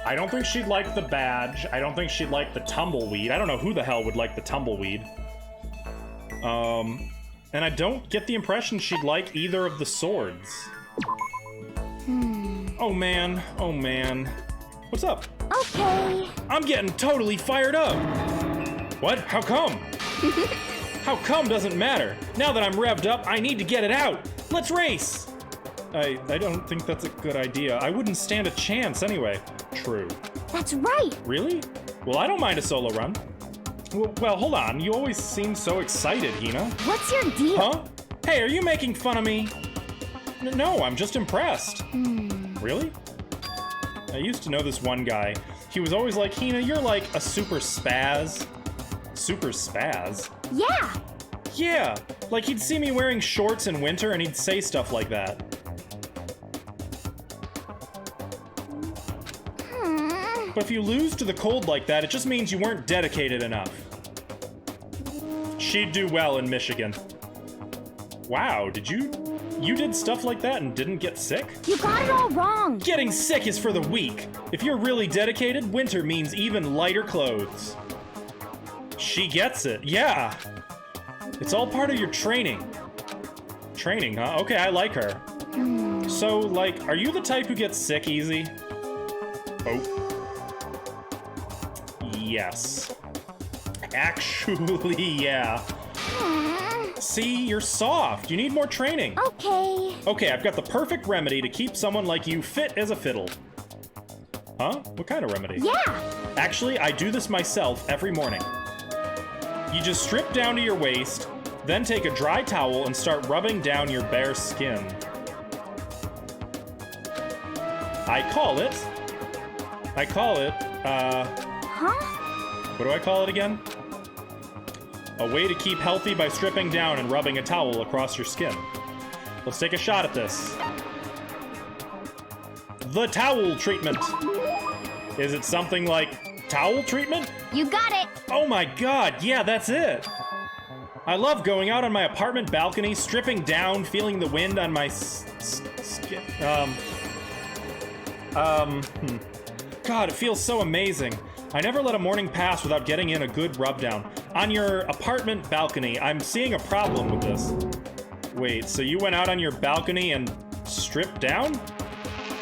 I don't think she'd like the badge. I don't think she'd like the tumbleweed. I don't know who the hell would like the tumbleweed. And I don't get the impression she'd like either of the swords. Oh man, oh man. What's up? Okay. I'm getting totally fired up. What? How come? How come doesn't matter. Now that I'm revved up, I need to get it out. Let's race. I don't think that's a good idea. I wouldn't stand a chance anyway. True. That's right. Really? Well, I don't mind a solo run. Well, hold on. You always seem so excited, Hina. What's your deal? Huh? Hey, are you making fun of me? No, I'm just impressed. Really? I used to know this one guy. He was always like, Hina, you're like a super spaz. Super spaz? Yeah. Yeah, like he'd see me wearing shorts in winter and he'd say stuff like that. But if you lose to the cold like that, it just means you weren't dedicated enough. She'd do well in Michigan. Wow, you did stuff like that and didn't get sick? You got it all wrong. Getting sick is for the weak. If you're really dedicated, winter means even lighter clothes. She gets it, yeah. It's all part of your training. Training, huh? Okay, I like her. So, like, are you the type who gets sick easy? Oh. Yes. Actually, yeah. See, you're soft. You need more training. Okay. Okay, I've got the perfect remedy to keep someone like you fit as a fiddle. Huh? What kind of remedy? Yeah. Actually, I do this myself every morning. You just strip down to your waist, then take a dry towel and start rubbing down your bare skin. I call it, Huh? what do I call it again? A way to keep healthy by stripping down and rubbing a towel across your skin. Let's take a shot at this. The towel treatment. Is it something like towel treatment? You got it. Oh my god, yeah, that's it. I love going out on my apartment balcony, stripping down, feeling the wind on my skin. God, it feels so amazing. I never let a morning pass without getting in a good rub down. On your apartment balcony, I'm seeing a problem with this. Wait, so you went out on your balcony and stripped down?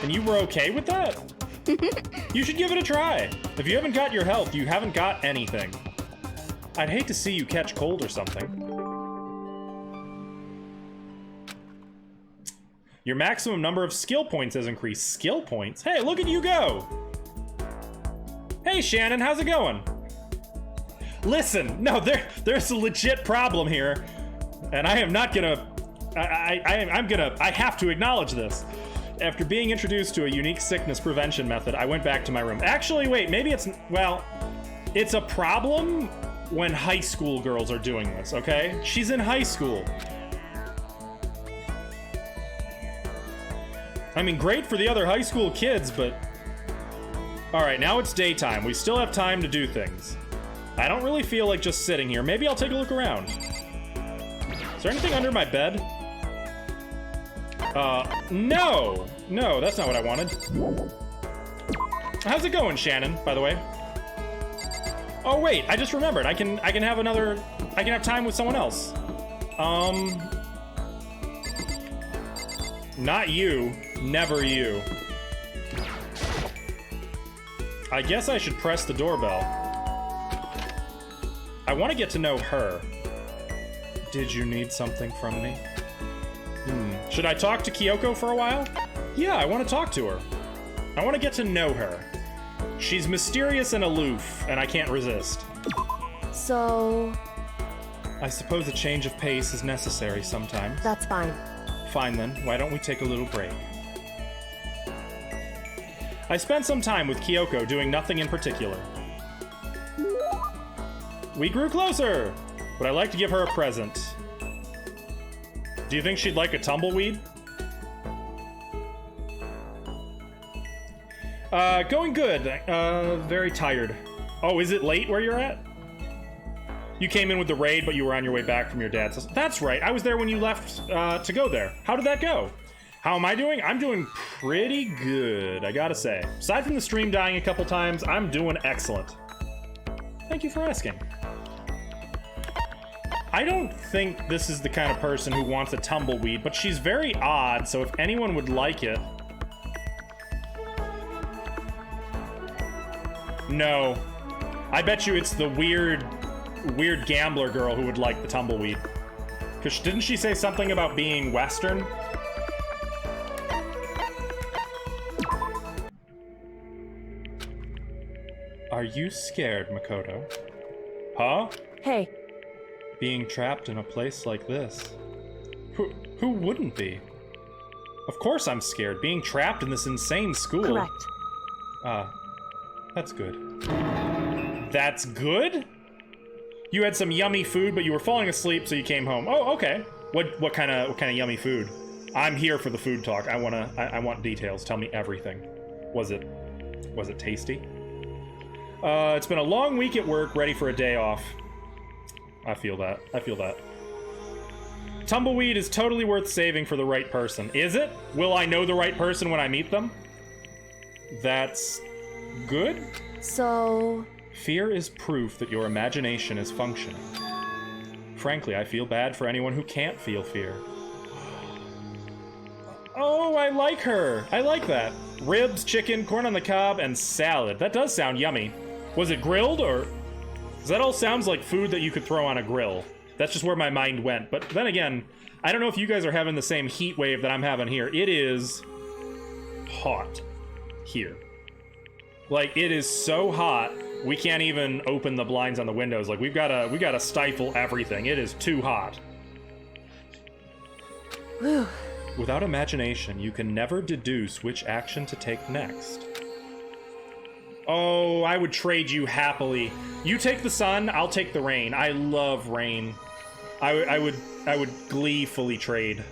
And you were okay with that? You should give it a try. If you haven't got your health, you haven't got anything. I'd hate to see you catch cold or something. Your maximum number of skill points has increased. Skill points? Hey, look at you go! Hey, Shannon, how's it going? Listen, no, there's a legit problem here, and I am not gonna... I have to acknowledge this. After being introduced to a unique sickness prevention method, I went back to my room. Actually, wait, maybe it's... Well, it's a problem when high school girls are doing this, okay? She's in high school. I mean, great for the other high school kids, but... Alright, now it's daytime. We still have time to do things. I don't really feel like just sitting here. Maybe I'll take a look around. Is there anything under my bed? No! No, that's not what I wanted. How's it going, Shannon, by the way? Oh, wait, I just remembered. I can have time with someone else. Not you. Never you. I guess I should press the doorbell. I want to get to know her. Did you need something from me? Should I talk to Kyoko for a while? Yeah, I want to talk to her. I want to get to know her. She's mysterious and aloof, and I can't resist. So... I suppose a change of pace is necessary sometimes. That's fine. Fine then, why don't we take a little break? I spent some time with Kyoko doing nothing in particular. We grew closer! Would I like to give her a present? Do you think she'd like a tumbleweed? Going good. Very tired. Oh, is it late where you're at? You came in with the raid, but you were on your way back from your dad's. That's right. I was there when you left to go there. How did that go? How am I doing? I'm doing pretty good, I gotta say. Aside from the stream dying a couple times, I'm doing excellent. Thank you for asking. I don't think this is the kind of person who wants a tumbleweed, but she's very odd, so if anyone would like it... No. I bet you it's the weird gambler girl who would like the tumbleweed. Because didn't she say something about being Western? Are you scared, Makoto? Huh? Hey. Being trapped in a place like this. Who wouldn't be? Of course I'm scared. Being trapped in this insane school. Correct. That's good. That's good? You had some yummy food, but you were falling asleep, so you came home. Oh, okay. What kind of yummy food? I'm here for the food talk. I want details. Tell me everything. Was it tasty? It's been a long week at work, ready for a day off. I feel that. Tumbleweed is totally worth saving for the right person. Is it? Will I know the right person when I meet them? That's good? So... Fear is proof that your imagination is functioning. Frankly, I feel bad for anyone who can't feel fear. Oh, I like her. I like that. Ribs, chicken, corn on the cob, and salad. That does sound yummy. Was it grilled or... That all sounds like food that you could throw on a grill. That's just where my mind went. But then again, I don't know if you guys are having the same heat wave that I'm having here. It is hot here. Like, it is so hot, we can't even open the blinds on the windows. Like, we gotta stifle everything. It is too hot. Whew. Without imagination, you can never deduce which action to take next. Oh, I would trade you happily. You take the sun, I'll take the rain. I love rain. I would gleefully trade.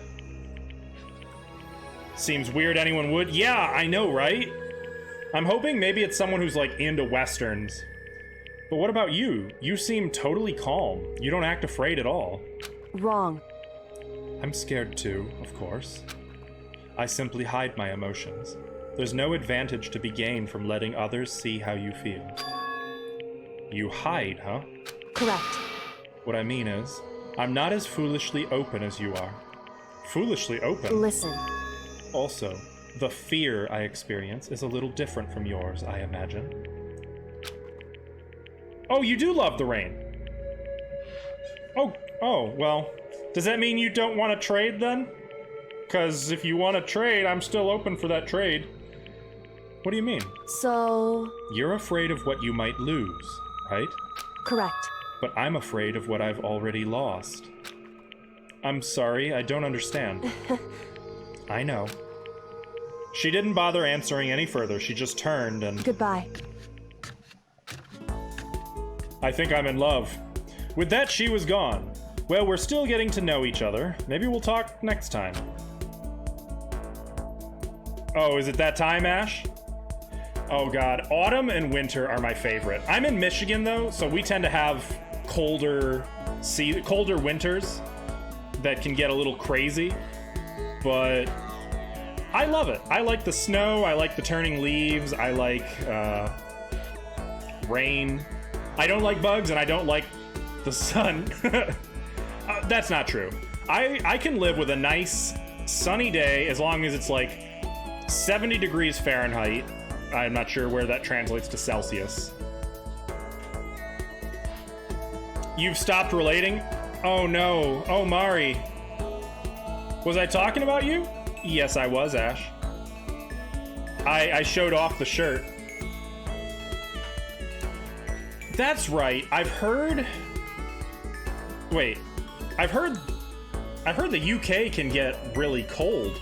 Seems weird anyone would. Yeah, I know, right? I'm hoping maybe it's someone who's, like, into westerns. But what about you? You seem totally calm. You don't act afraid at all. Wrong. I'm scared too, of course. I simply hide my emotions. There's no advantage to be gained from letting others see how you feel. You hide, huh? Correct. What I mean is, I'm not as foolishly open as you are. Foolishly open? Listen. Also, the fear I experience is a little different from yours, I imagine. Oh, you do love the rain. Oh, well, does that mean you don't want to trade then? Because if you want to trade, I'm still open for that trade. What do you mean? So... You're afraid of what you might lose, right? Correct. But I'm afraid of what I've already lost. I'm sorry, I don't understand. I know. She didn't bother answering any further. She just turned and... Goodbye. I think I'm in love. With that, she was gone. Well, we're still getting to know each other. Maybe we'll talk next time. Oh, is it that time, Ash? Oh god, autumn and winter are my favorite. I'm in Michigan though, so we tend to have colder winters that can get a little crazy, but I love it. I like the snow, I like the turning leaves, I like rain. I don't like bugs and I don't like the sun. That's not true. I can live with a nice sunny day as long as it's like 70 degrees Fahrenheit. I'm not sure where that translates to Celsius. You've stopped relating? Oh no. Oh, Mari. Was I talking about you? Yes, I was, Ash. I showed off the shirt. That's right. I've heard the UK can get really cold.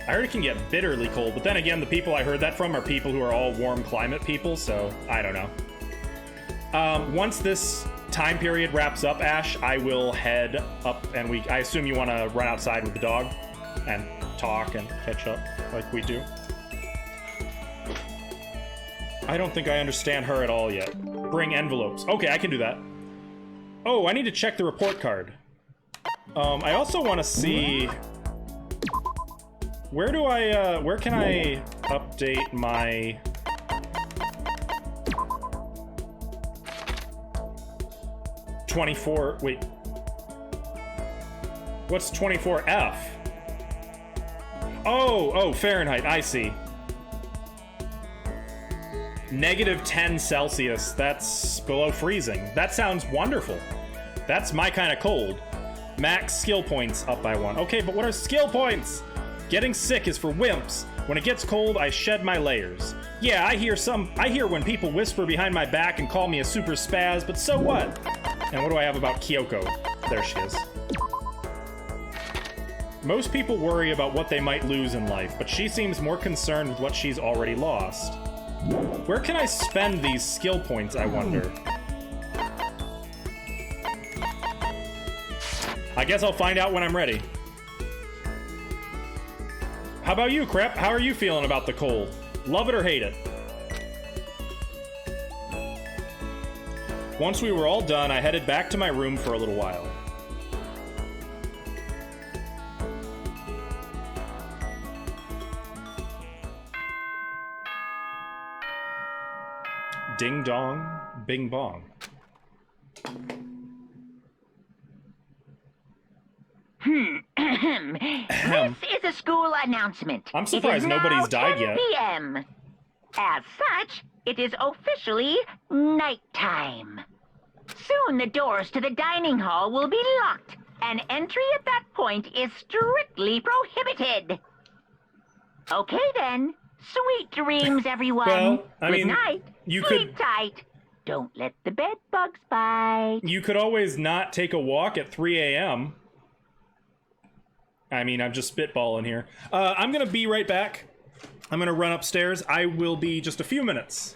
I heard it can get bitterly cold, but then again, the people I heard that from are people who are all warm climate people, so I don't know. Once this time period wraps up, Ash, I will head up, and I assume you want to run outside with the dog and talk and catch up like we do. I don't think I understand her at all yet. Bring envelopes. Okay, I can do that. Oh, I need to check the report card. I also want to see... where can I update my... wait. What's 24F? Oh, Fahrenheit, I see. -10 Celsius, that's below freezing. That sounds wonderful. That's my kind of cold. Max skill points up by 1. Okay, but what are skill points? Getting sick is for wimps. When it gets cold, I shed my layers. Yeah, I hear when people whisper behind my back and call me a super spaz, but so what? And what do I have about Kyoko? There she is. Most people worry about what they might lose in life, but she seems more concerned with what she's already lost. Where can I spend these skill points, I wonder? I guess I'll find out when I'm ready. How about you, Crep? How are you feeling about the cold? Love it or hate it? Once we were all done, I headed back to my room for a little while. Ding dong, bing bong. This is a school announcement. I'm surprised nobody's died yet. 10 p.m. As such, it is officially nighttime. Soon the doors to the dining hall will be locked, and entry at that point is strictly prohibited. Okay then. Sweet dreams, everyone. Well, I mean, Good night. you Sleep could- tight. Don't let the bed bugs bite. You could always not take a walk at 3 a.m. I mean, I'm just spitballing here. I'm gonna be right back. I'm gonna run upstairs. I will be just a few minutes.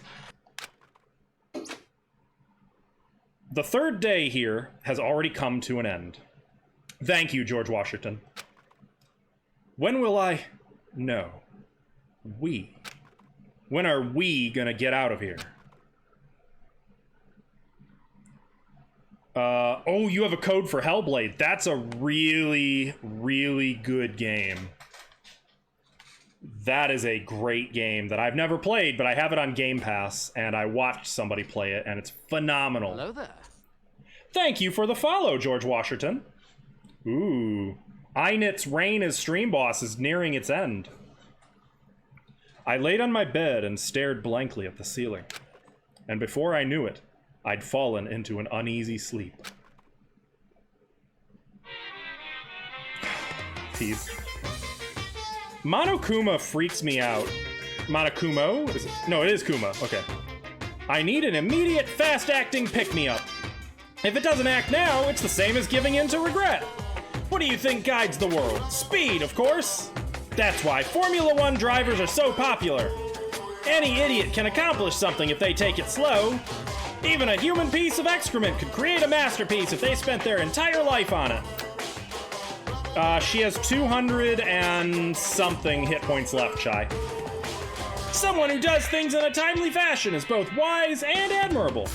The third day here has already come to an end. Thank you, George Washington. When will I... No. We. When are we gonna get out of here? Oh, you have a code for Hellblade. That's a really, really good game. That is a great game that I've never played, but I have it on Game Pass, and I watched somebody play it, and it's phenomenal. Hello there. Thank you for the follow, George Washington. Ooh. Einit's reign as stream boss is nearing its end. I laid on my bed and stared blankly at the ceiling. And before I knew it, I'd fallen into an uneasy sleep. Tease. Monokuma freaks me out. Monokumo? Is it? No, it is Kuma. Okay. I need an immediate, fast-acting pick-me-up. If it doesn't act now, it's the same as giving in to regret. What do you think guides the world? Speed, of course. That's why Formula One drivers are so popular. Any idiot can accomplish something if they take it slow. Even a human piece of excrement could create a masterpiece if they spent their entire life on it. She has 200 and something hit points left, Chai. Someone who does things in a timely fashion is both wise and admirable.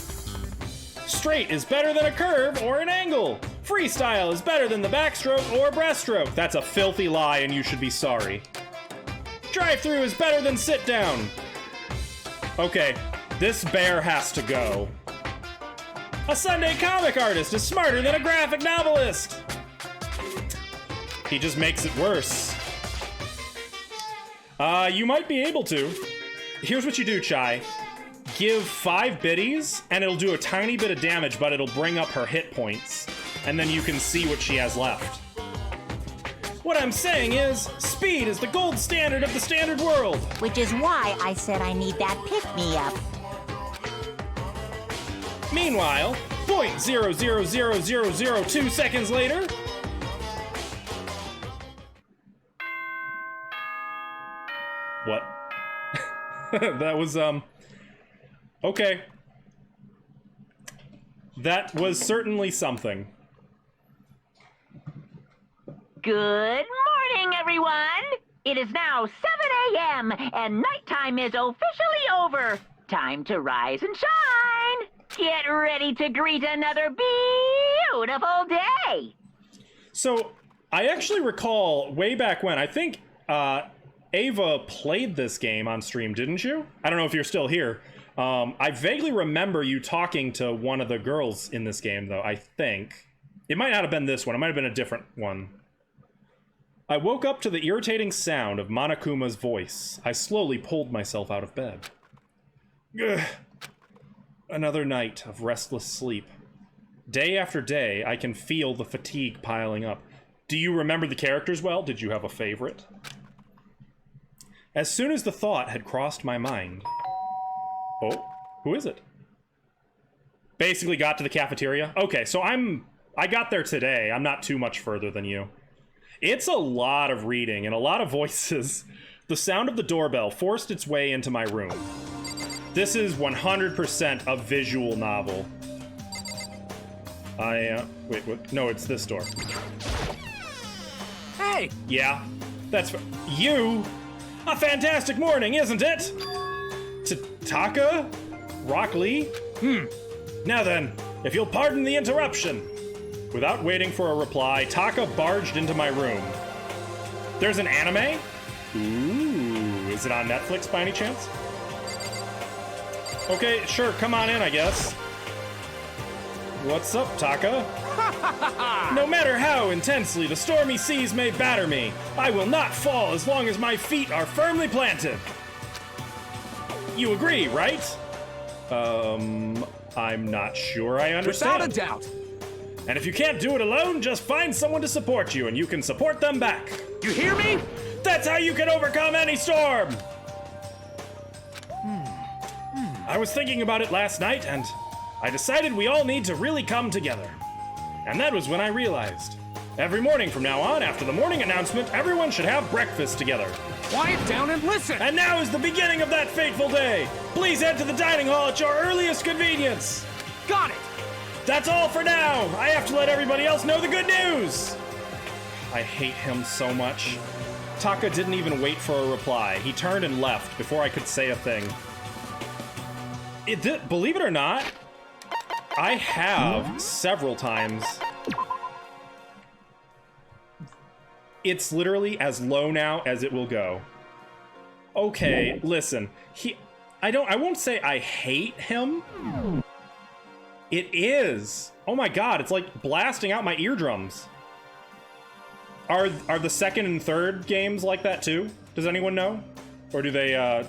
Straight is better than a curve or an angle. Freestyle is better than the backstroke or breaststroke. That's a filthy lie and you should be sorry. Drive-through is better than sit-down. Okay, this bear has to go. A Sunday comic artist is smarter than a graphic novelist. He just makes it worse. You might be able to. Here's what you do, Chai. Give 5 biddies, and it'll do a tiny bit of damage, but it'll bring up her hit points. And then you can see what she has left. What I'm saying is, speed is the gold standard of the standard world. Which is why I said I need that pick-me-up. Meanwhile, 0.000002 seconds later... What? That was, okay. That was certainly something. Good morning, everyone. It is now 7 a.m. and nighttime is officially over. Time to rise and shine. Get ready to greet another beautiful day. So, I actually recall way back when, I think, Ava played this game on stream, didn't you? I don't know if you're still here. I vaguely remember you talking to one of the girls in this game, though, I think. It might not have been this one. It might have been a different one. I woke up to the irritating sound of Monokuma's voice. I slowly pulled myself out of bed. Ugh. Another night of restless sleep. Day after day, I can feel the fatigue piling up. Do you remember the characters well? Did you have a favorite? As soon as the thought had crossed my mind... Oh, who is it? Basically got to the cafeteria? Okay, so I got there today. I'm not too much further than you. It's a lot of reading and a lot of voices. The sound of the doorbell forced its way into my room. This is 100% a visual novel. Wait, what? No, it's this door. Hey! Yeah, that's... You! A fantastic morning, isn't it? Taka? Rock Lee? Now then, if you'll pardon the interruption. Without waiting for a reply, Taka barged into my room. There's an anime? Ooh, is it on Netflix by any chance? Okay, sure, come on in, I guess. What's up, Taka? No matter how intensely the stormy seas may batter me, I will not fall as long as my feet are firmly planted. You agree, right? I'm not sure I understand. Without a doubt. And if you can't do it alone, just find someone to support you, and you can support them back. You hear me? That's how you can overcome any storm! I was thinking about it last night, and I decided we all need to really come together. And that was when I realized. Every morning from now on, after the morning announcement, everyone should have breakfast together. Quiet down and listen. And now is the beginning of that fateful day. Please head to the dining hall at your earliest convenience. Got it. That's all for now. I have to let everybody else know the good news. I hate him so much. Taka didn't even wait for a reply. He turned and left before I could say a thing. Believe it or not, I have several times. It's literally as low now as it will go. Okay, listen. I won't say I hate him. It is. Oh my god, it's like blasting out my eardrums. Are the second and third games like that too? Does anyone know? Or do they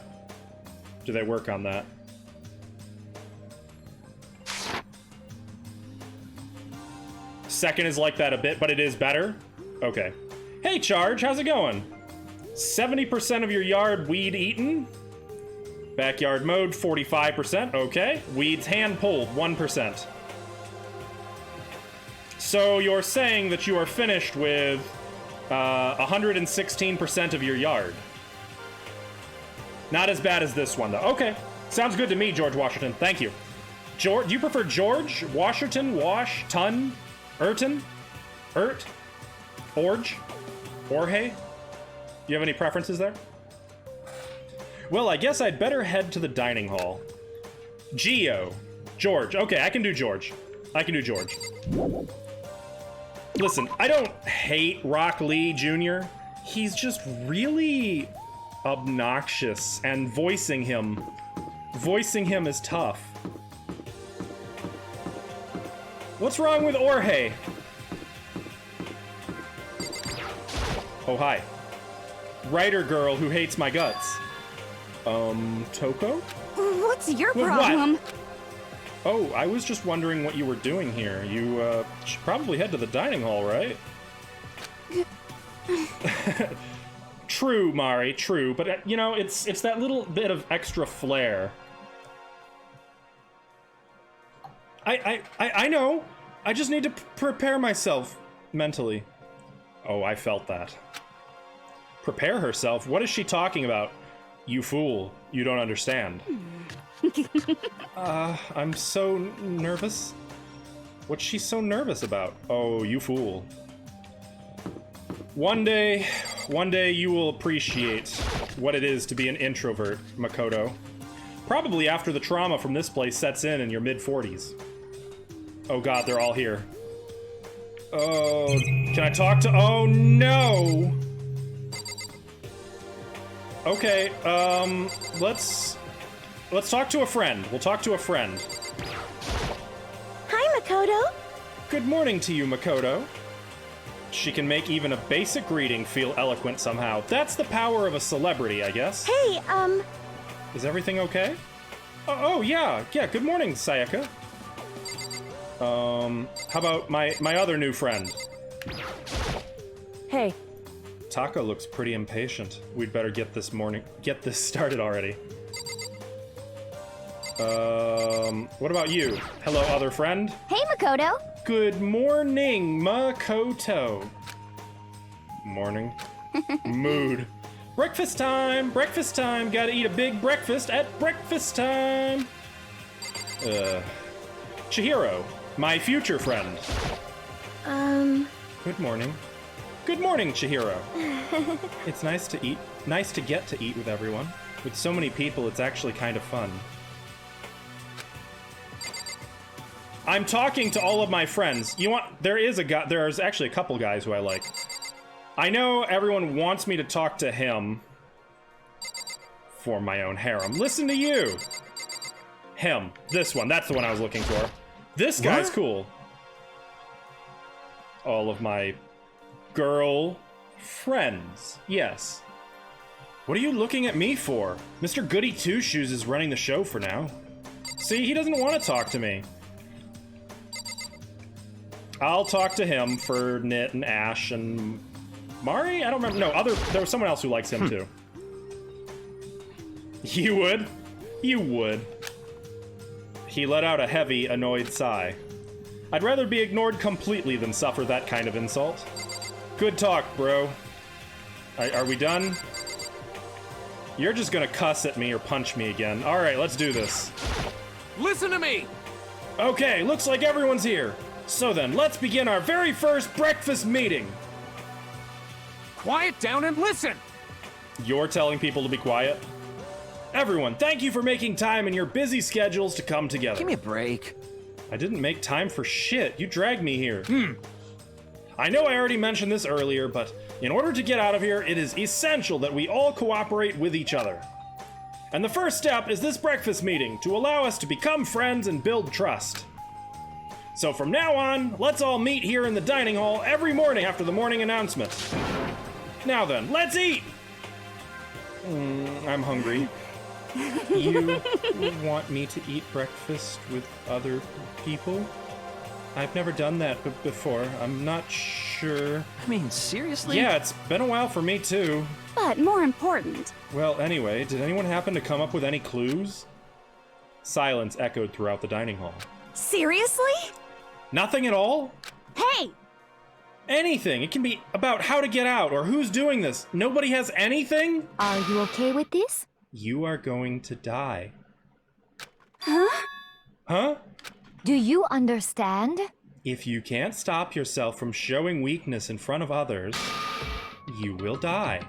work on that? Second is like that a bit, but it is better? Okay. Hey, Charge, how's it going? 70% of your yard weed eaten? Backyard mode, 45%, okay. Weeds hand pulled, 1%. So you're saying that you are finished with 116% of your yard. Not as bad as this one, though. Okay, sounds good to me, George Washington. Thank you. George, do you prefer George, Washington, Wash, Ton, Urton, Urt, Orge, Orhe? Do you have any preferences there? Well, I guess I'd better head to the dining hall. Geo. George. Okay, I can do George. I can do George. Listen, I don't hate Rock Lee Jr. He's just really obnoxious, and voicing him is tough. What's wrong with Orhe? Oh, hi. Writer girl who hates my guts. Toko? What's your With problem? what? Oh, I was just wondering what you were doing here. You, should probably head to the dining hall, right? True, Mari, true. But, you know, it's that little bit of extra flair. I know. I just need to prepare myself mentally. Oh, I felt that. Prepare herself? What is she talking about? You fool. You don't understand. I'm so nervous. What's she so nervous about? Oh, you fool. One day you will appreciate what it is to be an introvert, Makoto. Probably after the trauma from this place sets in your mid-40s. Oh god, they're all here. Oh, can I talk to... Oh, no! Okay, let's talk to a friend. We'll talk to a friend. Hi, Makoto. Good morning to you, Makoto. She can make even a basic greeting feel eloquent somehow. That's the power of a celebrity, I guess. Hey, Is everything okay? Oh, yeah, good morning, Sayaka. How about my other new friend? Hey. Taka looks pretty impatient. We'd better get this started already. What about you? Hello, other friend? hey, Makoto. Good morning, Makoto. Morning. Mood. Breakfast time! Breakfast time! Gotta eat a big breakfast at breakfast time! Chihiro, my future friend. Good morning. Good morning, Chihiro. It's nice to get to eat with everyone. With so many people, it's actually kind of fun. I'm talking to all of my friends. There's actually a couple guys who I like. I know everyone wants me to talk to him for my own harem. Listen to you. Him. This one. That's the one I was looking for. This guy's cool. All of my girl friends. Yes. What are you looking at me for? Mr. Goody Two-Shoes is running the show for now. See, he doesn't want to talk to me. I'll talk to him for Nit and Ash and Mari? I don't remember. No, there was someone else who likes him too. You would? You would. He let out a heavy, annoyed sigh. I'd rather be ignored completely than suffer that kind of insult. Good talk, bro. Are we done? You're just gonna cuss at me or punch me again. Alright, let's do this. Listen to me! Okay, looks like everyone's here. So then, let's begin our very first breakfast meeting. Quiet down and listen! You're telling people to be quiet? Everyone, thank you for making time in your busy schedules to come together. Give me a break. I didn't make time for shit. You dragged me here. I know I already mentioned this earlier, but in order to get out of here, it is essential that we all cooperate with each other. And the first step is this breakfast meeting to allow us to become friends and build trust. So from now on, let's all meet here in the dining hall every morning after the morning announcement. Now then, let's eat! I'm hungry. You want me to eat breakfast with other people? I've never done that before. I'm not sure. I mean, seriously? Yeah, it's been a while for me too. But more important, Well, anyway, did anyone happen to come up with any clues? Silence echoed throughout the dining hall. seriously? Nothing at all? Hey! Anything. It can be about how to get out or who's doing this. Nobody has anything? Are you okay with this? You are going to die. Huh? Huh? Do you understand? If you can't stop yourself from showing weakness in front of others, you will die.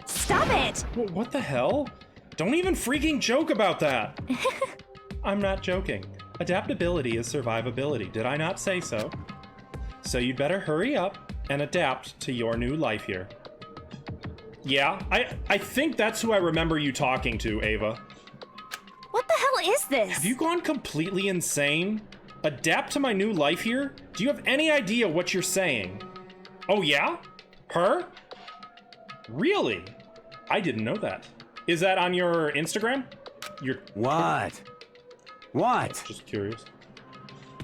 Stop it! What the hell? Don't even freaking joke about that! I'm not joking. Adaptability is survivability. Did I not say so? So you'd better hurry up and adapt to your new life here. Yeah, I think that's who I remember you talking to, Ava. What the hell is this? Have you gone completely insane? Adapt to my new life here? Do you have any idea what you're saying? Oh yeah? Her? Really? I didn't know that. Is that on your Instagram? What? What? Just curious.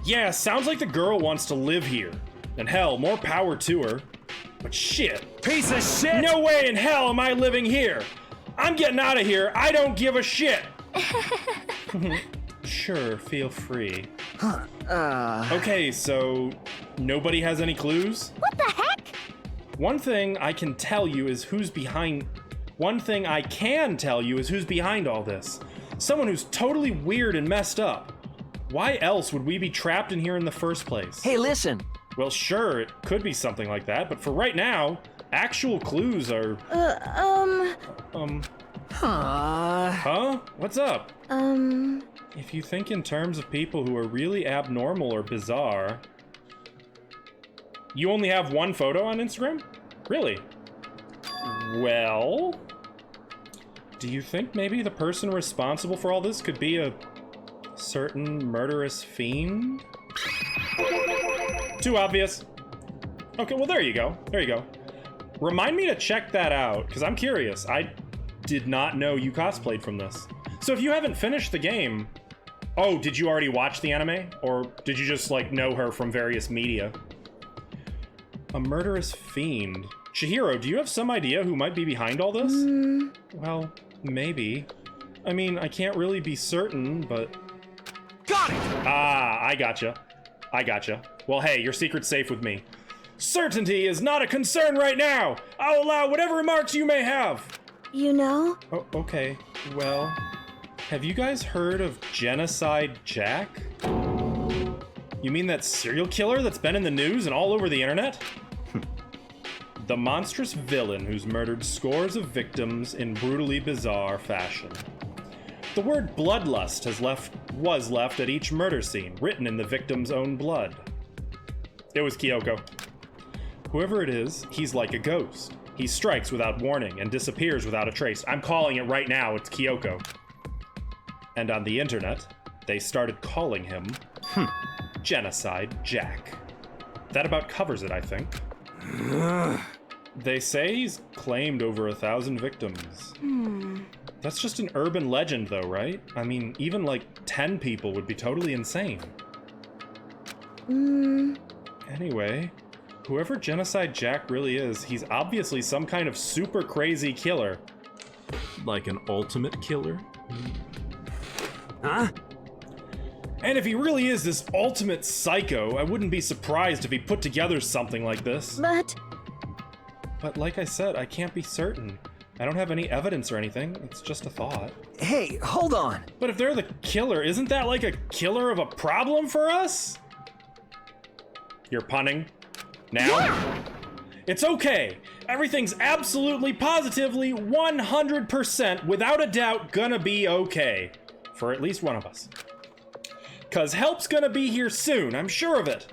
Yeah, sounds like the girl wants to live here. And hell, more power to her. But shit. Piece of shit! No way in hell am I living here! I'm getting out of here! I don't give a shit! Sure, feel free. Okay, so nobody has any clues? What the heck? One thing I can tell you is who's behind all this. Someone who's totally weird and messed up. Why else would we be trapped in here in the first place? Hey, listen. Well, sure, it could be something like that, but for right now, actual clues are... Huh? What's up? If you think in terms of people who are really abnormal or bizarre... You only have one photo on Instagram? Really? Well... Do you think maybe the person responsible for all this could be a certain murderous fiend? Too obvious. Okay, well there you go. There you go. Remind me to check that out, because I'm curious. I did not know you cosplayed from this. So if you haven't finished the game... Oh, did you already watch the anime? Or did you just, like, know her from various media? A murderous fiend. Chihiro, do you have some idea who might be behind all this? Well, maybe. I mean, I can't really be certain, but... Got it! Ah, I gotcha. Well, hey, your secret's safe with me. Certainty is not a concern right now! I'll allow whatever remarks you may have! You know? Oh, okay. Well, have you guys heard of Genocide Jack? You mean that serial killer that's been in the news and all over the internet? The monstrous villain who's murdered scores of victims in brutally bizarre fashion. The word bloodlust was left at each murder scene, written in the victim's own blood. It was Kyoko. Whoever it is, he's like a ghost. He strikes without warning and disappears without a trace. I'm calling it right now, it's Kyoko. And on the internet, they started calling him Genocide Jack. That about covers it, I think. They say he's claimed over 1,000 victims. That's just an urban legend though, right? I mean, even like 10 people would be totally insane. Anyway, whoever Genocide Jack really is, he's obviously some kind of super crazy killer. Like an ultimate killer? Huh? And if he really is this ultimate psycho, I wouldn't be surprised if he put together something like this. But like I said, I can't be certain. I don't have any evidence or anything. It's just a thought. Hey, hold on. But if they're the killer, isn't that like a killer of a problem for us? You're punning? Now? Yeah. It's okay. Everything's absolutely, positively, 100%, without a doubt, gonna be okay. For at least one of us. 'Cause help's gonna be here soon, I'm sure of it.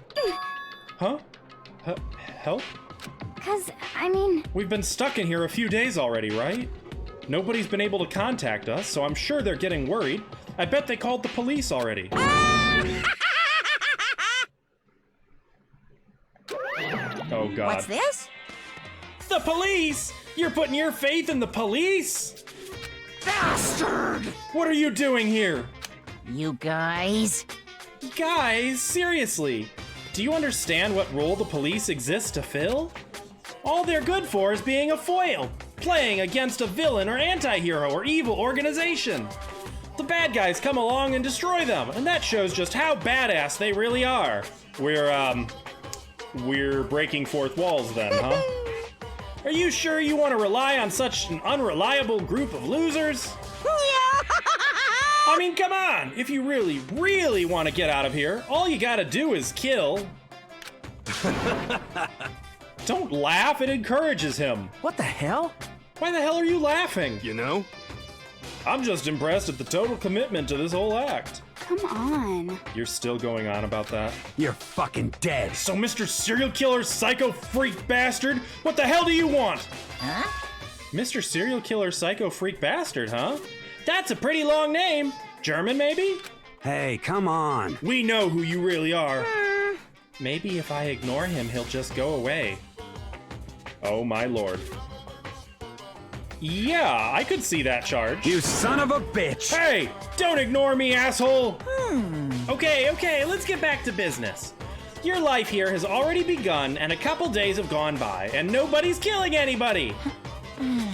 Huh? Help? 'Cause, I mean... We've been stuck in here a few days already, right? Nobody's been able to contact us, so I'm sure they're getting worried. I bet they called the police already. Oh god. What's this? The police! You're putting your faith in the police? Bastard! What are you doing here? You guys? Guys, seriously. Do you understand what role the police exist to fill? All they're good for is being a foil, playing against a villain or anti-hero or evil organization. The bad guys come along and destroy them, and that shows just how badass they really are. We're breaking fourth walls then, huh? Are you sure you want to rely on such an unreliable group of losers? I mean, come on! If you really, really want to get out of here, all you gotta do is kill. Don't laugh, it encourages him. What the hell? Why the hell are you laughing? You know? I'm just impressed at the total commitment to this whole act. Come on. You're still going on about that? You're fucking dead. So, Mr. Serial Killer Psycho Freak Bastard, what the hell do you want? Huh? Mr. Serial Killer Psycho Freak Bastard, huh? That's a pretty long name. German, maybe? Hey, come on. We know who you really are. Maybe if I ignore him, he'll just go away. Oh my lord. Yeah, I could see that charge. You son of a bitch. Hey, don't ignore me, asshole! Okay, let's get back to business. Your life here has already begun, and a couple days have gone by, and nobody's killing anybody!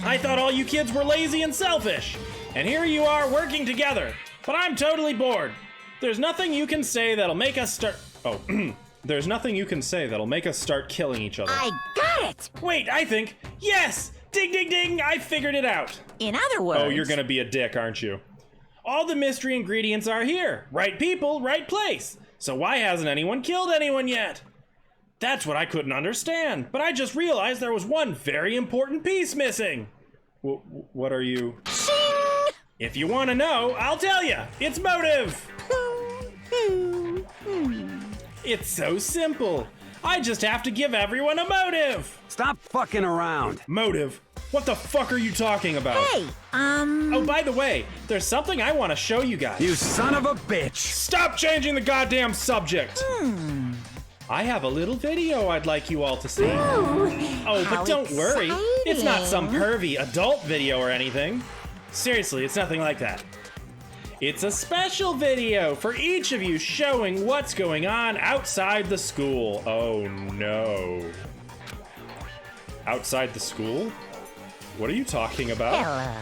I thought all you kids were lazy and selfish, and here you are working together, but I'm totally bored. There's nothing you can say that'll make us start... Oh, there's nothing you can say that'll make us start killing each other. I got it! Wait, I think... Yes! Ding, ding, ding! I figured it out! In other words... Oh, you're gonna be a dick, aren't you? All the mystery ingredients are here. Right people, right place. So why hasn't anyone killed anyone yet? That's what I couldn't understand, but I just realized there was one very important piece missing. What are you... Shing! If you want to know, I'll tell you. It's motive. It's so simple. I just have to give everyone a motive. Stop fucking around. Motive? What the fuck are you talking about? Hey, Oh, by the way, there's something I want to show you guys. You son of a bitch. Stop changing the goddamn subject! I have a little video I'd like you all to see. Oh, how but don't worry. It's not some exciting. pervy adult video or anything. Seriously, it's nothing like that. It's a special video for each of you showing what's going on outside the school. Oh no. Outside the school? What are you talking about?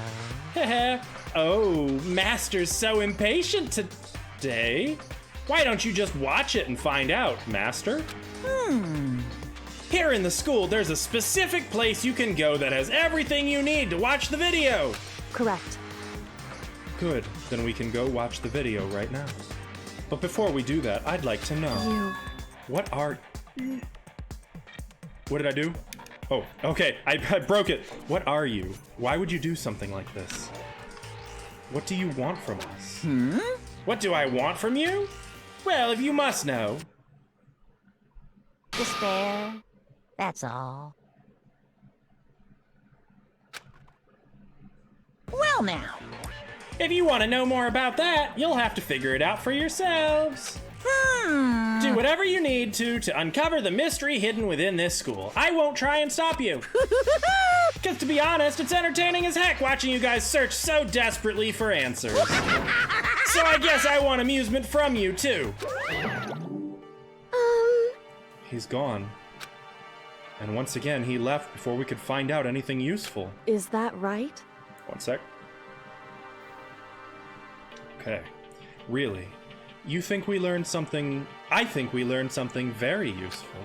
hello. Oh, Master's so impatient today. Why don't you just watch it and find out, Master? Here in the school, there's a specific place you can go that has everything you need to watch the video. Correct. Good, then we can go watch the video right now. But before we do that, I'd like to know. What are... What did I do? Oh, okay, I broke it. What are you? Why would you do something like this? What do you want from us? What do I want from you? Well, if you must know. Despair. That's all. Well now. If you want to know more about that, you'll have to figure it out for yourselves. Do whatever you need to uncover the mystery hidden within this school. I won't try and stop you. Because to be honest, it's entertaining as heck watching you guys search so desperately for answers. So I guess I want amusement from you, too. He's gone. And once again, he left before we could find out anything useful. Is that right? One sec. Okay. Really? You think we learned something? I think we learned something very useful.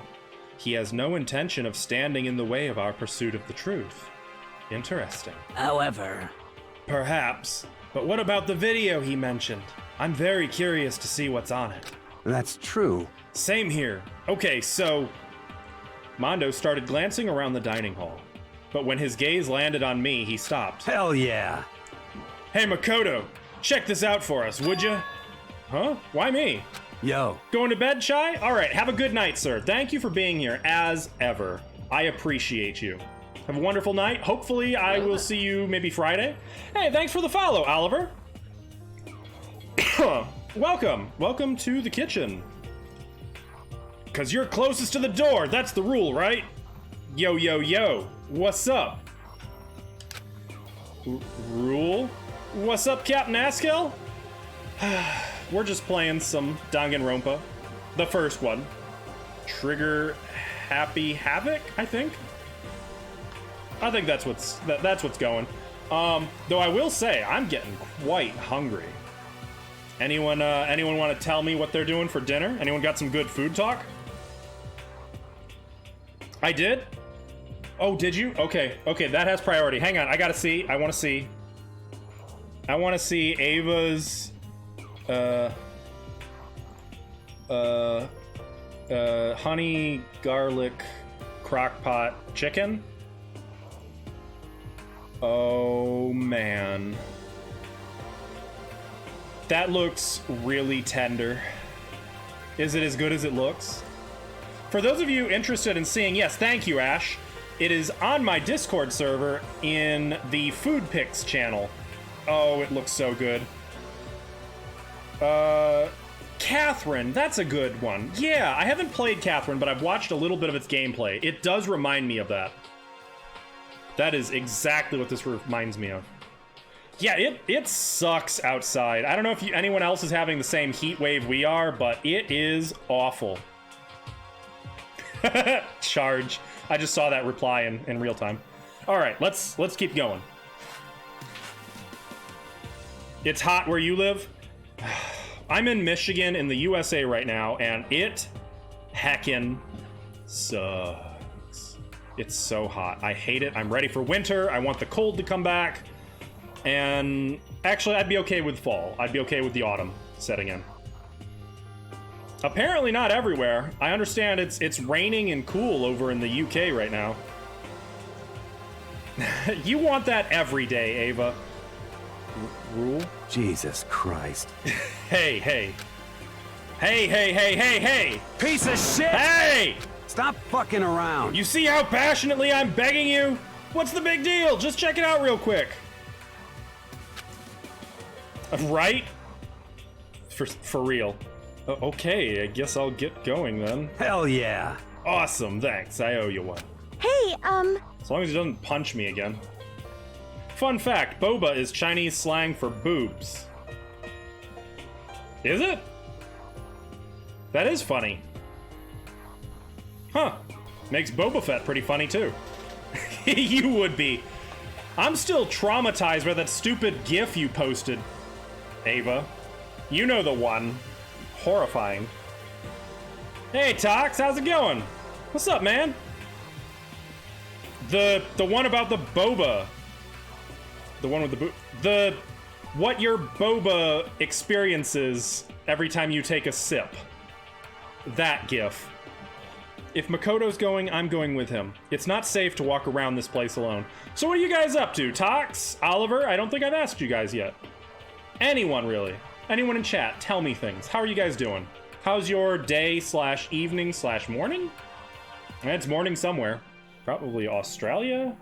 He has no intention of standing in the way of our pursuit of the truth. Interesting. However... Perhaps. But what about the video he mentioned? I'm very curious to see what's on it. That's true. Same here. Okay, so... Mondo started glancing around the dining hall. But when his gaze landed on me, he stopped. Hell yeah. Hey, Makoto, check this out for us, would ya? Huh? Why me? Yo. Going to bed, Shy? All right, have a good night, sir. Thank you for being here, as ever. I appreciate you. Have a wonderful night. Hopefully, I will see you maybe Friday. Hey, thanks for the follow, Oliver. Welcome. Welcome to the kitchen. Because you're closest to the door. That's the rule, right? Yo, yo, yo. What's up? Rule? What's up, Captain Askel? We're just playing some Danganronpa. The first one. Trigger Happy Havoc, I think? I think that's what's going. Though I will say, I'm getting quite hungry. Anyone want to tell me what they're doing for dinner? Anyone got some good food talk? I did? Oh, did you? Okay, that has priority. Hang on, I gotta see. I want to see Ava's, honey garlic crockpot chicken. Oh, man. That looks really tender. Is it as good as it looks? For those of you interested in seeing, yes, thank you, Ash. It is on my Discord server in the Food Pics channel. Oh, it looks so good. Catherine, that's a good one. Yeah, I haven't played Catherine, but I've watched a little bit of its gameplay. It does remind me of that. That is exactly what this reminds me of. Yeah, it sucks outside. I don't know if anyone else is having the same heat wave we are, but it is awful. Charge. I just saw that reply in real time. All right, let's keep going. It's hot where you live. I'm in Michigan in the USA right now, and it heckin' sucks. It's so hot. I hate it. I'm ready for winter. I want the cold to come back. And actually, I'd be okay with fall. I'd be okay with the autumn setting in. Apparently not everywhere. I understand it's raining and cool over in the UK right now. You want that every day, Ava. Rule? Jesus Christ. Hey. Hey! Piece of shit! Hey! Stop fucking around. You see how passionately I'm begging you? What's the big deal? Just check it out real quick. Right? For real. Okay, I guess I'll get going then. Hell yeah. Awesome, thanks. I owe you one. Hey, As long as he doesn't punch me again. Fun fact, boba is Chinese slang for boobs. Is it? That is funny. Huh. Makes Boba Fett pretty funny too. You would be. I'm still traumatized by that stupid GIF you posted, Ava. You know the one. Horrifying. Hey, Tox, how's it going? What's up, man? The one about the boba. The one with the what your boba experiences every time you take a sip. That GIF. If Makoto's going, I'm going with him. It's not safe to walk around this place alone. So what are you guys up to? Tox? Oliver? I don't think I've asked you guys yet. Anyone, really. Anyone in chat, tell me things. How are you guys doing? How's your day/evening/morning? It's morning somewhere. Probably Australia?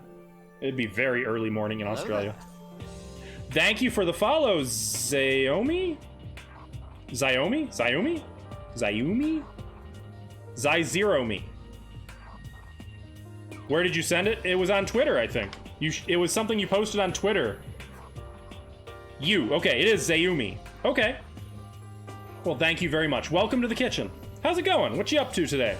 It'd be very early morning in Australia. Thank you for the follow, Zayumi? Zero me. Where did you send it? It was on Twitter, I think. It was something you posted on Twitter. Okay, it is Zayumi. Okay. Well, thank you very much. Welcome to the kitchen. How's it going? What you up to today?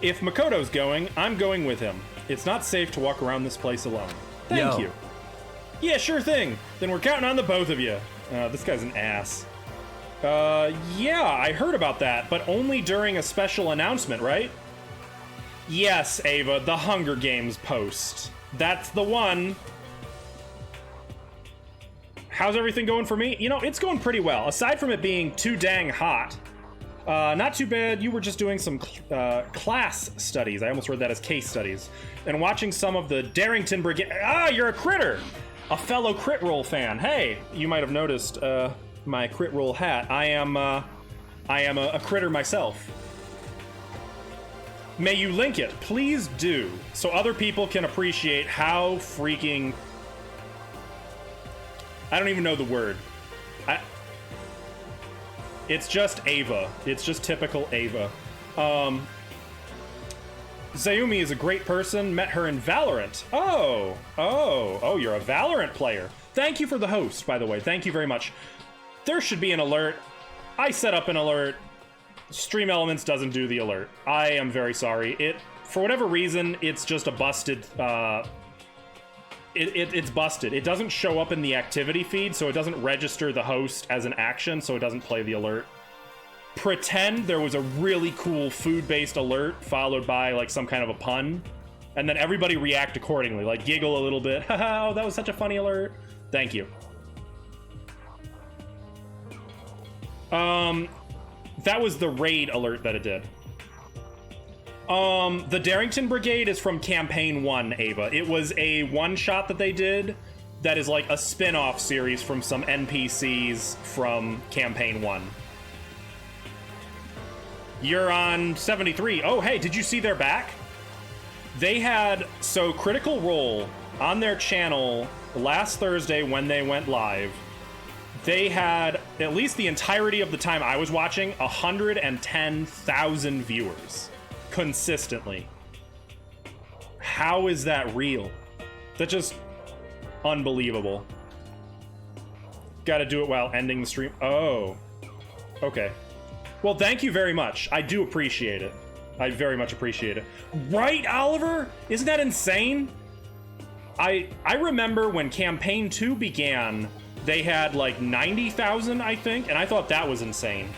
If Makoto's going, I'm going with him. It's not safe to walk around this place alone. Thank you. Yeah, sure thing. Then we're counting on the both of you. This guy's an ass. Yeah, I heard about that, but only during a special announcement, right? Yes, Ava, the Hunger Games post. That's the one. How's everything going for me? You know, it's going pretty well. Aside from it being too dang hot. Not too bad. You were just doing some class studies. I almost read that as case studies. And watching some of the Darrington Brigade. Ah, you're a critter! A fellow Crit Roll fan. Hey, you might have noticed my Crit Roll hat. I am a critter myself. May you link it. Please do. So other people can appreciate how freaking... I don't even know the word. It's just Ava. It's just typical Ava. Zayumi is a great person. Met her in Valorant. Oh, you're a Valorant player. Thank you for the host, by the way. Thank you very much. There should be an alert. I set up an alert. Stream Elements doesn't do the alert. I am very sorry. For whatever reason, it's just a busted... It's busted. It doesn't show up in the activity feed, so it doesn't register the host as an action, so it doesn't play the alert. Pretend there was a really cool food-based alert followed by like some kind of a pun, and then everybody react accordingly, like giggle a little bit. Haha, oh, that was such a funny alert. Thank you. That was the raid alert that it did. The Darrington Brigade is from Campaign 1, Ava. It was a one-shot that they did that is like a spin-off series from some NPCs from Campaign 1. You're on 73. Oh, hey, did you see they're back? They had... So, Critical Role, on their channel, last Thursday when they went live, they had, at least the entirety of the time I was watching, 110,000 viewers. Consistently. How is that real? That's just unbelievable. Gotta do it while ending the stream. Oh. Okay. Well, thank you very much. I do appreciate it. I very much appreciate it. Right, Oliver? Isn't that insane? I remember when Campaign 2 began, they had like 90,000, I think, and I thought that was insane.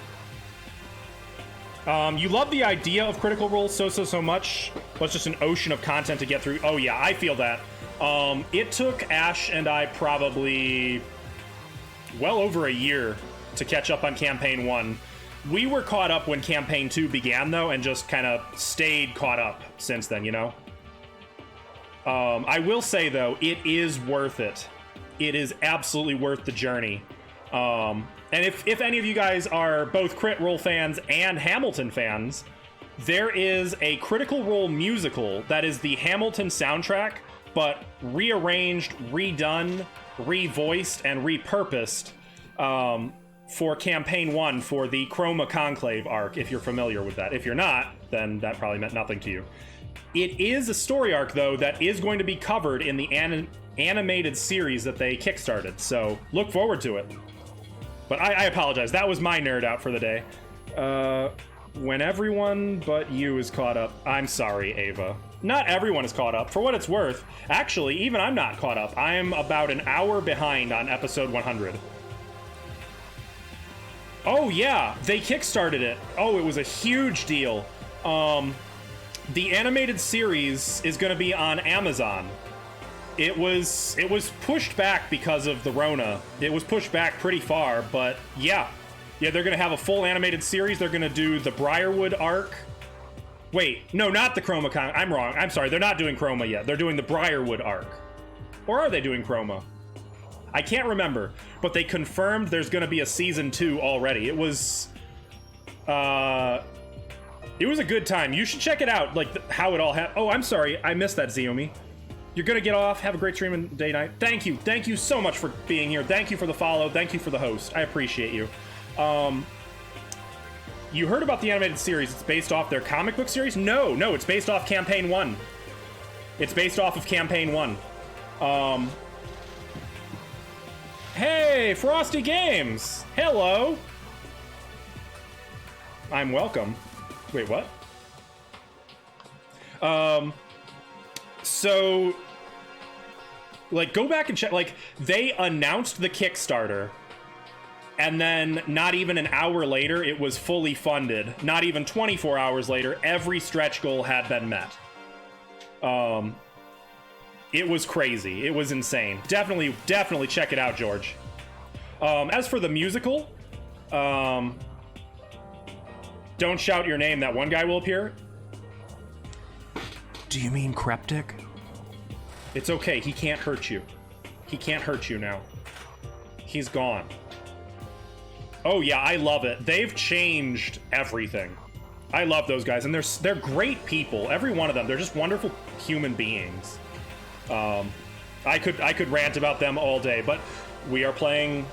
You love the idea of Critical Role so much, but it's just an ocean of content to get through. Oh yeah, I feel that. It took Ash and I probably well over a year to catch up on Campaign 1. We were caught up when Campaign 2 began, though, and just kind of stayed caught up since then, you know? I will say, though, it is worth it. It is absolutely worth the journey. And if any of you guys are both Crit Role fans and Hamilton fans, there is a Critical Role musical that is the Hamilton soundtrack, but rearranged, redone, revoiced, and repurposed for Campaign 1 for the Chroma Conclave arc, if you're familiar with that. If you're not, then that probably meant nothing to you. It is a story arc, though, that is going to be covered in the animated series that they kickstarted, so look forward to it. But I apologize. That was my nerd out for the day. When everyone but you is caught up... I'm sorry, Ava. Not everyone is caught up. For what it's worth, actually, even I'm not caught up. I am about an hour behind on episode 100. Oh, yeah. They kickstarted it. Oh, it was a huge deal. The animated series is going to be on Amazon. It was pushed back because of the Rona. It was pushed back pretty far, but yeah. Yeah, they're going to have a full animated series. They're going to do the Briarwood arc. Wait, no, not the Chroma Con. I'm wrong. I'm sorry. They're not doing Chroma yet. They're doing the Briarwood arc. Or are they doing Chroma? I can't remember, but they confirmed there's going to be a season 2 already. It was a good time. You should check it out, like how it all happened. Oh, I'm sorry. I missed that, Ziomi. You're gonna get off. Have a great stream and day night. Thank you. Thank you so much for being here. Thank you for the follow. Thank you for the host. I appreciate you. You heard about the animated series. It's based off their comic book series? No, it's based off Campaign 1. It's based off of Campaign 1. Hey, Frosty Games! Hello! I'm welcome. Wait, what? So, like, go back and check. Like, they announced the Kickstarter, and then not even an hour later, it was fully funded. Not even 24 hours later, every stretch goal had been met. It was crazy. It was insane. Definitely check it out, George. As for the musical, don't shout your name. That one guy will appear. Do you mean Cryptic? It's okay. He can't hurt you. He can't hurt you now. He's gone. Oh yeah, I love it. They've changed everything. I love those guys, and they're great people. Every one of them. They're just wonderful human beings. I could rant about them all day, but we are playing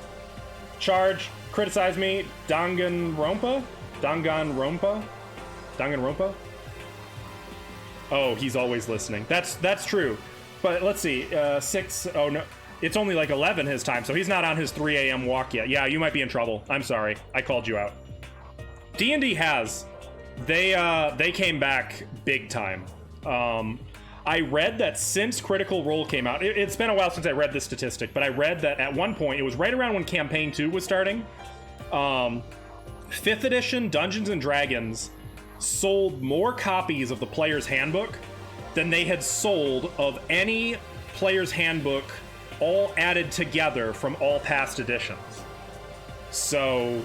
Charge, Criticize Me, Danganronpa? Oh, he's always listening. That's true. But let's see, 6, oh no, it's only like 11 his time, so he's not on his 3 a.m. walk yet. Yeah, you might be in trouble. I'm sorry. I called you out. D&D has. They came back big time. I read that since Critical Role came out, it's been a while since I read this statistic, but I read that at one point, it was right around when Campaign 2 was starting, 5th edition Dungeons & Dragons sold more copies of the Player's Handbook than they had sold of any Player's Handbook all added together from all past editions. So,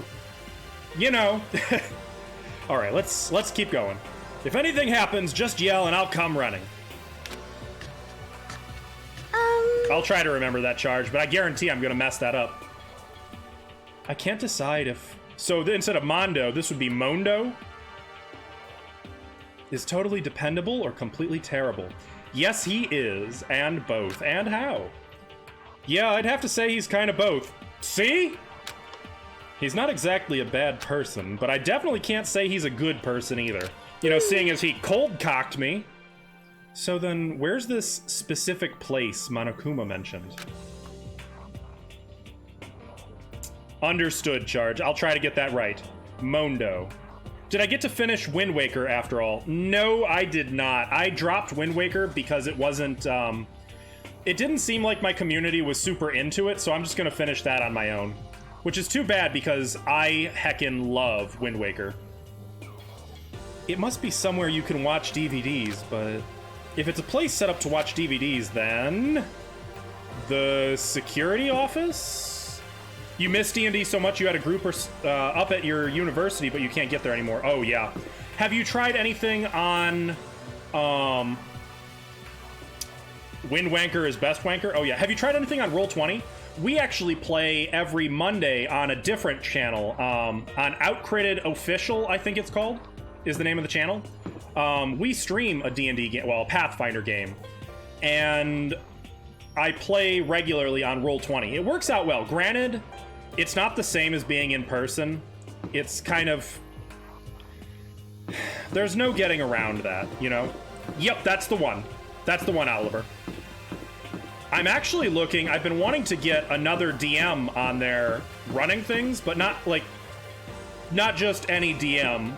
you know. All right, let's keep going. If anything happens, just yell and I'll come running. I'll try to remember that, Charge, but I guarantee I'm gonna mess that up. I can't decide if... So instead of Mondo, this would be Mondo? Is totally dependable or completely terrible? Yes, he is, and both. And how? Yeah, I'd have to say he's kind of both. See? He's not exactly a bad person, but I definitely can't say he's a good person either. You know, seeing as he cold-cocked me. So then, where's this specific place Monokuma mentioned? Understood, Charge. I'll try to get that right. Mondo. Did I get to finish Wind Waker after all? No, I did not. I dropped Wind Waker because it wasn't, it didn't seem like my community was super into it, so I'm just gonna finish that on my own. Which is too bad because I heckin' love Wind Waker. It must be somewhere you can watch DVDs, but if it's a place set up to watch DVDs, then the security office? You missed D&D so much you had a group up at your university, but you can't get there anymore. Oh, yeah. Have you tried anything on Wind Wanker is Best Wanker? Oh, yeah. Have you tried anything on Roll20? We actually play every Monday on a different channel. On Outcritted Official, I think it's called, is the name of the channel. We stream a D&D game, well, a Pathfinder game, and I play regularly on Roll20. It works out well. Granted, it's not the same as being in person. It's kind of... There's no getting around that, you know? Yep, that's the one. That's the one, Oliver. I'm actually looking... I've been wanting to get another DM on there running things, but not just any DM.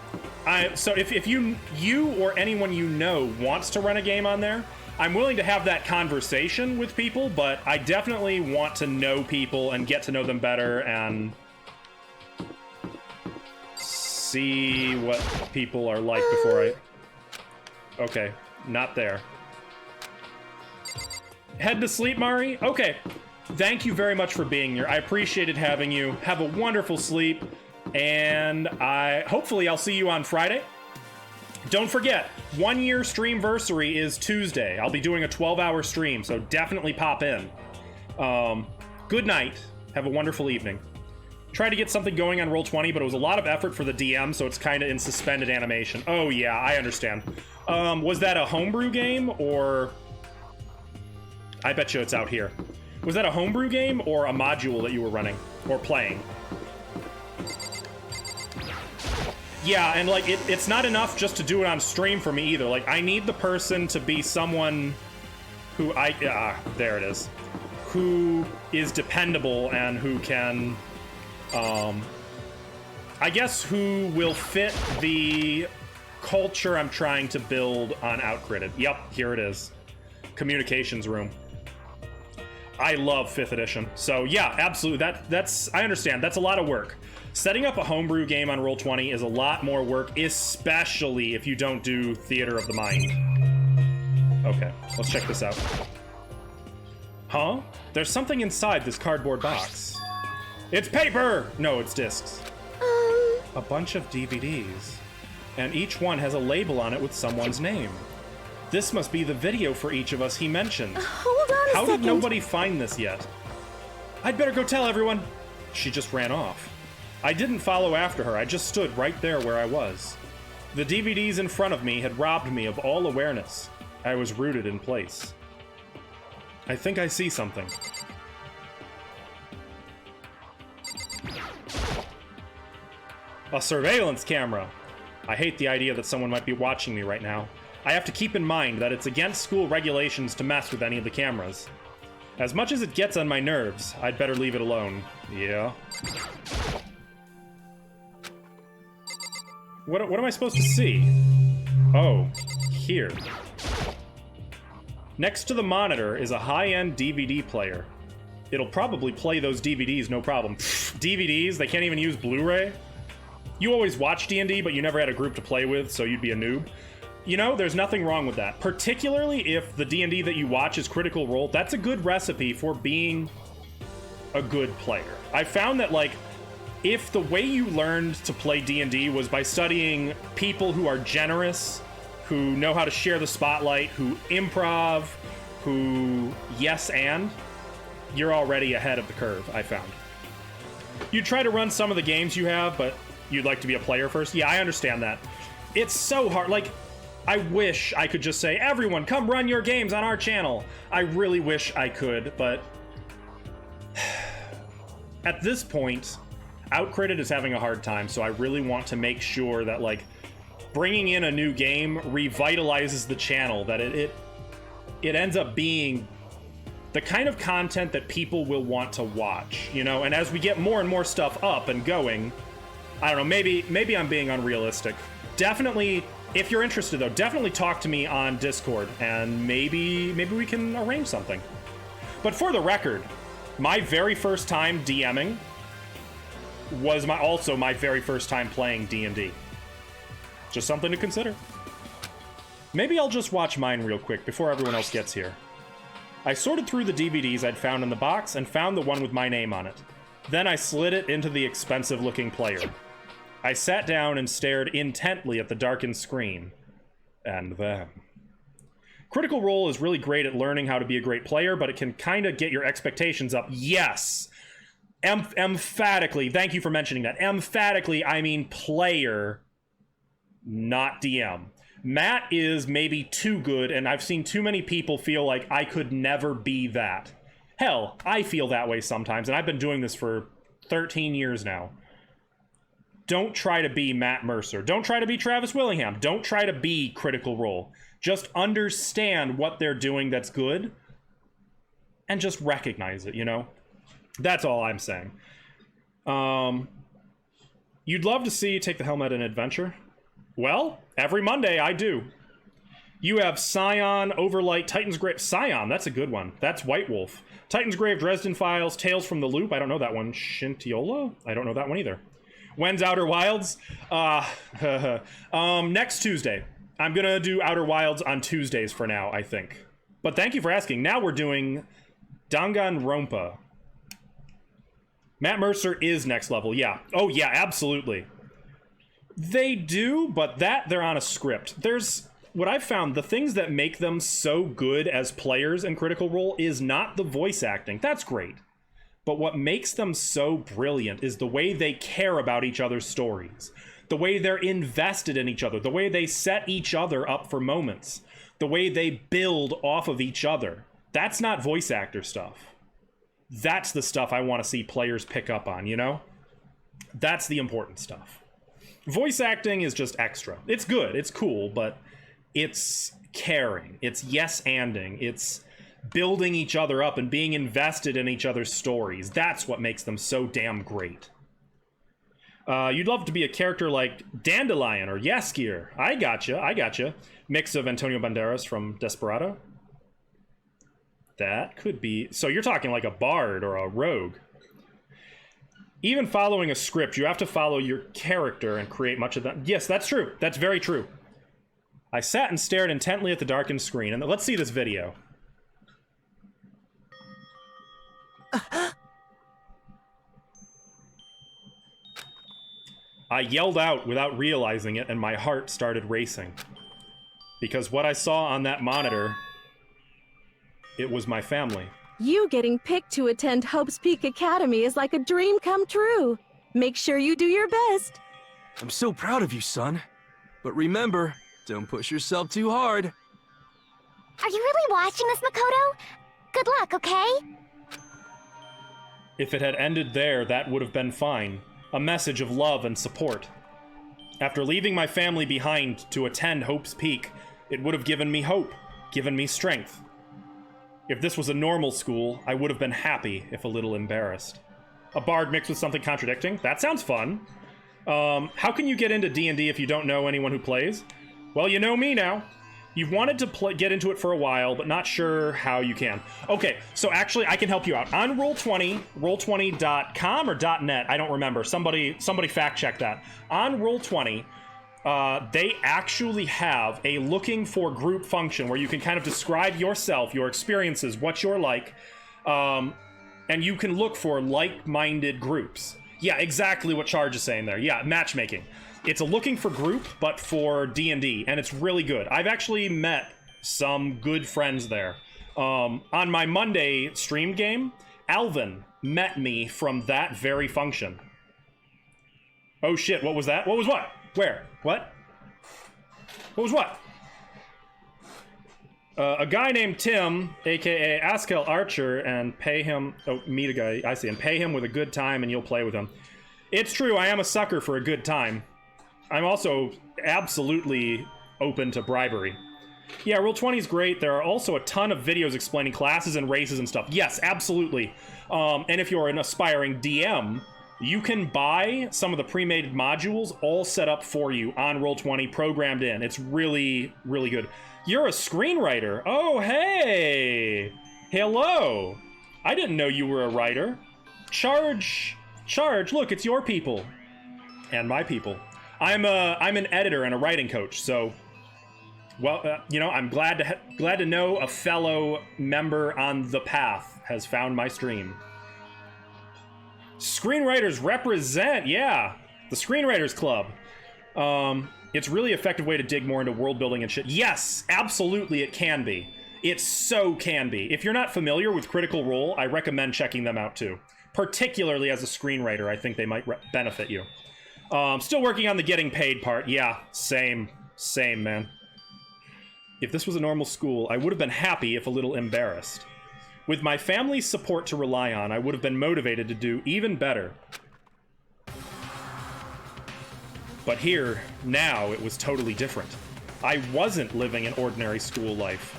So if you or anyone you know wants to run a game on there, I'm willing to have that conversation with people, but I definitely want to know people and get to know them better and see what people are like before I... Okay, not there. Head to sleep, Mari? Okay. Thank you very much for being here. I appreciated having you. Have a wonderful sleep. And hopefully I'll see you on Friday. Don't forget, 1 year streamversary is Tuesday. I'll be doing a 12-hour stream, so definitely pop in. Good night. Have a wonderful evening. Tried to get something going on Roll20, but it was a lot of effort for the DM, so it's kind of in suspended animation. Oh yeah, I understand. Was that a homebrew game, or... I bet you it's out here. Was that a homebrew game, or a module that you were running, or playing? Yeah, and like it's not enough just to do it on stream for me either. Like I need the person to be someone who there it is, who is dependable and who can, I guess who will fit the culture I'm trying to build on Outcritted. Yep, here it is. Communications room. I love 5th edition. So yeah, absolutely. That's I understand. That's a lot of work. Setting up a homebrew game on Roll20 is a lot more work, especially if you don't do Theater of the Mind. Okay, let's check this out. Huh? There's something inside this cardboard box. It's paper! No, it's discs. A bunch of DVDs. And each one has a label on it with someone's name. This must be the video for each of us he mentioned. Hold on a second. How did nobody find this yet? I'd better go tell everyone. She just ran off. I didn't follow after her. I just stood right there where I was. The DVDs in front of me had robbed me of all awareness. I was rooted in place. I think I see something. A surveillance camera. I hate the idea that someone might be watching me right now. I have to keep in mind that it's against school regulations to mess with any of the cameras. As much as it gets on my nerves, I'd better leave it alone. Yeah. What am I supposed to see? Oh, here. Next to the monitor is a high-end DVD player. It'll probably play those DVDs, no problem. DVDs? They can't even use Blu-ray? You always watch D&D, but you never had a group to play with, so you'd be a noob. You know, there's nothing wrong with that. Particularly if the D&D that you watch is Critical Role, that's a good recipe for being a good player. I found that, like, if the way you learned to play D&D was by studying people who are generous, who know how to share the spotlight, who improv, who yes and, you're already ahead of the curve, I found. You try to run some of the games you have, but you'd like to be a player first? Yeah, I understand that. It's so hard. Like, I wish I could just say, everyone, come run your games on our channel. I really wish I could, but at this point, Outcritted is having a hard time, so I really want to make sure that, like, bringing in a new game revitalizes the channel, that it ends up being the kind of content that people will want to watch, you know? And as we get more and more stuff up and going, I don't know, maybe I'm being unrealistic. Definitely, if you're interested though, definitely talk to me on Discord, and maybe we can arrange something. But for the record, my very first time DMing was also my very first time playing D&D. Just something to consider. Maybe I'll just watch mine real quick before everyone else gets here. I sorted through the DVDs I'd found in the box and found the one with my name on it. Then I slid it into the expensive-looking player. I sat down and stared intently at the darkened screen. And then... Critical Role is really great at learning how to be a great player, but it can kind of get your expectations up. Yes! Emphatically, thank you for mentioning that. Emphatically, I mean player, not DM. Matt is maybe too good, and I've seen too many people feel like I could never be that. Hell, I feel that way sometimes, and I've been doing this for 13 years now. Don't try to be Matt Mercer. Don't try to be Travis Willingham. Don't try to be Critical Role. Just understand what they're doing that's good, and just recognize it, you know? That's all I'm saying. You'd love to see you take the helm at an adventure? Well, every Monday I do. You have Scion, Overlight, Titan's Grave. Scion, that's a good one. That's White Wolf. Titan's Grave, Dresden Files, Tales from the Loop. I don't know that one. Shintiola? I don't know that one either. When's Outer Wilds? Next Tuesday. I'm gonna do Outer Wilds on Tuesdays for now, I think. But thank you for asking. Now we're doing Danganronpa. Matt Mercer is next level, yeah. Oh yeah, absolutely. They do, but they're on a script. There's, what I've found, the things that make them so good as players in Critical Role is not the voice acting. That's great. But what makes them so brilliant is the way they care about each other's stories. The way they're invested in each other. The way they set each other up for moments. The way they build off of each other. That's not voice actor stuff. That's the stuff I want to see players pick up on, you know? That's the important stuff. Voice acting is just extra. It's good, it's cool, but it's caring. It's yes-anding. It's building each other up and being invested in each other's stories. That's what makes them so damn great. You'd love to be a character like Dandelion or Yaskier. I gotcha. Mix of Antonio Banderas from Desperado. That could be... So you're talking like a bard or a rogue. Even following a script, you have to follow your character and create much of that. Yes, that's true. That's very true. I sat and stared intently at the darkened screen. And let's see this video. I yelled out without realizing it, and my heart started racing. Because what I saw on that monitor, it was my family. You getting picked to attend Hope's Peak Academy is like a dream come true. Make sure you do your best. I'm so proud of you, son. But remember, don't push yourself too hard. Are you really watching this, Makoto? Good luck, okay? If it had ended there, that would have been fine. A message of love and support. After leaving my family behind to attend Hope's Peak, it would have given me hope, given me strength. If this was a normal school, I would have been happy, if a little embarrassed. A bard mixed with something contradicting? That sounds fun. How can you get into D&D if you don't know anyone who plays? Well, you know me now. You've wanted to get into it for a while, but not sure how you can. Okay, so actually, I can help you out. On Roll20, roll20.com or .net, I don't remember. Somebody fact check that. On Roll20, they actually have a looking for group function where you can kind of describe yourself, your experiences, what you're like, and you can look for like-minded groups. Yeah, exactly what Charge is saying there. Yeah, matchmaking. It's a looking for group, but for D&D, and it's really good. I've actually met some good friends there. On my Monday stream game, Alvin met me from that very function. Oh shit, what was that? What was what? Where? What? What was what? A guy named Tim, aka Askel Archer, and pay him... Oh, meet a guy, I see. And pay him with a good time and you'll play with him. It's true, I am a sucker for a good time. I'm also absolutely open to bribery. Yeah, Roll20 is great. There are also a ton of videos explaining classes and races and stuff. Yes, absolutely. And if you're an aspiring DM, you can buy some of the pre-made modules all set up for you on Roll20, programmed in. It's really, really good. You're a screenwriter. Oh, hey! Hello! I didn't know you were a writer. Charge, look, it's your people. And my people. I'm an editor and a writing coach, so, well, you know, I'm glad to know a fellow member on the path has found my stream. Screenwriters represent, yeah, the Screenwriters Club. It's really effective way to dig more into world building and shit. Yes, absolutely, it can be. It so can be. If you're not familiar with Critical Role, I recommend checking them out too. Particularly as a screenwriter, I think they might benefit you. Still working on the getting paid part. Yeah, same, man. If this was a normal school, I would have been happy if a little embarrassed. With my family's support to rely on, I would have been motivated to do even better. But here, now, it was totally different. I wasn't living an ordinary school life.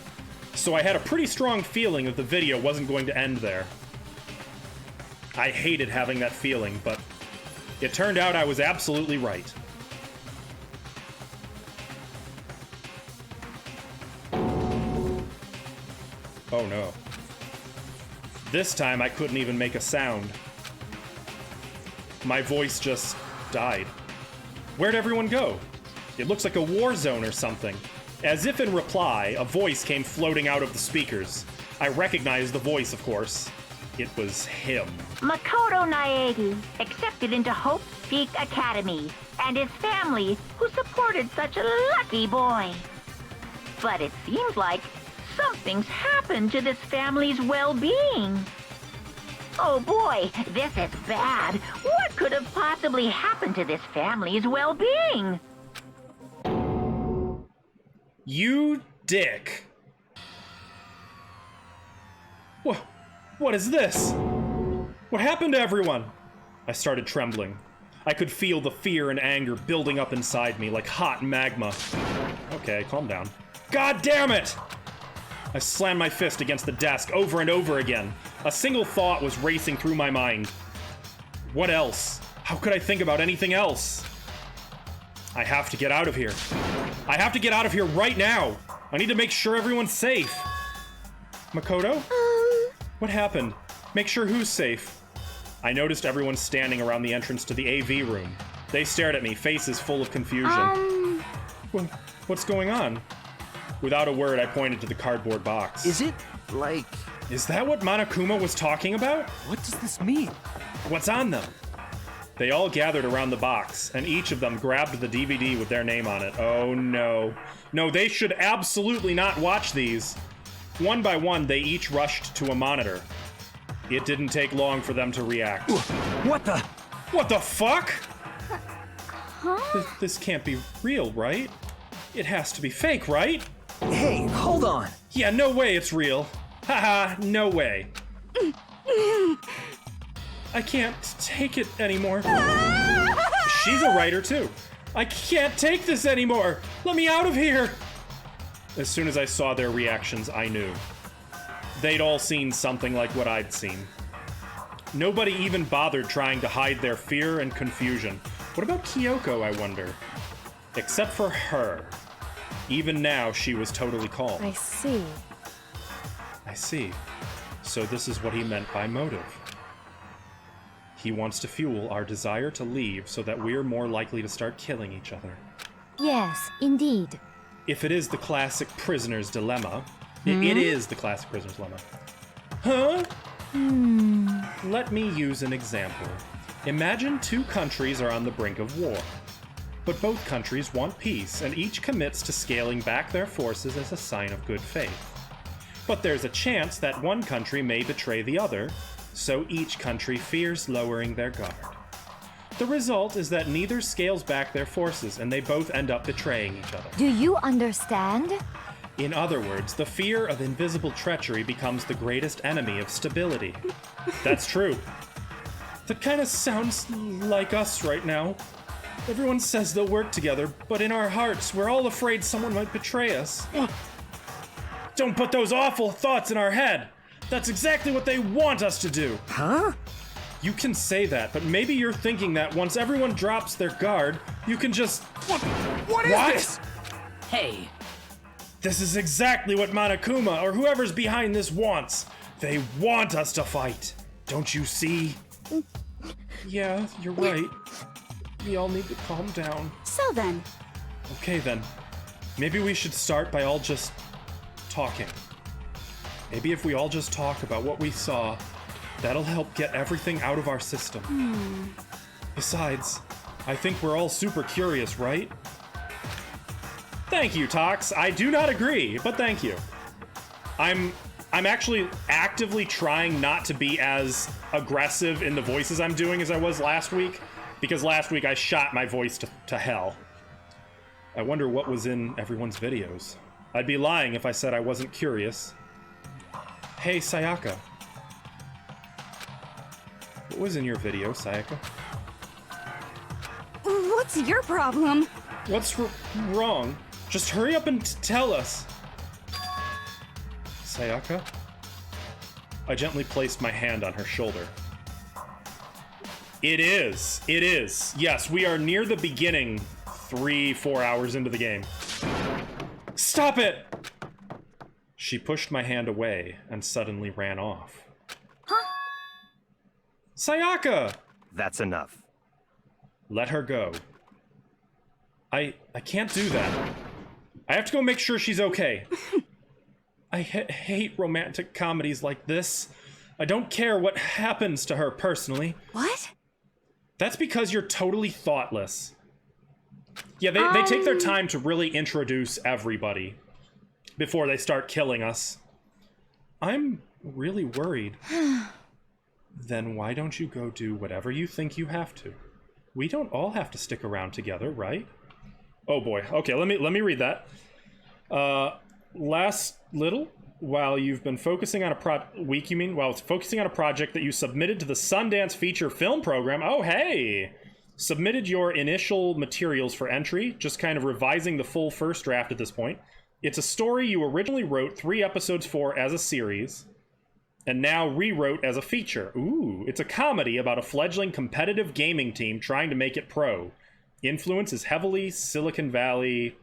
So I had a pretty strong feeling that the video wasn't going to end there. I hated having that feeling, but it turned out I was absolutely right. Oh no. This time I couldn't even make a sound. My voice just died. Where'd everyone go? It looks like a war zone or something. As if in reply, a voice came floating out of the speakers. I recognized the voice, of course. It was him. Makoto Naegi, accepted into Hope Peak Academy, and his family, who supported such a lucky boy. But it seems like something's happened to this family's well-being. Oh boy, this is bad. What could have possibly happened to this family's well-being? You dick. What is this? What happened to everyone? I started trembling. I could feel the fear and anger building up inside me like hot magma. Okay, calm down. God damn it! I slammed my fist against the desk over and over again. A single thought was racing through my mind. What else? How could I think about anything else? I have to get out of here. I have to get out of here right now. I need to make sure everyone's safe. Makoto? What happened? Make sure who's safe. I noticed everyone standing around the entrance to the AV room. They stared at me, faces full of confusion. What's going on? Without a word, I pointed to the cardboard box. Is it, like... Is that what Monokuma was talking about? What does this mean? What's on them? They all gathered around the box, and each of them grabbed the DVD with their name on it. Oh no. No, they should absolutely not watch these. One by one, they each rushed to a monitor. It didn't take long for them to react. What the? What the fuck? This can't be real, right? It has to be fake, right? Hey, hold on. Yeah, no way it's real. Haha, no way. I can't take it anymore. She's a writer too. I can't take this anymore. Let me out of here. As soon as I saw their reactions, I knew. They'd all seen something like what I'd seen. Nobody even bothered trying to hide their fear and confusion. What about Kyoko, I wonder? Except for her. Even now, she was totally calm. I see. I see. So this is what he meant by motive. He wants to fuel our desire to leave so that we're more likely to start killing each other. Yes, indeed. If it is the classic prisoner's dilemma, it is the classic prisoner's dilemma. Huh? Let me use an example. Imagine two countries are on the brink of war. But both countries want peace, and each commits to scaling back their forces as a sign of good faith. But there's a chance that one country may betray the other, so each country fears lowering their guard. The result is that neither scales back their forces, and they both end up betraying each other. Do you understand? In other words, the fear of invisible treachery becomes the greatest enemy of stability. That's true. That kind of sounds like us right now. Everyone says they'll work together, but in our hearts, we're all afraid someone might betray us. Don't put those awful thoughts in our head. That's exactly what they want us to do. Huh? You can say that, but maybe you're thinking that once everyone drops their guard, you can just... What is this? Hey, This is exactly what Monokuma or whoever's behind this wants. They want us to fight. Don't you see? Yeah, you're right. We all need to calm down. So then, Okay then. Maybe we should start by all just talking. Maybe if we all just talk about what we saw, that'll help get everything out of our system. Besides, I think we're all super curious, right? Thank you, Tox. I do not agree, but thank you. I'm actually actively trying not to be as aggressive in the voices I'm doing as I was last week, because last week I shot my voice to hell. I wonder what was in everyone's videos. I'd be lying if I said I wasn't curious. Hey, Sayaka. What was in your video, Sayaka? what's your problem? What's wrong? Just hurry up and tell us. Sayaka? I gently placed my hand on her shoulder. It is. Yes, we are near the beginning, 3-4 hours into the game. Stop it! She pushed my hand away and suddenly ran off. Huh? Sayaka! That's enough. Let her go. I can't do that. I have to go make sure she's okay. I hate romantic comedies like this. I don't care what happens to her personally. What? That's because you're totally thoughtless. Yeah, they take their time to really introduce everybody before they start killing us. I'm really worried. Then why don't you go do whatever you think you have to? We don't all have to stick around together, right? Oh boy. Okay, let me read that. Last little, while you've been focusing on while it's focusing on a project that you submitted to the Sundance feature film program. Oh hey, Submitted your initial materials for entry, just kind of revising the full first draft at this point. It's a story you originally wrote 3 episodes for as a series, and now rewrote as a feature. Ooh, it's a comedy about a fledgling competitive gaming team trying to make it pro. Influence is heavily Silicon Valley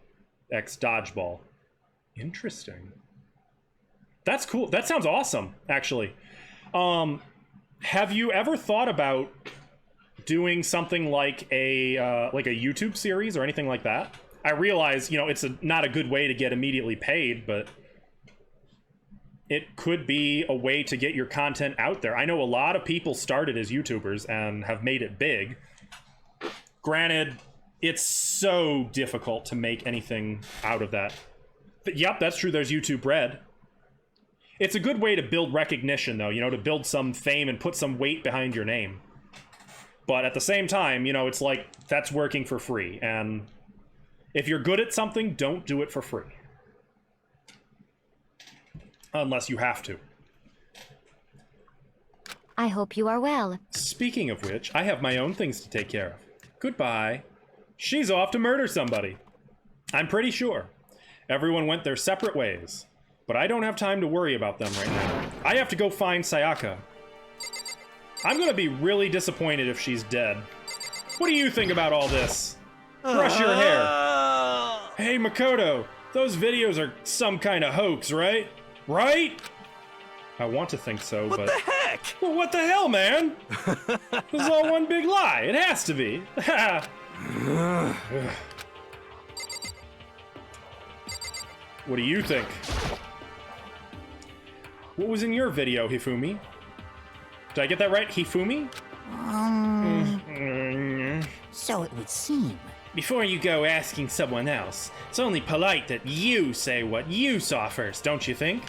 x Dodgeball. Interesting. That's cool. That sounds awesome, actually. Have you ever thought about doing something like a YouTube series or anything like that? I realize, you know, it's not a good way to get immediately paid, but it could be a way to get your content out there. I know a lot of people started as YouTubers and have made it big. Granted, it's so difficult to make anything out of that. But, yep, that's true. There's YouTube Red. It's a good way to build recognition, though, you know, to build some fame and put some weight behind your name. But at the same time, you know, it's like, that's working for free. And if you're good at something, don't do it for free. Unless you have to. I hope you are well. Speaking of which, I have my own things to take care of. Goodbye. She's off to murder somebody. I'm pretty sure. Everyone went their separate ways. But I don't have time to worry about them right now. I have to go find Sayaka. I'm gonna be really disappointed if she's dead. What do you think about all this? Brush your hair. Hey, Makoto, those videos are some kind of hoax, right? Right? I want to think so, but... What the heck? Well, what the hell, man? This is all one big lie. It has to be. What do you think? What was in your video, Hifumi? Did I get that right? Hifumi? So it would seem. Before you go asking someone else, it's only polite that you say what you saw first, don't you think?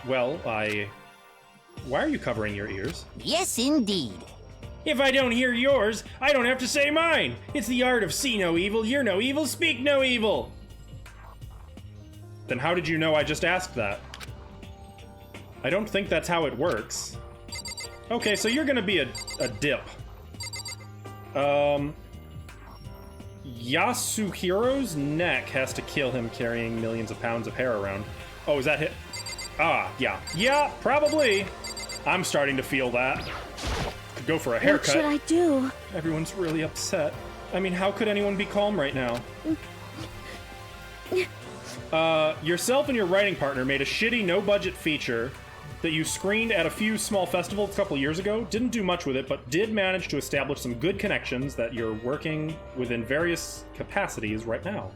Well, Why are you covering your ears? Yes, indeed. If I don't hear yours, I don't have to say mine. It's the art of see no evil, hear no evil, speak no evil. Then how did you know I just asked that? I don't think that's how it works. Okay, so you're gonna be a dip. Yasuhiro's neck has to kill him carrying millions of pounds of hair around. Oh, is that hit? Ah, yeah. Yeah, probably. I'm starting to feel that. Could go for a haircut. What should I do? Everyone's really upset. I mean, how could anyone be calm right now? Yourself and your writing partner made a shitty no-budget feature that you screened at a few small festivals a couple years ago. Didn't do much with it, but did manage to establish some good connections that you're working within various capacities right now.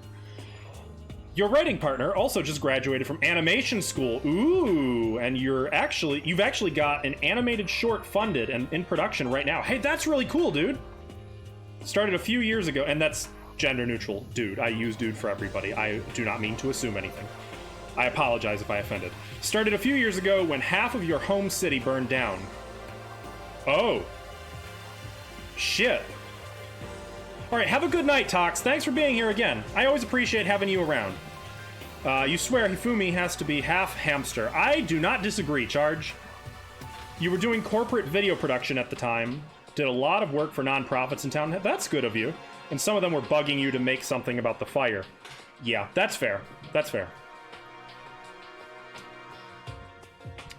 Your writing partner also just graduated from animation school. Ooh, and you've actually got an animated short funded and in production right now. Hey, that's really cool, dude. Started a few years ago, and that's gender neutral, dude. I use dude for everybody. I do not mean to assume anything. I apologize if I offended. Started a few years ago when half of your home city burned down. Oh. Shit. Alright, have a good night, Tox. Thanks for being here again. I always appreciate having you around. You swear Hifumi has to be half hamster. I do not disagree, Charge. You were doing corporate video production at the time. Did a lot of work for nonprofits in town. That's good of you. And some of them were bugging you to make something about the fire. Yeah, that's fair. That's fair.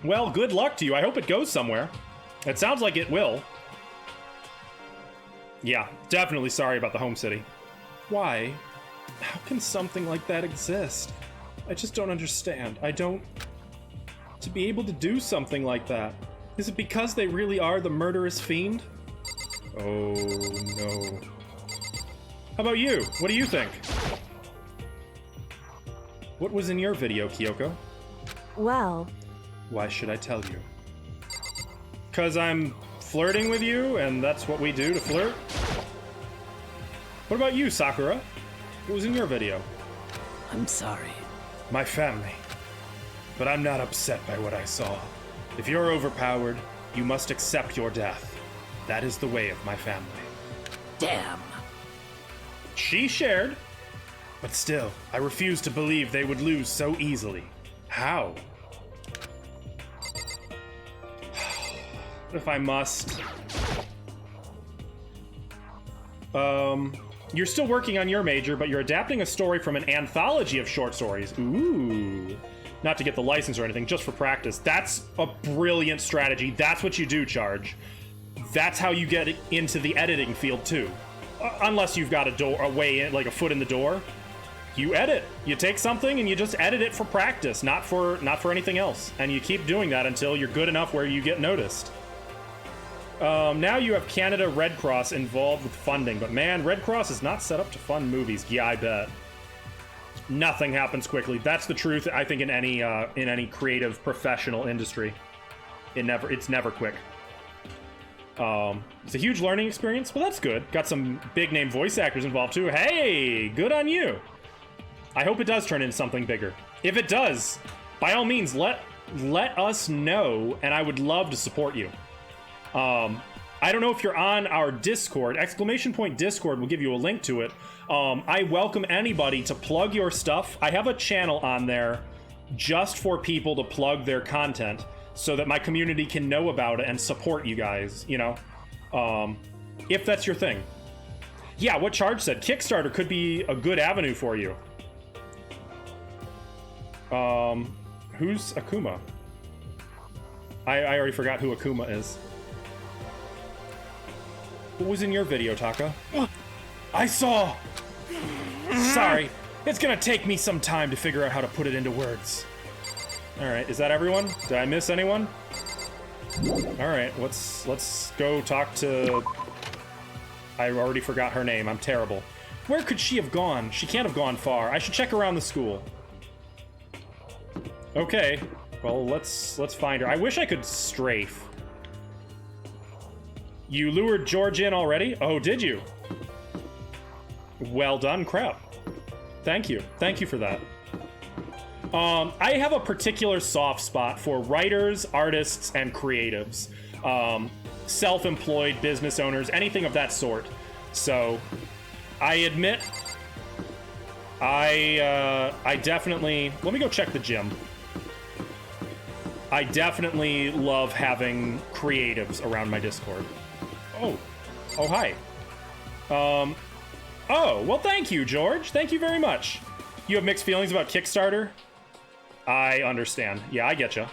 Well, good luck to you. I hope it goes somewhere. It sounds like it will. Yeah, definitely sorry about the home city. Why? How can something like that exist? I just don't understand. To be able to do something like that. Is it because they really are the murderous fiend? Oh, no. How about you? What do you think? What was in your video, Kyoko? Well... Why should I tell you? 'Cause I'm flirting with you, and that's what we do to flirt? What about you, Sakura? What was in your video? I'm sorry. My family. But I'm not upset by what I saw. If you're overpowered, you must accept your death. That is the way of my family. Damn. She shared. But still, I refuse to believe they would lose so easily. How? If I must. You're still working on your major, but you're adapting a story from an anthology of short stories. Ooh. Not to get the license or anything, just for practice. That's a brilliant strategy. That's what you do, Charge. That's how you get into the editing field, too. Unless you've got a way in, like a foot in the door. You edit. You take something and you just edit it for practice, not for anything else. And you keep doing that until you're good enough where you get noticed. Now you have Canada Red Cross involved with funding, but man, Red Cross is not set up to fund movies. Yeah, I bet. Nothing happens quickly. That's the truth, I think, in any creative professional industry. It's never quick. It's a huge learning experience. Well, that's good. Got some big name voice actors involved too. Hey, good on you. I hope it does turn into something bigger. If it does, by all means, let us know, and I would love to support you. I don't know if you're on our Discord. !Discord will give you a link to it. I welcome anybody to plug your stuff. I have a channel on there just for people to plug their content so that my community can know about it and support you guys, you know? If that's your thing. Yeah, what Charge said, Kickstarter could be a good avenue for you. Who's Akuma? I already forgot who Akuma is. What was in your video, Taka? I saw! Sorry, it's gonna take me some time to figure out how to put it into words. Alright, is that everyone? Did I miss anyone? Alright, let's go talk to... I already forgot her name, I'm terrible. Where could she have gone? She can't have gone far. I should check around the school. Okay, well, let's find her. I wish I could strafe. You lured George in already? Oh, did you? Well done, crap. Thank you. Thank you for that. I have a particular soft spot for writers, artists, and creatives. Self-employed business owners, anything of that sort. So, I admit, I definitely... Let me go check the gym. I definitely love having creatives around my Discord. Oh, hi. Oh, well, thank you, George. Thank you very much. You have mixed feelings about Kickstarter? I understand. Yeah, I getcha.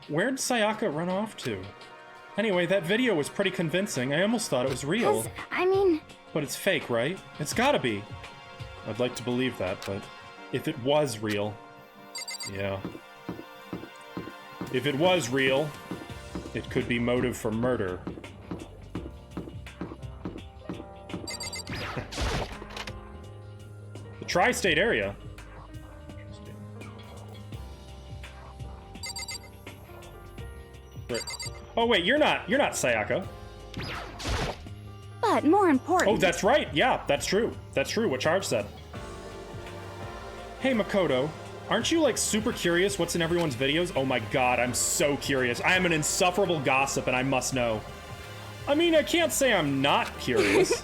Where'd Sayaka run off to? Anyway, that video was pretty convincing. I almost thought it was real. I mean... But it's fake, right? It's gotta be. I'd like to believe that, but if it was real... Yeah. If it was real, it could be motive for murder. The tri-state area. Right. Oh wait, you're not Sayaka. But more important... Oh, that's right. Yeah, that's true. That's true, what Charge said. Hey, Makoto. Aren't you, like, super curious what's in everyone's videos? Oh my god, I'm so curious. I am an insufferable gossip, and I must know. I mean, I can't say I'm not curious.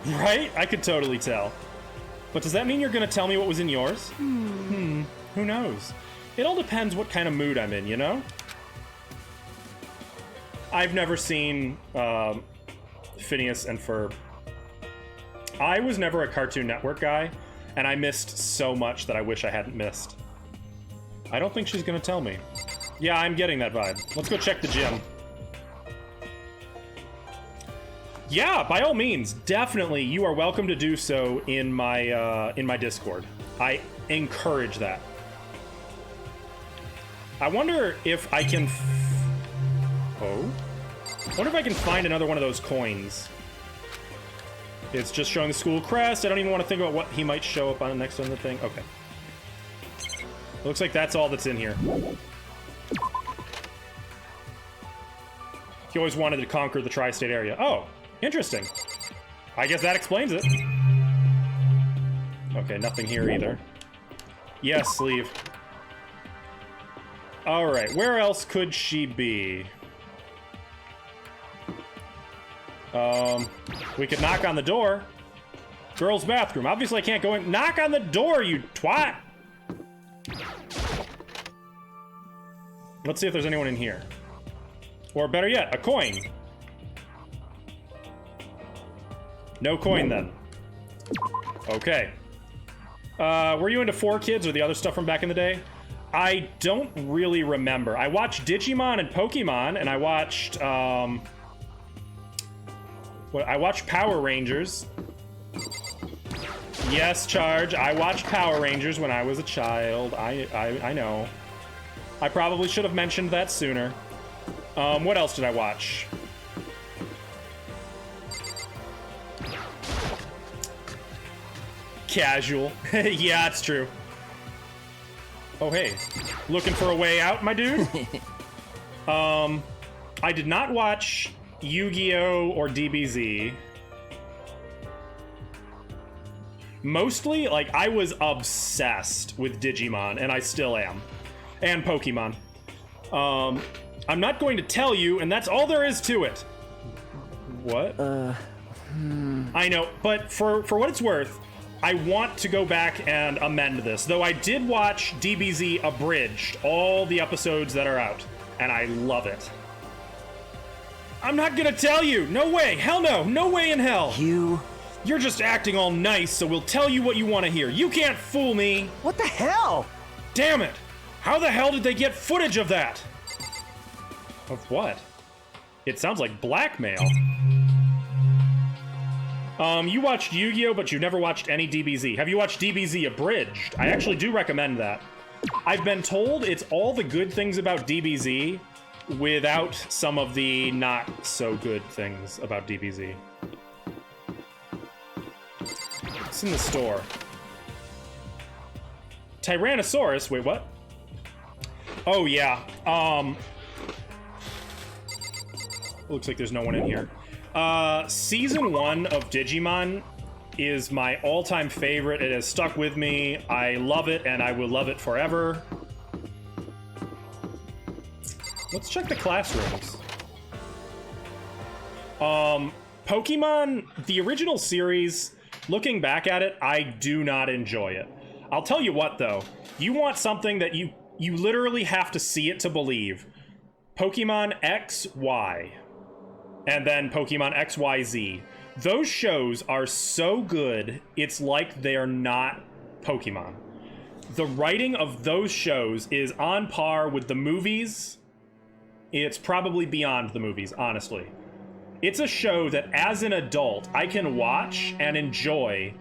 Right? I could totally tell. But does that mean you're gonna tell me what was in yours? Who knows? It all depends what kind of mood I'm in, you know? I've never seen, Phineas and Ferb. I was never a Cartoon Network guy, and I missed so much that I wish I hadn't missed. I don't think she's gonna tell me. Yeah, I'm getting that vibe. Let's go check the gym. Yeah, by all means, definitely, you are welcome to do so in my Discord. I encourage that. I wonder if I can... Oh? I wonder if I can find another one of those coins. It's just showing the school crest. I don't even want to think about what he might show up on next on the thing. Okay. Looks like that's all that's in here. He always wanted to conquer the tri-state area. Oh, interesting. I guess that explains it. Okay, nothing here either. Yes, sleeve. Alright, where else could she be? We could knock on the door. Girls' bathroom. Obviously I can't go in. Knock on the door, you twat! Let's see if there's anyone in here. Or better yet, a coin. No coin, then. Okay. Were you into 4Kids or the other stuff from back in the day? I don't really remember. I watched Digimon and Pokemon, and I watched, I watched Power Rangers. Yes, Charge, I watched Power Rangers when I was a child. I know. I probably should have mentioned that sooner. What else did I watch? Casual. Yeah, it's true. Oh, hey. Looking for a way out, my dude? I did not watch Yu-Gi-Oh! Or DBZ. Mostly, like, I was obsessed with Digimon, and I still am. And Pokemon. I'm not going to tell you, and that's all there is to it. What? I know, but for what it's worth, I want to go back and amend this. Though I did watch DBZ Abridged, all the episodes that are out, and I love it. I'm not gonna tell you! No way! Hell no! No way in hell! You're just acting all nice, so we'll tell you what you want to hear. You can't fool me! What the hell? Damn it! How the hell did they get footage of that? Of what? It sounds like blackmail. You watched Yu-Gi-Oh, but you never watched any DBZ. Have you watched DBZ Abridged? I actually do recommend that. I've been told it's all the good things about DBZ without some of the not so good things about DBZ. It's in the store. Tyrannosaurus, wait, what? Oh, yeah. Looks like there's no one in here. Season 1 of Digimon is my all-time favorite. It has stuck with me. I love it, and I will love it forever. Let's check the classrooms. Pokemon, the original series, looking back at it, I do not enjoy it. I'll tell you what, though. You want something that you literally have to see it to believe. Pokemon XY. And then Pokemon XYZ. Those shows are so good, it's like they're not Pokemon. The writing of those shows is on par with the movies. It's probably beyond the movies, honestly. It's a show that, as an adult, I can watch and enjoy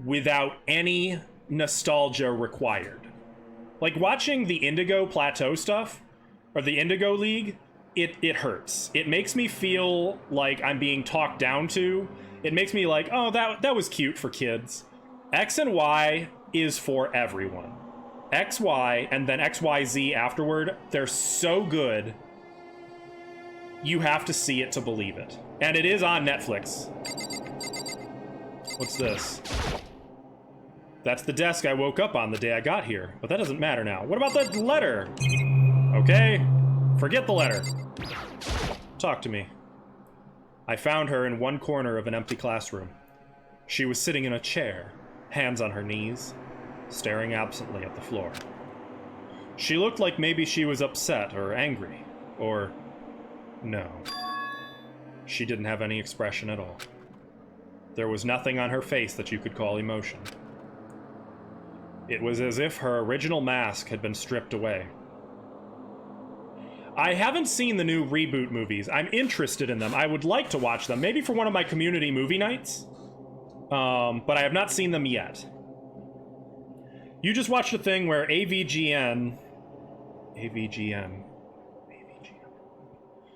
without any nostalgia required. Like, watching the Indigo Plateau stuff, or the Indigo League, it hurts. It makes me feel like I'm being talked down to. It makes me like, oh, that was cute for kids. X and Y is for everyone. XY and then XYZ afterward, they're so good, you have to see it to believe it. And it is on Netflix. What's this? That's the desk I woke up on the day I got here, but that doesn't matter now. What about the letter? Okay, forget the letter. Talk to me. I found her in one corner of an empty classroom. She was sitting in a chair, hands on her knees, staring absently at the floor. She looked like maybe she was upset or angry, or no. She didn't have any expression at all. There was nothing on her face that you could call emotion. It was as if her original mask had been stripped away. I haven't seen the new reboot movies. I'm interested in them. I would like to watch them, maybe for one of my community movie nights. But I have not seen them yet. You just watched a thing where AVGN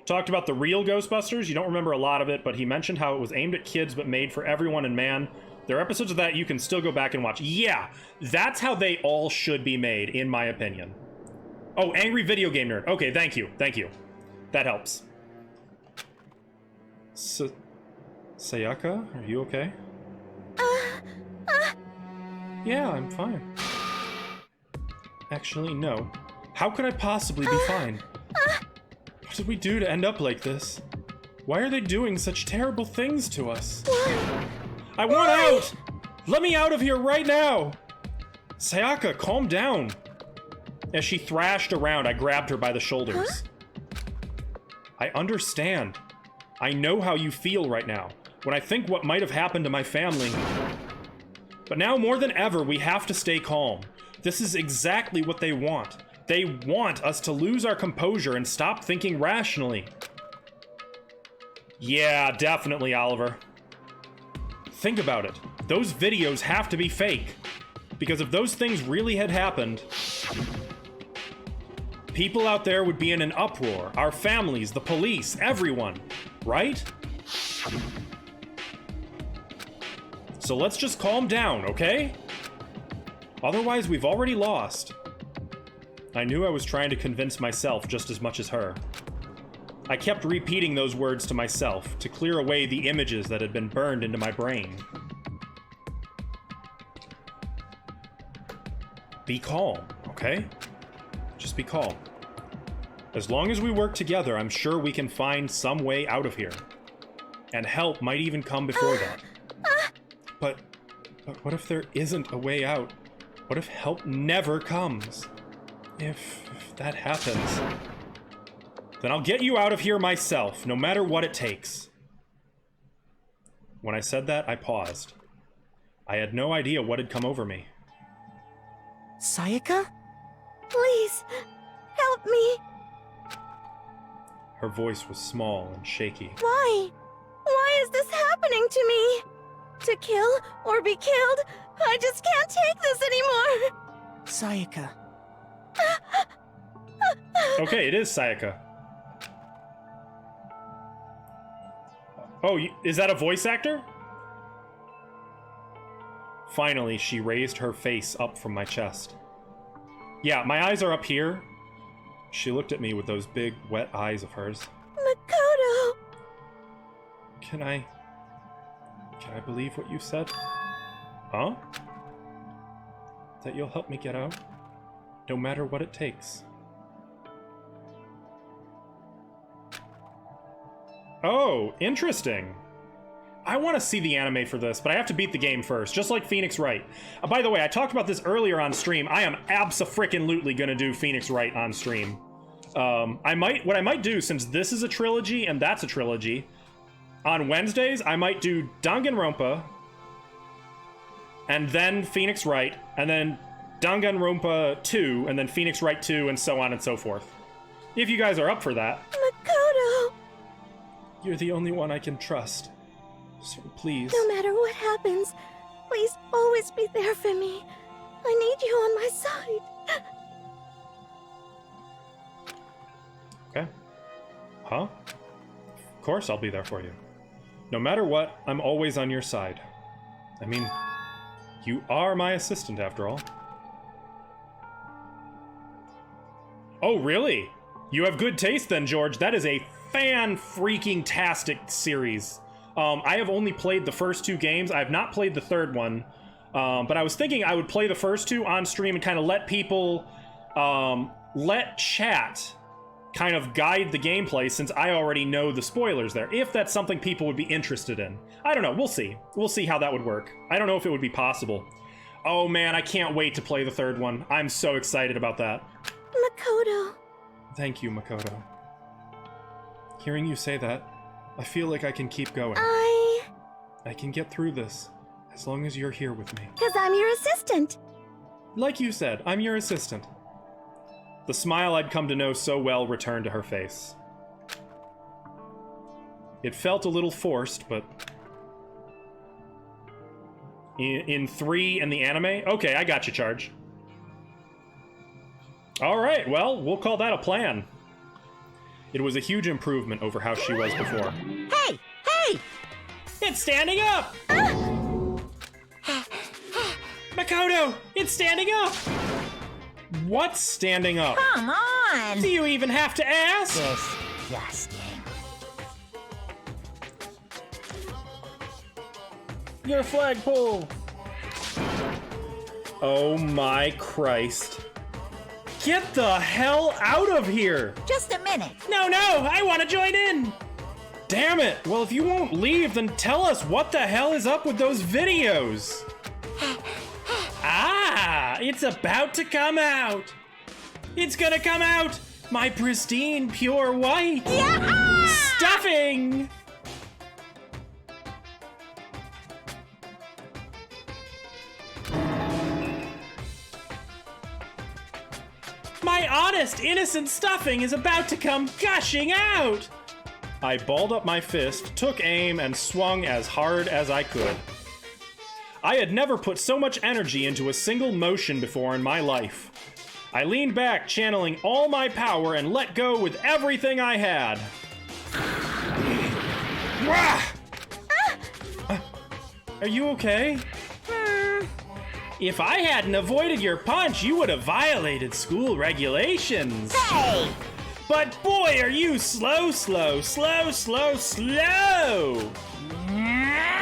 talked about the real Ghostbusters. You don't remember a lot of it, but he mentioned how it was aimed at kids but made for everyone, and man, there are episodes of that you can still go back and watch. Yeah, that's how they all should be made, in my opinion. Oh, Angry Video Game Nerd. Okay, thank you. Thank you. That helps. Sayaka, are you okay? Yeah, I'm fine. Actually, no. How could I possibly be fine? What did we do to end up like this? Why are they doing such terrible things to us? I want out! Let me out of here right now! Sayaka, calm down. As she thrashed around, I grabbed her by the shoulders. I understand. I know how you feel right now. when I think what might have happened to my family. But now more than ever, we have to stay calm. This is exactly what they want. They want us to lose our composure and stop thinking rationally. Yeah, definitely, Oliver. Think about it. Those videos have to be fake. Because if those things really had happened, people out there would be in an uproar. Our families, the police, everyone. Right? So let's just calm down, okay? Otherwise, we've already lost. I knew I was trying to convince myself just as much as her. I kept repeating those words to myself to clear away the images that had been burned into my brain. Be calm, okay? Just be calm. As long as we work together, I'm sure we can find some way out of here. And help might even come before that. But what if there isn't a way out? What if help never comes? If that happens, then I'll get you out of here myself, no matter what it takes. When I said that, I paused. I had no idea what had come over me. Sayaka? Please, help me. Her voice was small and shaky. Why? Why is this happening to me? To kill or be killed? I just can't take this anymore. Sayaka. Okay, it is Sayaka. Oh, is that a voice actor? Finally, she raised her face up from my chest. Yeah, my eyes are up here. She looked at me with those big, wet eyes of hers. Makoto! Can I believe what you said? Huh? That you'll help me get out? No matter what it takes. Oh, interesting. I want to see the anime for this, but I have to beat the game first, just like Phoenix Wright. By the way, I talked about this earlier on stream. I am abso-frickin-lutely gonna do Phoenix Wright on stream. What I might do, since this is a trilogy and that's a trilogy, on Wednesdays, I might do Danganronpa, and then Phoenix Wright, and then Danganronpa 2, and then Phoenix Wright 2, and so on and so forth. If you guys are up for that. Makoto! You're the only one I can trust. So please. No matter what happens, please always be there for me. I need you on my side. Okay. Huh? Of course I'll be there for you. No matter what, I'm always on your side. I mean, you are my assistant after all. Oh, really? You have good taste then, George. That is a fan-freaking-tastic series. I have only played the first 2 games. I have not played the third one. But I was thinking I would play the first 2 on stream and kind of let people, let chat kind of guide the gameplay, since I already know the spoilers there, if that's something people would be interested in. I don't know, we'll see. We'll see how that would work. I don't know if it would be possible. Oh man, I can't wait to play the third one. I'm so excited about that. Makoto. Thank you, Makoto. Hearing you say that, I feel like I can keep going. I can get through this, as long as you're here with me. 'Cause I'm your assistant. Like you said, I'm your assistant. The smile I'd come to know so well returned to her face. It felt a little forced, but... In 3 in the anime? Okay, I got you, Charge. Alright, well, we'll call that a plan. It was a huge improvement over how she was before. Hey! Hey! It's standing up! Makoto! It's standing up! What's standing up? Come on! Do you even have to ask? Disgusting. Your flagpole! Oh my Christ. Get the hell out of here! Just a minute. No, I want to join in! Damn it! Well, if you won't leave, then tell us what the hell is up with those videos! Ah! It's about to come out! It's gonna come out! My pristine, pure white! Yeah! Stuffing! honest, innocent stuffing is about to come gushing out! I balled up my fist, took aim, and swung as hard as I could. I had never put so much energy into a single motion before in my life. I leaned back, channeling all my power, and let go with everything I had. Are you okay? If I hadn't avoided your punch, you would have violated school regulations. Hey! But boy, are you slow.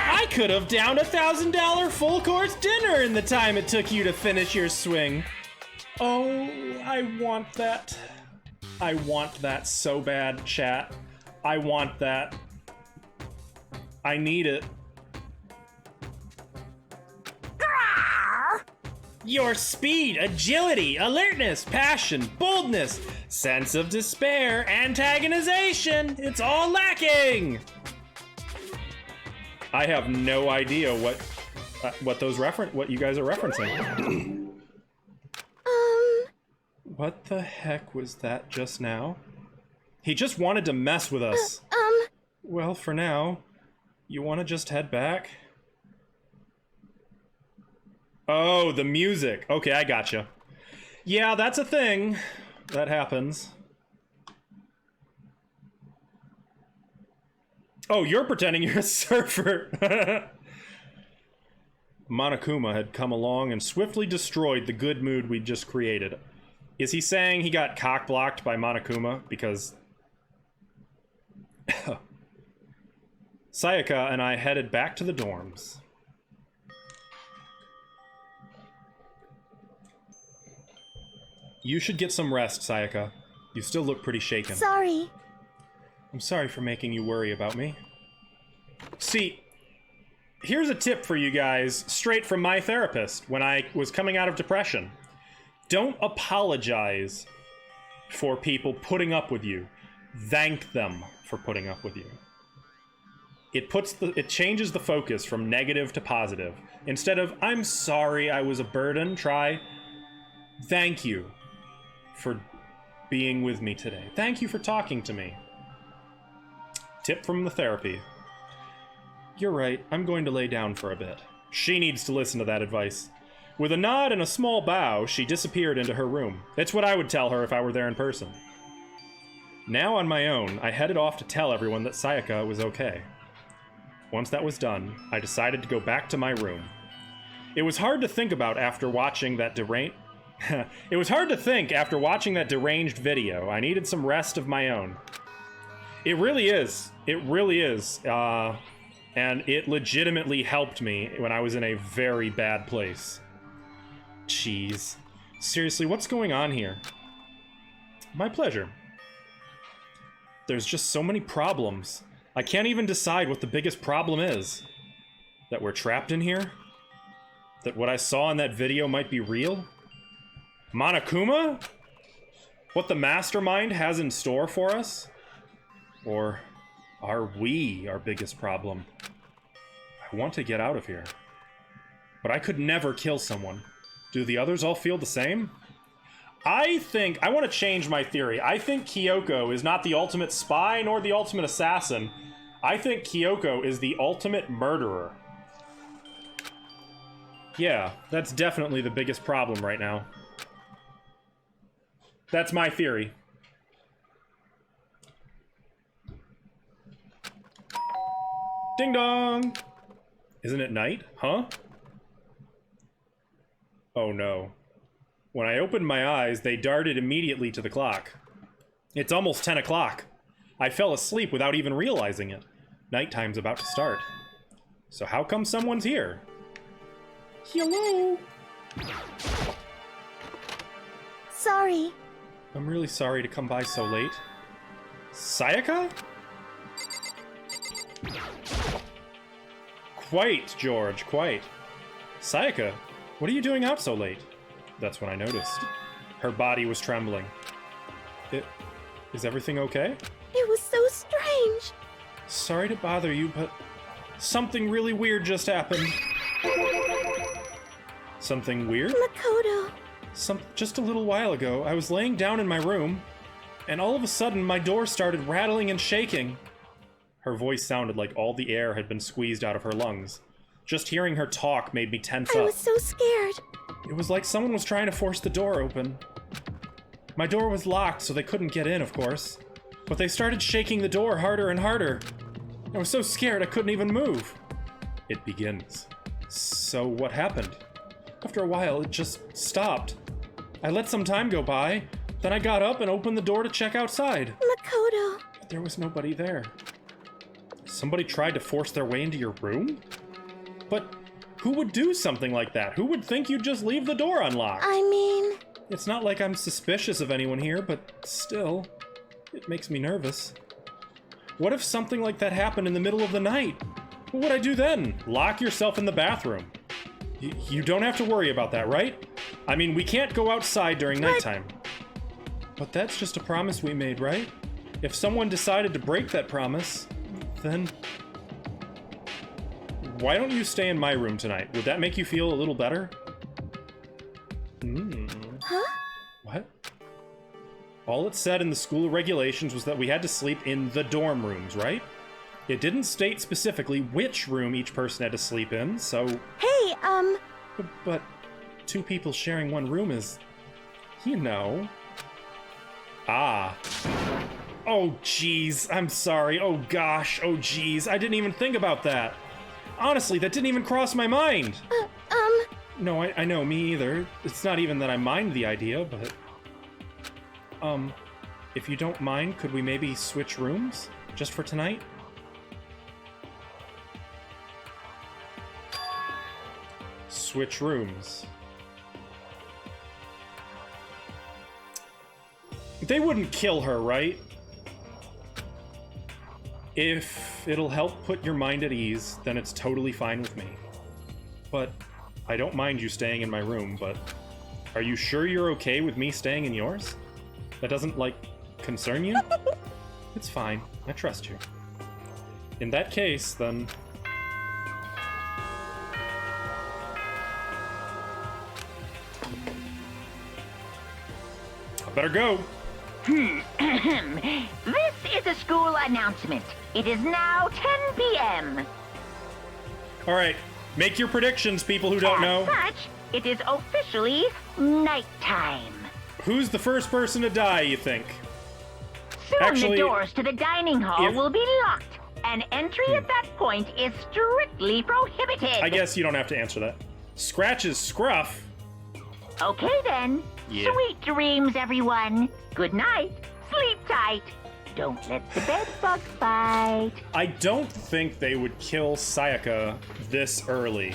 I could have downed $1,000 full course dinner in the time it took you to finish your swing. Oh, I want that. I want that so bad, chat. I want that. I need it. Your speed, agility, alertness, passion, boldness, sense of despair, antagonization, it's all lacking! I have no idea what you guys are referencing. What the heck was that just now? He just wanted to mess with us. Well, for now, you want to just head back? Oh, the music. Okay, I gotcha. Yeah, that's a thing. That happens. Oh, you're pretending you're a surfer. Monokuma had come along and swiftly destroyed the good mood we'd just created. Is he saying he got cock-blocked by Monokuma? Because... Sayaka and I headed back to the dorms. You should get some rest, Sayaka. You still look pretty shaken. Sorry. I'm sorry for making you worry about me. See, here's a tip for you guys, straight from my therapist when I was coming out of depression. Don't apologize for people putting up with you. Thank them for putting up with you. It changes the focus from negative to positive. Instead of, I'm sorry I was a burden, try, thank you for being with me today. Thank you for talking to me. Tip from the therapy. You're right, I'm going to lay down for a bit. She needs to listen to that advice. With a nod and a small bow, she disappeared into her room. It's what I would tell her if I were there in person. Now on my own, I headed off to tell everyone that Sayaka was okay. Once that was done, I decided to go back to my room. It was hard to think about after watching that deranged video. I needed some rest of my own. It really is. It really is. And it legitimately helped me when I was in a very bad place. Jeez. Seriously, what's going on here? My pleasure. There's just so many problems. I can't even decide what the biggest problem is. That we're trapped in here? That what I saw in that video might be real? Monokuma? What the mastermind has in store for us? Or are we our biggest problem? I want to get out of here. But I could never kill someone. Do the others all feel the same? I want to change my theory. I think Kyoko is not the ultimate spy nor the ultimate assassin. I think Kyoko is the ultimate murderer. Yeah, that's definitely the biggest problem right now. That's my theory. Ding dong! Isn't it night? Huh? Oh no. When I opened my eyes, they darted immediately to the clock. It's almost 10 o'clock. I fell asleep without even realizing it. Nighttime's about to start. So how come someone's here? Hello? Sorry. I'm really sorry to come by so late. Sayaka? Quite, George, quite. Sayaka, what are you doing out so late? That's when I noticed. Her body was trembling. Is everything okay? It was so strange. Sorry to bother you, but something really weird just happened. Something weird? Makoto. Just a little while ago, I was laying down in my room, and all of a sudden my door started rattling and shaking. Her voice sounded like all the air had been squeezed out of her lungs. Just hearing her talk made me tense up. I was so scared. It was like someone was trying to force the door open. My door was locked, so they couldn't get in, of course. But they started shaking the door harder and harder. I was so scared I couldn't even move. It begins. So what happened? After a while, it just stopped. I let some time go by, then I got up and opened the door to check outside. Makoto. But there was nobody there. Somebody tried to force their way into your room? But who would do something like that? Who would think you'd just leave the door unlocked? I mean... It's not like I'm suspicious of anyone here, but still, it makes me nervous. What if something like that happened in the middle of the night? What would I do then? Lock yourself in the bathroom. You don't have to worry about that, right? I mean, we can't go outside during nighttime. But that's just a promise we made, right? If someone decided to break that promise, then... Why don't you stay in my room tonight? Would that make you feel a little better? Huh? What? All it said in the school regulations was that we had to sleep in the dorm rooms, right? It didn't state specifically which room each person had to sleep in, so... Hey, But two people sharing one room is... You know... Ah. Oh, jeez. I'm sorry. Oh, gosh. Oh, jeez. I didn't even think about that. Honestly, that didn't even cross my mind. No, I know, me either. It's not even that I mind the idea, but... If you don't mind, could we maybe switch rooms? Just for tonight? Switch rooms. They wouldn't kill her, right? If it'll help put your mind at ease, then it's totally fine with me. But I don't mind you staying in my room, but are you sure you're okay with me staying in yours? That doesn't, like, concern you? It's fine. I trust you. In that case, then... I better go. This is a school announcement. It is now 10 p.m. Alright, make your predictions, people who don't know. As such, it is officially nighttime. Who's the first person to die, you think? Soon Actually, the doors to the dining hall if- will be locked, and entry at that point is strictly prohibited. I guess you don't have to answer that. Scratch's scruff. Okay then. Yeah. Sweet dreams, everyone. Good night. Sleep tight. Don't let the bed bugs bite. I don't think they would kill Sayaka this early.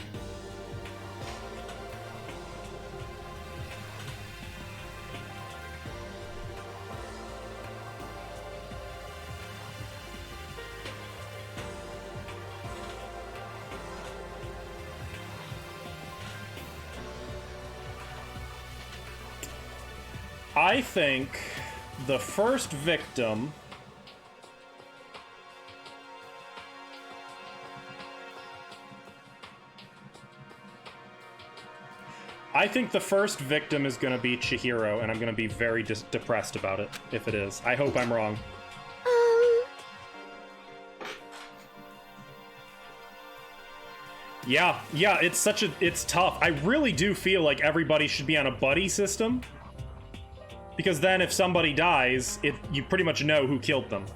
I think the first victim... I think the first victim is going to be Chihiro, and I'm going to be very depressed about it, if it is. I hope I'm wrong. Yeah, it's tough. I really do feel like everybody should be on a buddy system. Because then if somebody dies, you pretty much know who killed them.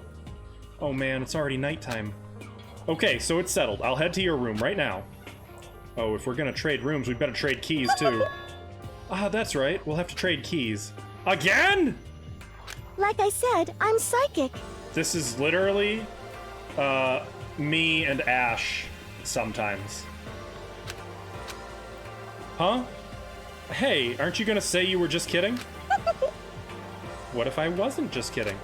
Oh man, it's already nighttime. Okay, so it's settled. I'll head to your room right now. Oh, if we're gonna trade rooms, we better trade keys too. Ah, that's right. We'll have to trade keys. Again? like I said, I'm psychic. This is literally, me and Ash sometimes. Huh? Hey, aren't you gonna say you were just kidding? What if I wasn't just kidding?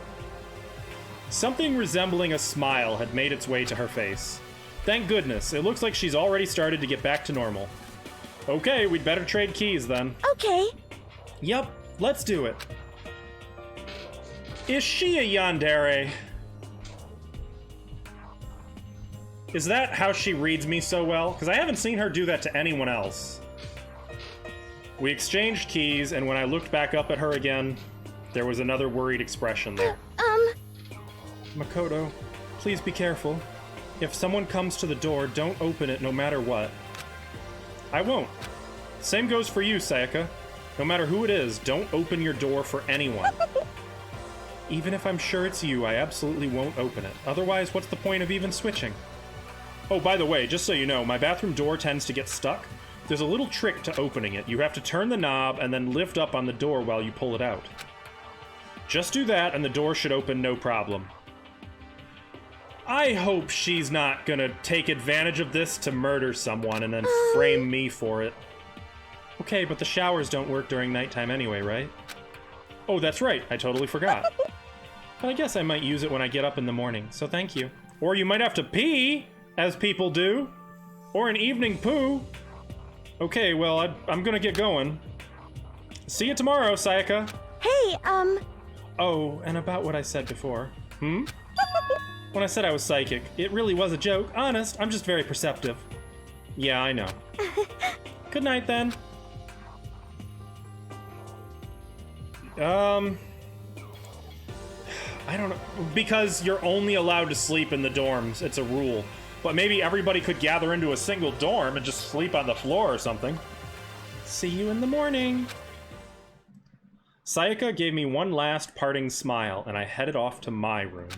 Something resembling a smile had made its way to her face. Thank goodness, it looks like she's already started to get back to normal. Okay, we'd better trade keys then. Okay. Yep, let's do it. Is she a yandere? Is that how she reads me so well? Because I haven't seen her do that to anyone else. We exchanged keys, and when I looked back up at her again, there was another worried expression there. Makoto, please be careful. If someone comes to the door, don't open it no matter what. I won't. Same goes for you, Sayaka. No matter who it is, don't open your door for anyone. Even if I'm sure it's you, I absolutely won't open it. Otherwise, what's the point of even switching? Oh, by the way, just so you know, my bathroom door tends to get stuck. There's a little trick to opening it. You have to turn the knob and then lift up on the door while you pull it out. Just do that and the door should open no problem. I hope she's not gonna take advantage of this to murder someone and then frame me for it. Okay, but the showers don't work during nighttime anyway, right? Oh, that's right. I totally forgot. But I guess I might use it when I get up in the morning, so thank you. Or you might have to pee, as people do. Or an evening poo. Okay, well, I'm gonna get going. See you tomorrow, Sayaka. Hey, Oh, and about what I said before. When I said I was psychic, it really was a joke. Honest, I'm just very perceptive. Yeah, I know. Good night, then. I don't know. Because you're only allowed to sleep in the dorms. It's a rule. But maybe everybody could gather into a single dorm and just sleep on the floor or something. See you in the morning. Sayaka gave me one last parting smile, and I headed off to my room.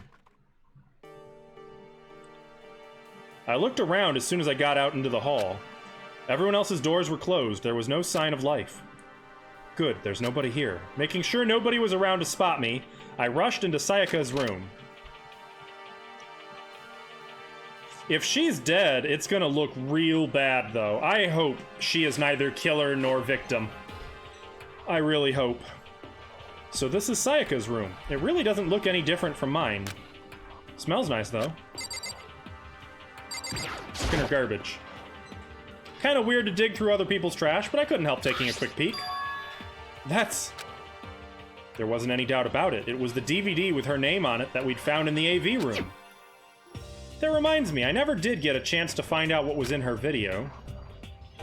I looked around as soon as I got out into the hall. Everyone else's doors were closed. There was no sign of life. Good, there's nobody here. Making sure nobody was around to spot me, I rushed into Sayaka's room. If she's dead, it's gonna look real bad, though. I hope she is neither killer nor victim. I really hope. So this is Sayaka's room. It really doesn't look any different from mine. Smells nice, though. Look in her garbage. Kind of weird to dig through other people's trash, but I couldn't help taking a quick peek. There wasn't any doubt about it. It was the DVD with her name on it that we'd found in the AV room. That reminds me, I never did get a chance to find out what was in her video.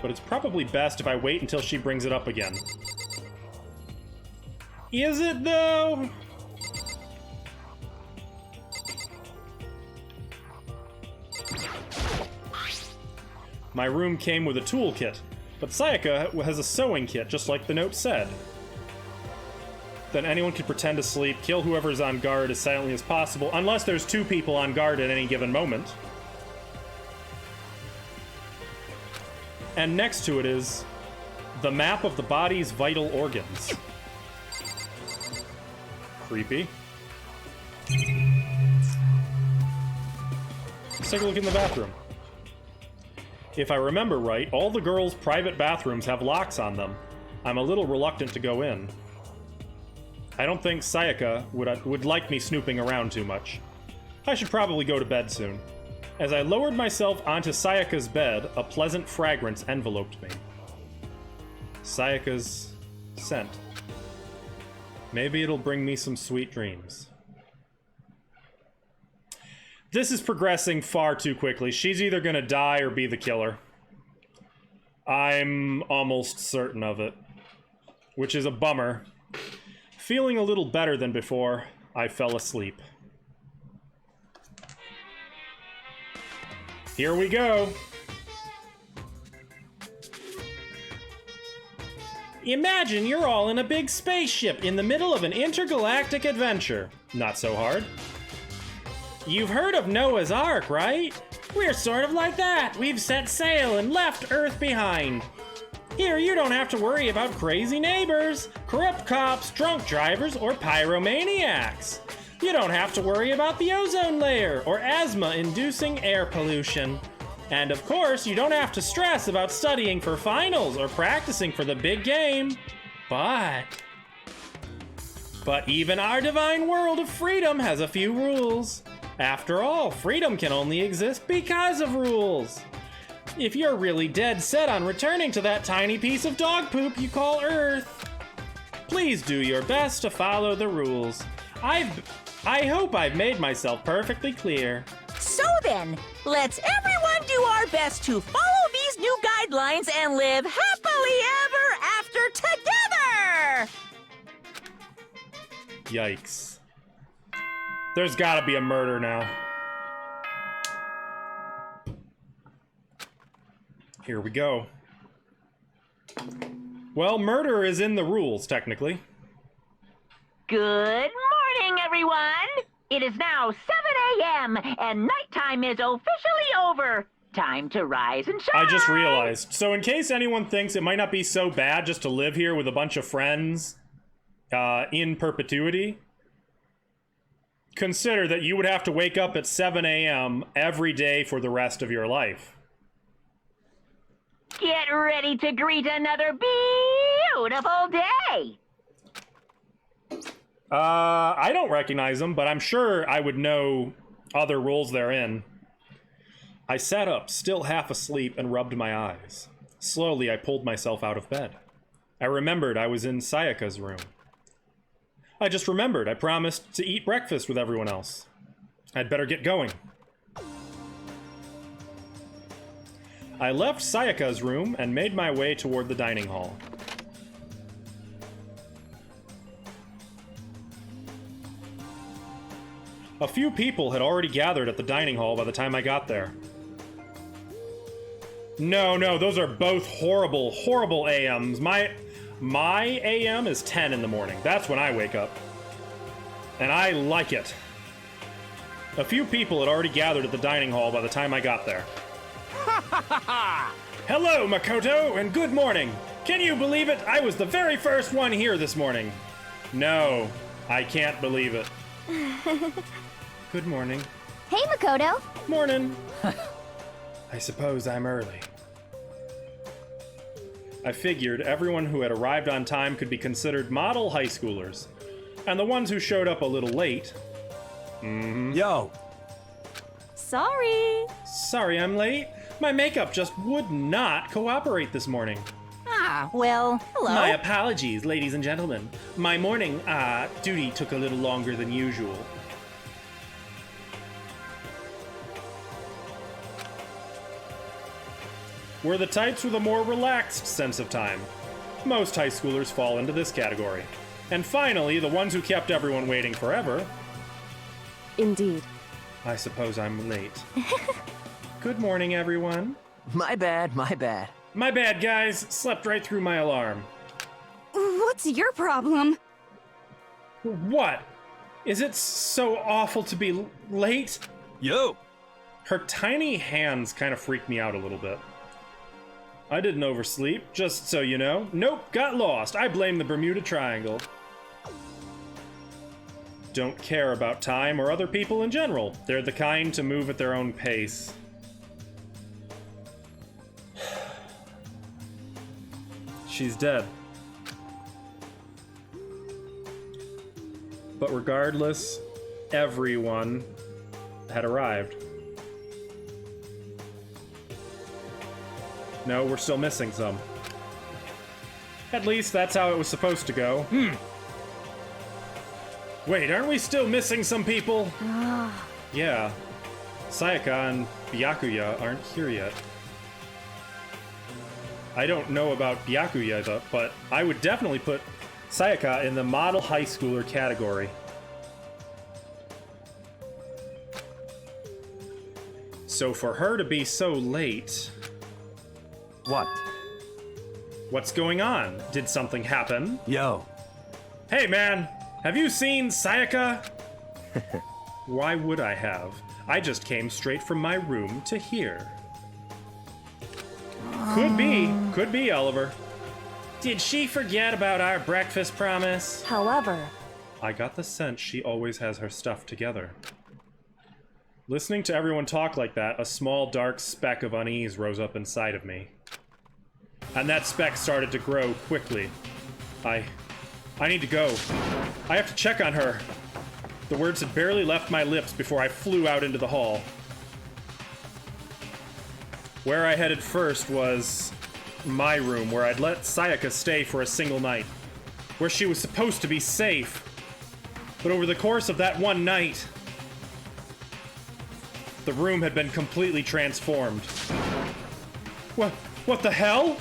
But it's probably best if I wait until she brings it up again. Is it, though? My room came with a toolkit, but Sayaka has a sewing kit, just like the note said. Then anyone can pretend to sleep, kill whoever's on guard as silently as possible, unless there's two people on guard at any given moment. And next to it is the map of the body's vital organs. Creepy. Let's take a look in the bathroom. If I remember right, all the girls' private bathrooms have locks on them. I'm a little reluctant to go in. I don't think Sayaka would like me snooping around too much. I should probably go to bed soon. As I lowered myself onto Sayaka's bed, a pleasant fragrance enveloped me. Sayaka's scent. Maybe it'll bring me some sweet dreams. This is progressing far too quickly. She's either gonna die or be the killer. I'm almost certain of it. Which is a bummer. Feeling a little better than before, I fell asleep. Here we go. Imagine you're all in a big spaceship in the middle of an intergalactic adventure. Not so hard. You've heard of Noah's Ark, right? We're sort of like that. We've set sail and left Earth behind. Here, you don't have to worry about crazy neighbors, corrupt cops, drunk drivers, or pyromaniacs. You don't have to worry about the ozone layer or asthma-inducing air pollution. And of course, you don't have to stress about studying for finals or practicing for the big game. But even our divine world of freedom has a few rules. After all, freedom can only exist because of rules. If you're really dead set on returning to that tiny piece of dog poop you call Earth, please do your best to follow the rules. I hope I've made myself perfectly clear. So then, let's everyone do our best to follow these new guidelines and live happily ever after Yikes. There's gotta be a murder now. Here we go. Well, murder is in the rules, technically. Good morning, everyone! It is now 7 a.m., and nighttime is officially over. Time to rise and shine! I just realized. So in case anyone thinks it might not be so bad just to live here with a bunch of friends in perpetuity, consider that you would have to wake up at 7 a.m. every day for the rest of your life. Get ready to greet another beautiful day! I don't recognize them, but I'm sure I would know other rules therein. I sat up, still half asleep, and rubbed my eyes. Slowly, I pulled myself out of bed. I remembered I was in Sayaka's room. I just remembered I promised to eat breakfast with everyone else. I'd better get going. I left Sayaka's room and made my way toward the dining hall. A few people had already gathered at the dining hall by the time I got there. No, those are both horrible, horrible AMs. My AM is 10 in the morning. That's when I wake up. And I like it. A few people had already gathered at the dining hall by the time I got there. Hello, Makoto, and good morning. Can you believe it? I was the very first one here this morning. No, I can't believe it. Good morning. Hey, Makoto. Morning. I suppose I'm early. I figured everyone who had arrived on time could be considered model high schoolers. And the ones who showed up a little late... Yo. Sorry. Sorry I'm late. My makeup just would not cooperate this morning. Ah, well, hello. My apologies, ladies and gentlemen. My morning, duty took a little longer than usual. We're the types with a more relaxed sense of time. Most high schoolers fall into this category. And finally, the ones who kept everyone waiting forever. Indeed. I suppose I'm late. Good morning, everyone. My bad, my bad. My bad, guys. Slept right through my alarm. What's your problem? What? Is it so awful to be late? Yo! Her tiny hands kind of freaked me out a little bit. I didn't oversleep, just so you know. Nope, got lost. I blame the Bermuda Triangle. Don't care about time or other people in general. They're the kind to move at their own pace. She's dead. But regardless, everyone had arrived. No, we're still missing some. At least that's how it was supposed to go. Wait, aren't we still missing some people? Yeah. Sayaka and Byakuya aren't here yet. I don't know about Byakuya, though, but I would definitely put Sayaka in the model high schooler category. So for her to be so late... What? What's going on? Did something happen? Yo. Hey man, have you seen Sayaka? Why would I have? I just came straight from my room to here. Could be, Oliver. Did she forget about our breakfast promise? However, I got the sense she always has her stuff together. Listening to everyone talk like that, a small dark speck of unease rose up inside of me. And that speck started to grow quickly. I need to go. I have to check on her. The words had barely left my lips before I flew out into the hall. Where I headed first was my room, where I'd let Sayaka stay for a single night. Where she was supposed to be safe. But over the course of that one night, the room had been completely transformed. What the hell?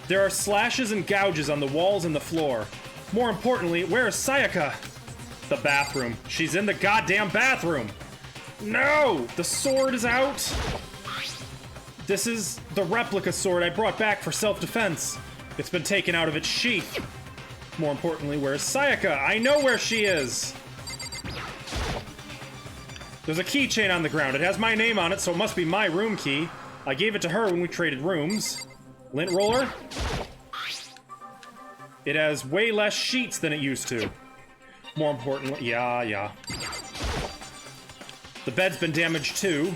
There are slashes and gouges on the walls and the floor. More importantly, where is Sayaka? The bathroom. She's in the goddamn bathroom! No! The sword is out! This is the replica sword I brought back for self-defense. It's been taken out of its sheath. More importantly, where's Sayaka? I know where she is! There's a keychain on the ground. It has my name on it, so it must be my room key. I gave it to her when we traded rooms. Lint roller? It has way less sheets than it used to. More importantly, yeah. The bed's been damaged too.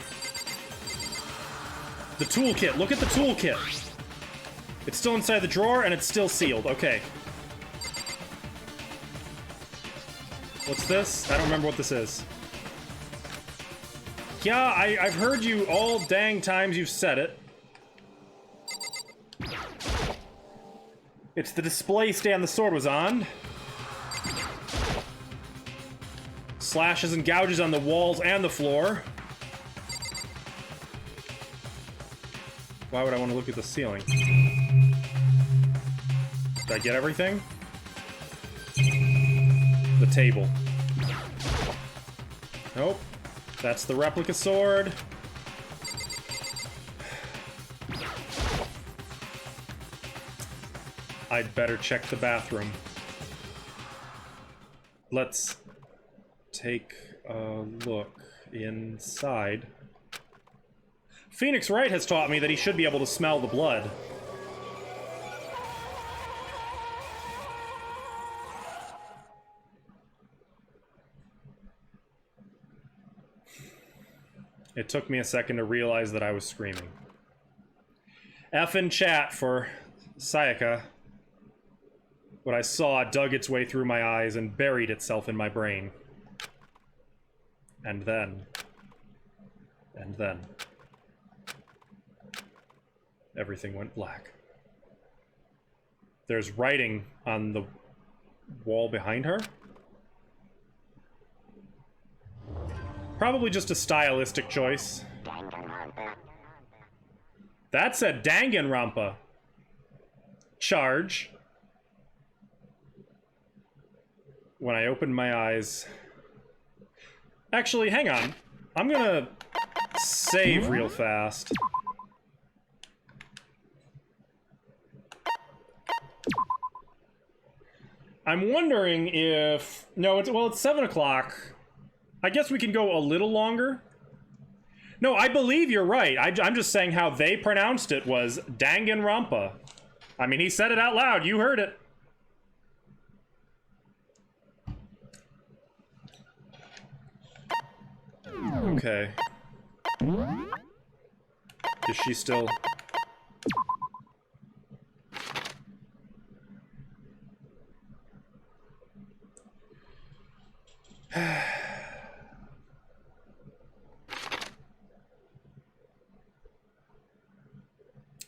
The toolkit, look at the toolkit. It's still inside the drawer and it's still sealed, okay. What's this? I don't remember what this is. Yeah, I've heard you all dang times you've said it. It's the display stand the sword was on. Slashes and gouges on the walls and the floor. Why would I want to look at the ceiling? Did I get everything? The table. Nope. That's the replica sword. I'd better check the bathroom. Let's take a look inside. Phoenix Wright has taught me that he should be able to smell the blood. It took me a second to realize that I was screaming. F in chat for Sayaka. What I saw dug its way through my eyes and buried itself in my brain. And then... everything went black. There's writing on the wall behind her. Probably just a stylistic choice. That said Danganronpa. Charge. When I opened my eyes... Actually, hang on. I'm gonna save real fast. I'm wondering if... No, it's 7 o'clock. I guess we can go a little longer. No, I believe you're right. I'm just saying how they pronounced it was Danganronpa. I mean, he said it out loud. You heard it. Okay. Is she still...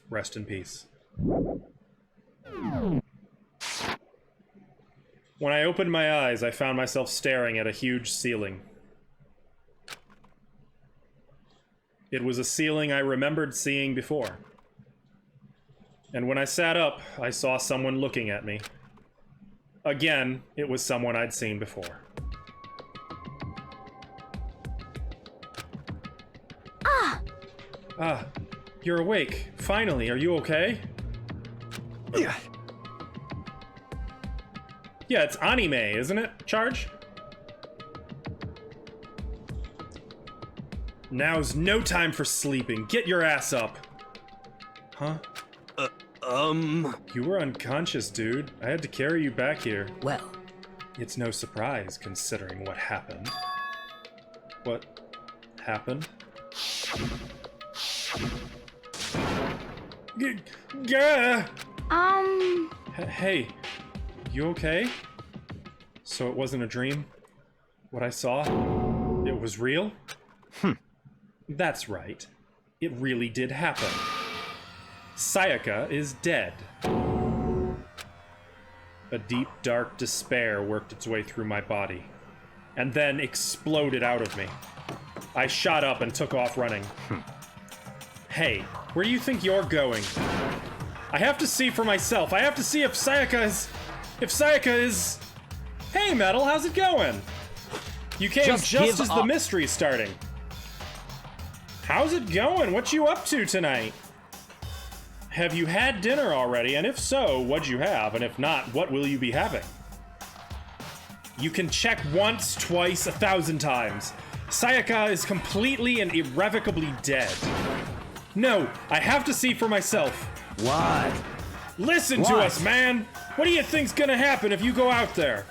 Rest in peace. When I opened my eyes, I found myself staring at a huge ceiling. It was a ceiling I remembered seeing before. And when I sat up, I saw someone looking at me. Again, it was someone I'd seen before. Ah, you're awake. Finally, are you okay? Yeah. Yeah, it's anime, isn't it, Charge? Now's no time for sleeping. Get your ass up. Huh? You were unconscious, dude. I had to carry you back here. Well, It's no surprise, considering what happened. What happened? Gah! Hey, you okay? So it wasn't a dream? What I saw? It was real? That's right. It really did happen. Sayaka is dead. A deep, dark despair worked its way through my body, and then exploded out of me. I shot up and took off running. Hey, where do you think you're going? I have to see for myself. I have to see if Sayaka is... Hey, Metal, how's it going? You came just as the mystery's starting. How's it going? What you up to tonight? Have you had dinner already? And if so, what'd you have? And if not, what will you be having? You can check once, twice, 1,000 times. Sayaka is completely and irrevocably dead. No, I have to see for myself. What? Listen to us, man! What do you think's gonna happen if you go out there?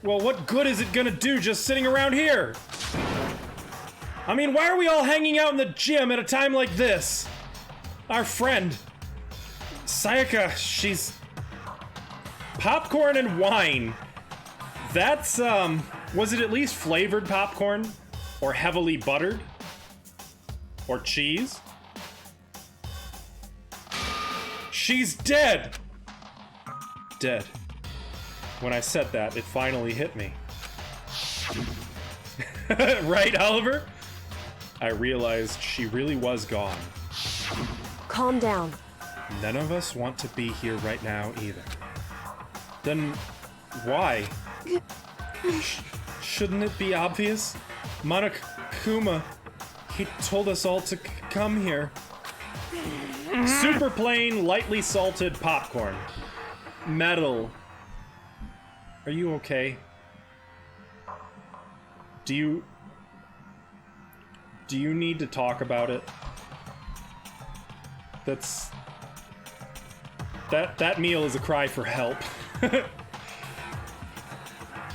Well, what good is it gonna do just sitting around here? I mean, why are we all hanging out in the gym at a time like this? Our friend, Sayaka, she's... Popcorn and wine. That's, was it at least flavored popcorn? Or heavily buttered? Or cheese? She's dead! Dead. When I said that, it finally hit me. Right, Oliver? I realized she really was gone. Calm down. None of us want to be here right now either. Then why? Shouldn't it be obvious? Monokuma, he told us all to come here. Super plain, lightly salted popcorn. Metal. Are you okay? Do you need to talk about it? That meal is a cry for help.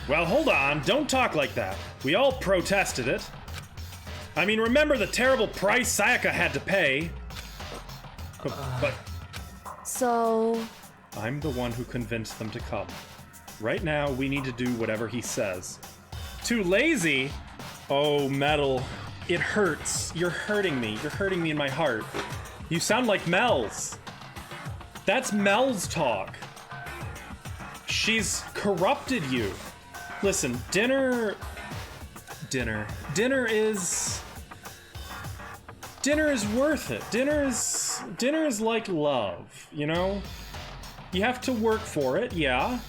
Well, hold on. Don't talk like that. We all protested it. I mean, remember the terrible price Sayaka had to pay. But So... I'm the one who convinced them to come. Right now, we need to do whatever he says. Too lazy? Oh, Metal. It hurts. You're hurting me. You're hurting me in my heart. You sound like Mel's. That's Mel's talk. She's corrupted you. Listen, dinner is worth it. Dinner is like love, you know? You have to work for it, yeah.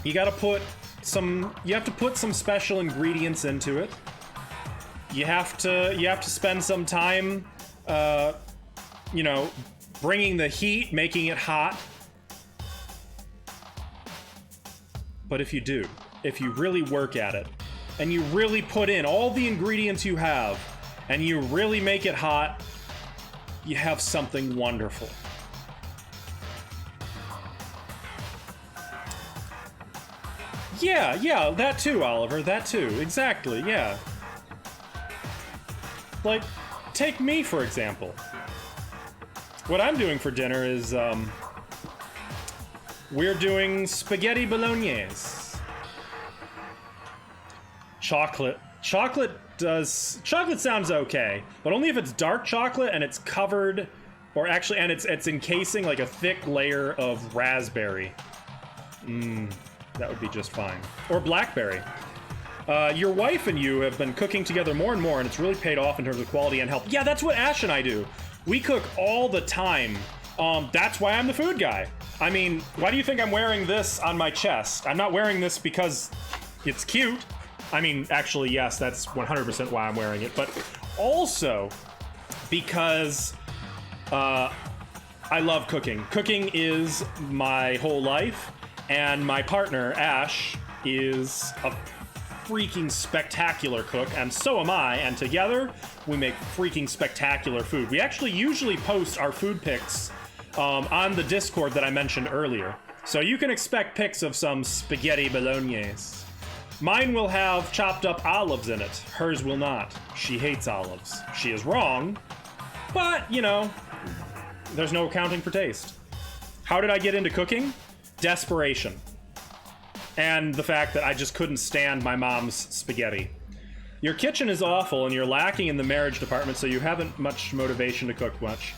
You have to put some special ingredients into it. You have to spend some time, you know, bringing the heat, making it hot. But if you really work at it, and you really put in all the ingredients you have, and you really make it hot, you have something wonderful. Yeah, that too, Oliver, that too, exactly, yeah. Like, take me, for example. What I'm doing for dinner is, we're doing spaghetti bolognese. Chocolate sounds okay, but only if it's dark chocolate and it's covered, or actually, and it's encasing like a thick layer of raspberry. That would be just fine. Or blackberry. Your wife and you have been cooking together more and more, and it's really paid off in terms of quality and health. Yeah, that's what Ash and I do. We cook all the time. That's why I'm the food guy. I mean, why do you think I'm wearing this on my chest? I'm not wearing this because it's cute. I mean, actually, yes, that's 100% why I'm wearing it, but also because I love cooking. Cooking is my whole life, and my partner, Ash, is a freaking spectacular cook, and so am I, and together we make freaking spectacular food. We actually usually post our food pics on the Discord that I mentioned earlier, so you can expect pics of some spaghetti bolognese. Mine will have chopped up olives in it. Hers will not. She hates olives. She is wrong, but, you know, there's no accounting for taste. How did I get into cooking? Desperation. And the fact that I just couldn't stand my mom's spaghetti. Your kitchen is awful and you're lacking in the marriage department, so you haven't much motivation to cook much.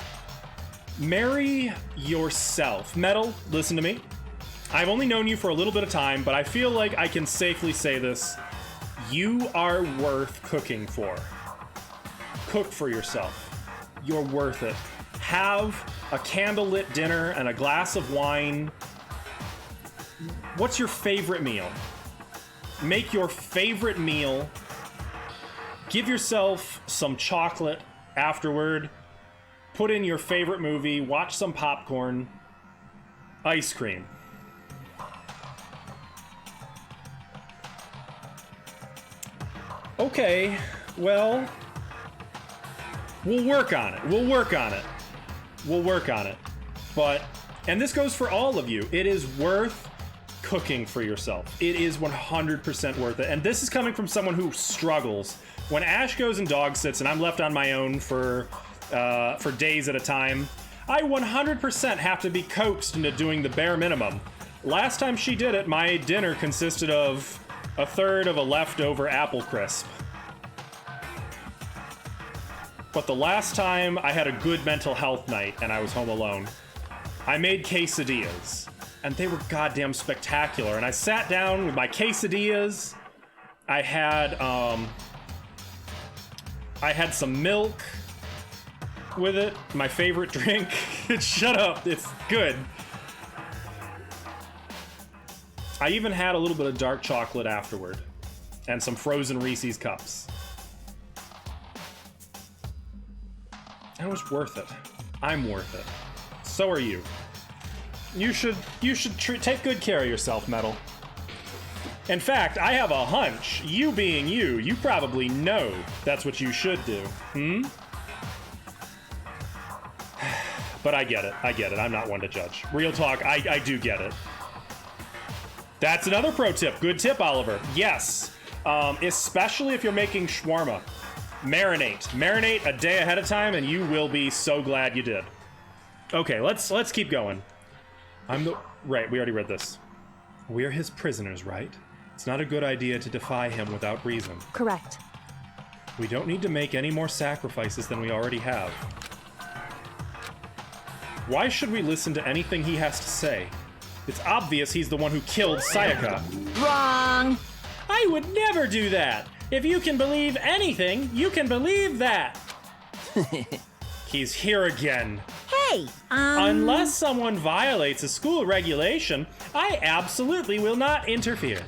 Marry yourself. Metal, listen to me. I've only known you for a little bit of time, but I feel like I can safely say this. You are worth cooking for. Cook for yourself. You're worth it. have a candlelit dinner and a glass of wine. What's your favorite meal? Make your favorite meal. Give yourself some chocolate afterward. Put in your favorite movie. Watch some popcorn. Ice cream. Okay, well, we'll work on it. We'll work on it. We'll work on it. But, and this goes for all of you, it is worth cooking for yourself. It is 100% worth it. And this is coming from someone who struggles. When Ash goes and dog sits and I'm left on my own for days at a time, I 100% have to be coaxed into doing the bare minimum. Last time she did it, my dinner consisted of a third of a leftover apple crisp. But the last time I had a good mental health night and I was home alone, I made quesadillas. And they were goddamn spectacular. And I sat down with my quesadillas. I had some milk with it. My favorite drink. Shut up, it's good. I even had a little bit of dark chocolate afterward. And some frozen Reese's cups. And it was worth it. I'm worth it. So are you. You should take good care of yourself, Metal. In fact, I have a hunch. You being you probably know that's what you should do. But I get it. I get it. I'm not one to judge. Real talk, I do get it. That's another pro tip. Good tip, Oliver. Yes. Especially if you're making shawarma. Marinate. Marinate a day ahead of time and you will be so glad you did. Okay, let's keep going. Right, we already read this. We're his prisoners, right? It's not a good idea to defy him without reason. Correct. We don't need to make any more sacrifices than we already have. Why should we listen to anything he has to say? It's obvious he's the one who killed Sayaka. Wrong. I would never do that. If you can believe anything, you can believe that. He's here again. Hey, Unless someone violates a school regulation, I absolutely will not interfere.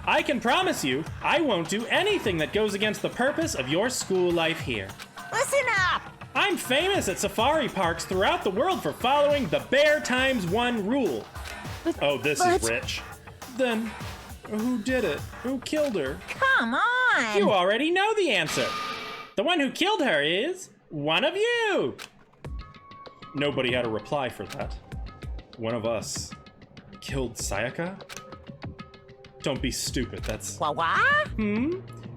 I can promise you, I won't do anything that goes against the purpose of your school life here. listen up. I'm famous at safari parks throughout the world for following the Bear ×1 rule. Oh, this is rich. Then, who did it? Who killed her? Come on. You already know the answer. The one who killed her is one of you. Nobody had a reply for that. One of us killed Sayaka? Don't be stupid, that's... What?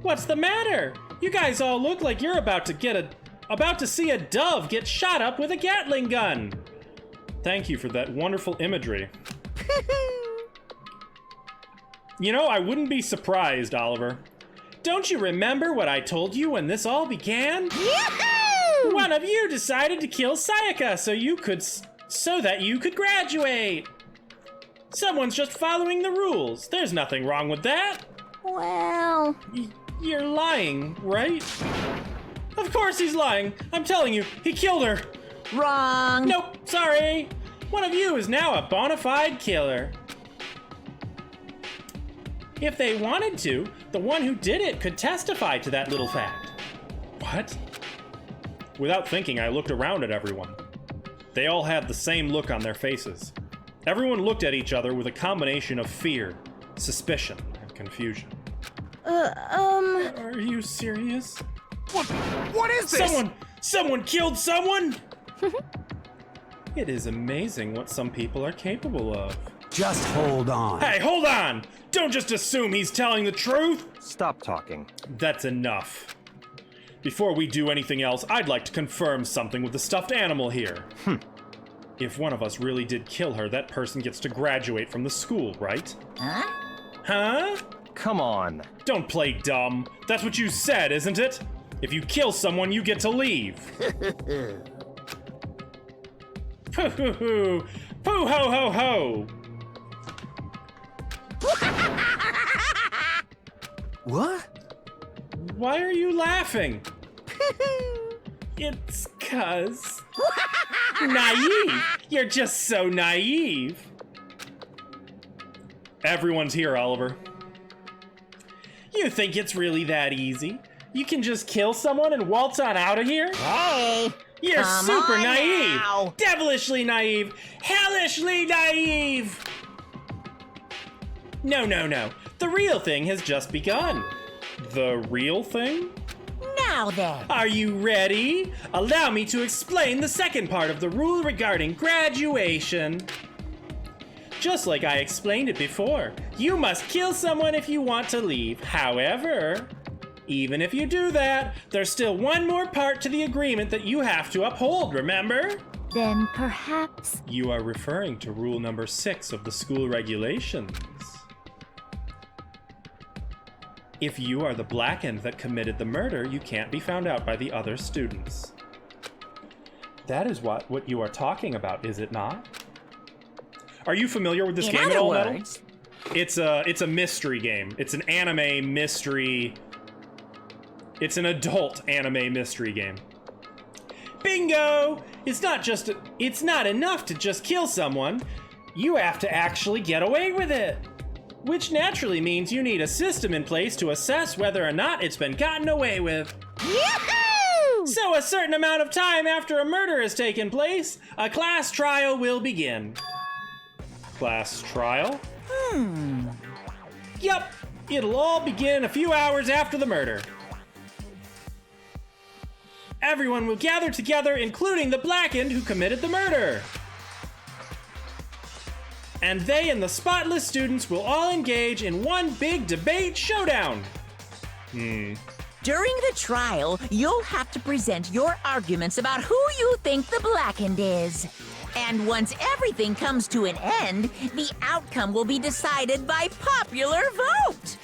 What's the matter? You guys all look like you're about to see a dove get shot up with a Gatling gun. Thank you for that wonderful imagery. You know, I wouldn't be surprised, Oliver. Don't you remember what I told you when this all began? Yahoo! One of you decided to kill Sayaka so that you could graduate. Someone's just following the rules. There's nothing wrong with that. Well... You're lying, right? Of course he's lying. I'm telling you, he killed her. Wrong. Nope, sorry. One of you is now a bona fide killer. If they wanted to, the one who did it could testify to that little fact. What? Without thinking, I looked around at everyone. They all had the same look on their faces. Everyone looked at each other with a combination of fear, suspicion, and confusion. Are you serious? What is this? Someone killed someone? It is amazing what some people are capable of. Just hold on. Hey, hold on! Don't just assume he's telling the truth! Stop talking. That's enough. Before we do anything else, I'd like to confirm something with the stuffed animal here. If one of us really did kill her, that person gets to graduate from the school, right? Huh? Huh? Come on. Don't play dumb. That's what you said, isn't it? If you kill someone, you get to leave. Poo-hoo-hoo. Poo-ho-ho-ho. What? Why are you laughing? It's 'cause... Naive. You're just so naive. Everyone's here, Oliver. You think it's really that easy? You can just kill someone and waltz on out of here? Hey! You're come super on naive. now. Devilishly naive. Hellishly naive. No. The real thing has just begun. The real thing? Now then. Are you ready? Allow me to explain the second part of the rule regarding graduation. Just like I explained it before, you must kill someone if you want to leave. However, even if you do that, there's still one more part to the agreement that you have to uphold, remember? Then perhaps... You are referring to rule number 6 of the school regulations. If you are the Blackened that committed the murder, you can't be found out by the other students. That is what you are talking about, is it not? Are you familiar with this game at all, Metal? It's a mystery game. It's an anime mystery. It's an adult anime mystery game. Bingo! It's not enough to just kill someone. You have to actually get away with it. Which naturally means you need a system in place to assess whether or not it's been gotten away with. Yahoo! So a certain amount of time after a murder has taken place, a class trial will begin. Class trial? Yep, it'll all begin a few hours after the murder. Everyone will gather together, including the Blackened who committed the murder. And they and the spotless students will all engage in one big debate showdown. During the trial, you'll have to present your arguments about who you think the Blackened is. And once everything comes to an end, the outcome will be decided by popular vote.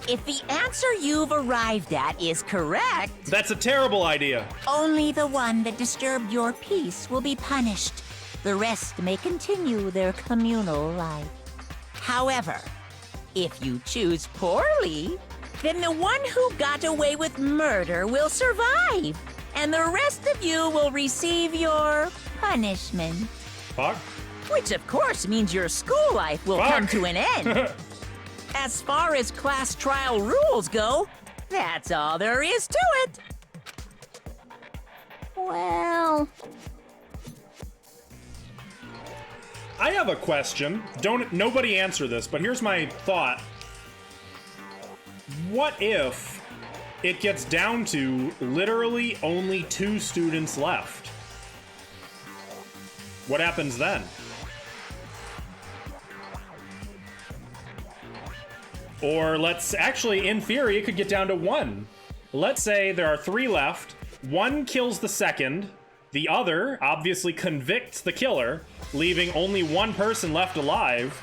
If the answer you've arrived at is correct... That's a terrible idea. Only the one that disturbed your peace will be punished. The rest may continue their communal life. However, if you choose poorly, then the one who got away with murder will survive, and the rest of you will receive your punishment. Fuck. Which of course means your school life will come to an end. As far as class trial rules go, that's all there is to it. Well... I have a question. Nobody answer this, but here's my thought. What if it gets down to literally only 2 students left? What happens then? Or actually, in theory, it could get down to 1. Let's say there are 3 left. 1 kills the second. The other obviously convicts the killer, leaving only 1 person left alive.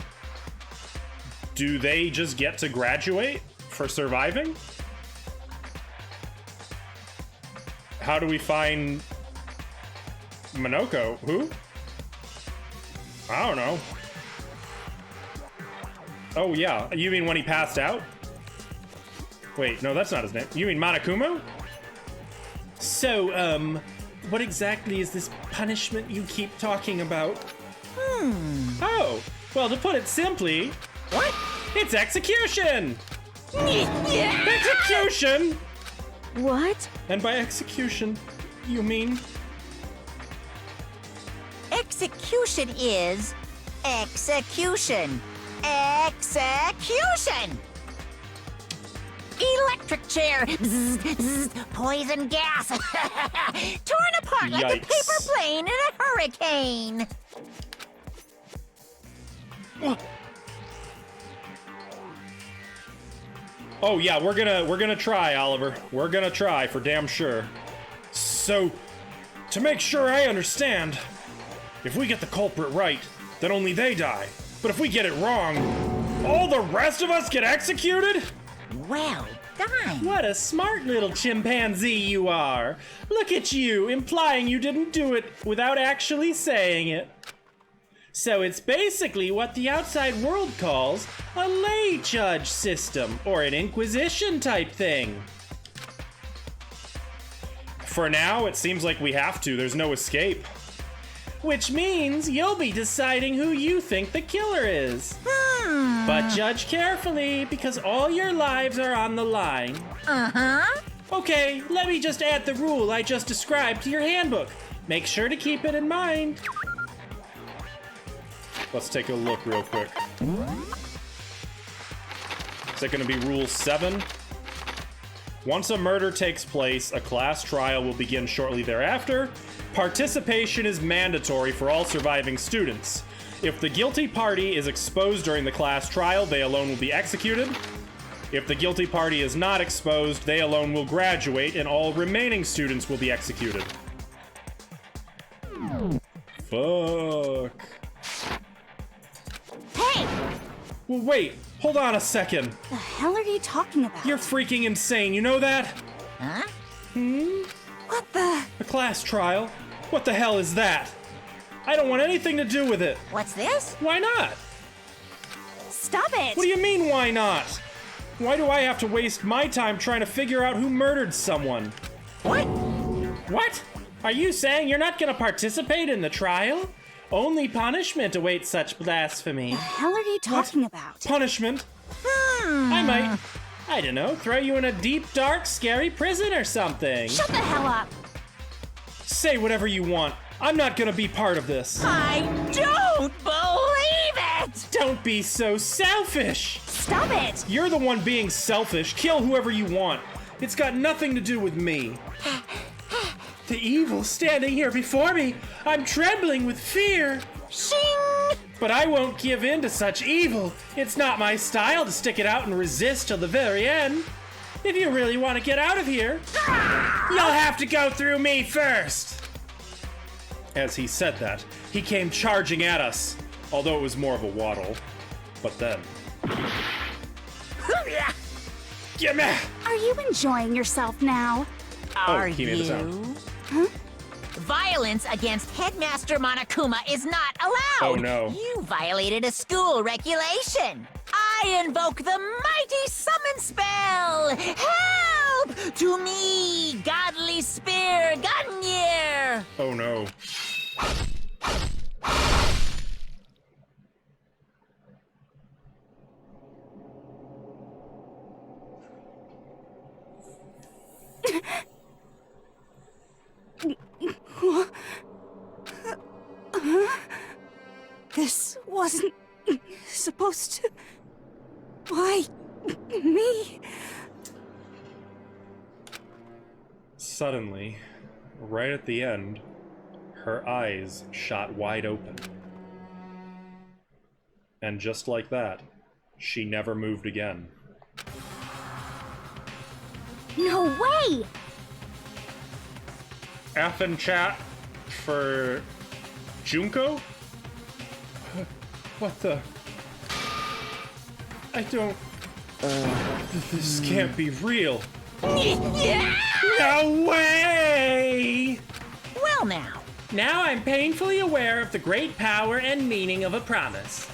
Do they just get to graduate for surviving? How do we find Minoko? Who? I don't know. Oh yeah, you mean when he passed out? Wait, no, that's not his name. You mean Monokuma? So, what exactly is this punishment you keep talking about? Oh, well, to put it simply... What? It's execution! Execution! What? And by execution, you mean... Execution is execution. Execution! Electric chair! Bzz, bzz, poison gas! Torn apart like a Yikes. paper plane in a hurricane! Oh yeah, we're gonna try, Oliver. We're gonna try for damn sure. So, to make sure I understand, if we get the culprit right, then only they die. But if we get it wrong, all the rest of us get executed? Well done! What a smart little chimpanzee you are. Look at you, implying you didn't do it without actually saying it. So it's basically what the outside world calls a lay judge system, or an inquisition type thing. For now, it seems like we have to. There's no escape. which means you'll be deciding who you think the killer is. But judge carefully, because all your lives are on the line. Uh-huh. Okay, let me just add the rule I just described to your handbook. Make sure to keep it in mind. Let's take a look real quick. Is that gonna be rule 7? Once a murder takes place, a class trial will begin shortly thereafter. Participation is mandatory for all surviving students. If the guilty party is exposed during the class trial, they alone will be executed. If the guilty party is not exposed, they alone will graduate, and all remaining students will be executed. Fuck. Hey! Well, wait, hold on a second. The hell are you talking about? You're freaking insane, you know that? Huh? What the? A class trial? What the hell is that? I don't want anything to do with it. What's this? Why not? Stop it! What do you mean, why not? Why do I have to waste my time trying to figure out who murdered someone? What? What? Are you saying you're not gonna participate in the trial? Only punishment awaits such blasphemy. The hell are you talking about? Punishment? I might, I don't know, throw you in a deep, dark, scary prison or something. Shut the hell up! Say whatever you want. I'm not gonna be part of this. I don't believe it! Don't be so selfish! Stop it! You're the one being selfish. Kill whoever you want. It's got nothing to do with me. The evil standing here before me. I'm trembling with fear. Shing! But I won't give in to such evil. It's not my style to stick it out and resist till the very end. If you really want to get out of here, you'll have to go through me first. As he said that, he came charging at us, although it was more of a waddle. But then... Gimme! Are you enjoying yourself now? Are he made the sound. you? Violence against Headmaster Monokuma is not allowed. Oh, no. You violated a school regulation. I invoke the mighty summon spell. Help to me, godly spear, Gunyear. Oh no. This wasn't supposed to... Why me? Suddenly, right at the end, her eyes shot wide open. And just like that, she never moved again. No way! F in chat for Junko? What the? I don't... This can't be real. No way! Well now. Now I'm painfully aware of the great power and meaning of a promise.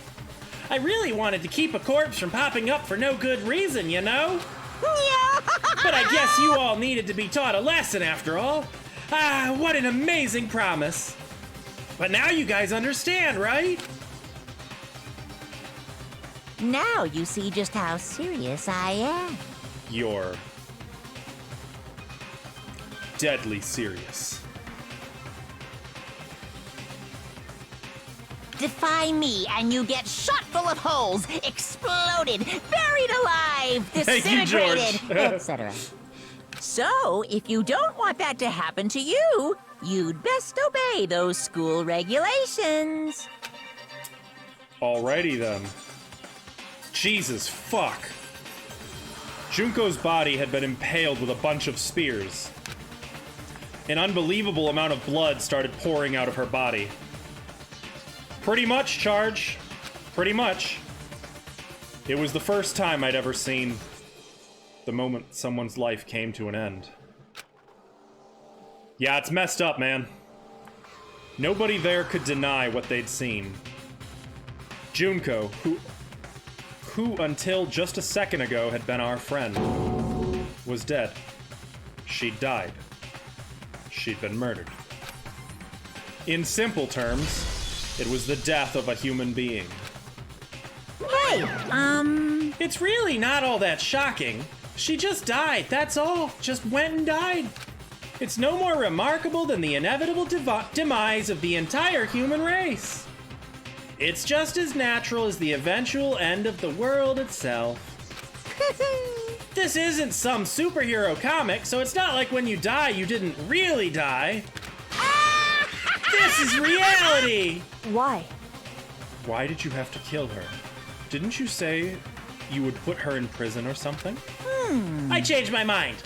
I really wanted to keep a corpse from popping up for no good reason, you know? But I guess you all needed to be taught a lesson after all. Ah, what an amazing promise. But now you guys understand, right? Now you see just how serious I am. You're deadly serious. Defy me and you get shot full of holes, exploded, buried alive, Thank you, disintegrated, George. etc. So, if you don't want that to happen to you, you'd best obey those school regulations. Alrighty then. Jesus fuck. Junko's body had been impaled with a bunch of spears. An unbelievable amount of blood started pouring out of her body. Pretty much, Charge. Pretty much. It was the first time I'd ever seen the moment someone's life came to an end. Yeah, it's messed up, man. Nobody there could deny what they'd seen. Junko, who until just a second ago had been our friend, was dead. She'd died. She'd been murdered. In simple terms, it was the death of a human being. Right, It's really not all that shocking. She just died, that's all. Just went and died. It's no more remarkable than the inevitable demise of the entire human race. It's just as natural as the eventual end of the world itself. This isn't some superhero comic, so it's not like when you die, you didn't really die. This is reality! Why? Why did you have to kill her? Didn't you say you would put her in prison or something? I changed my mind.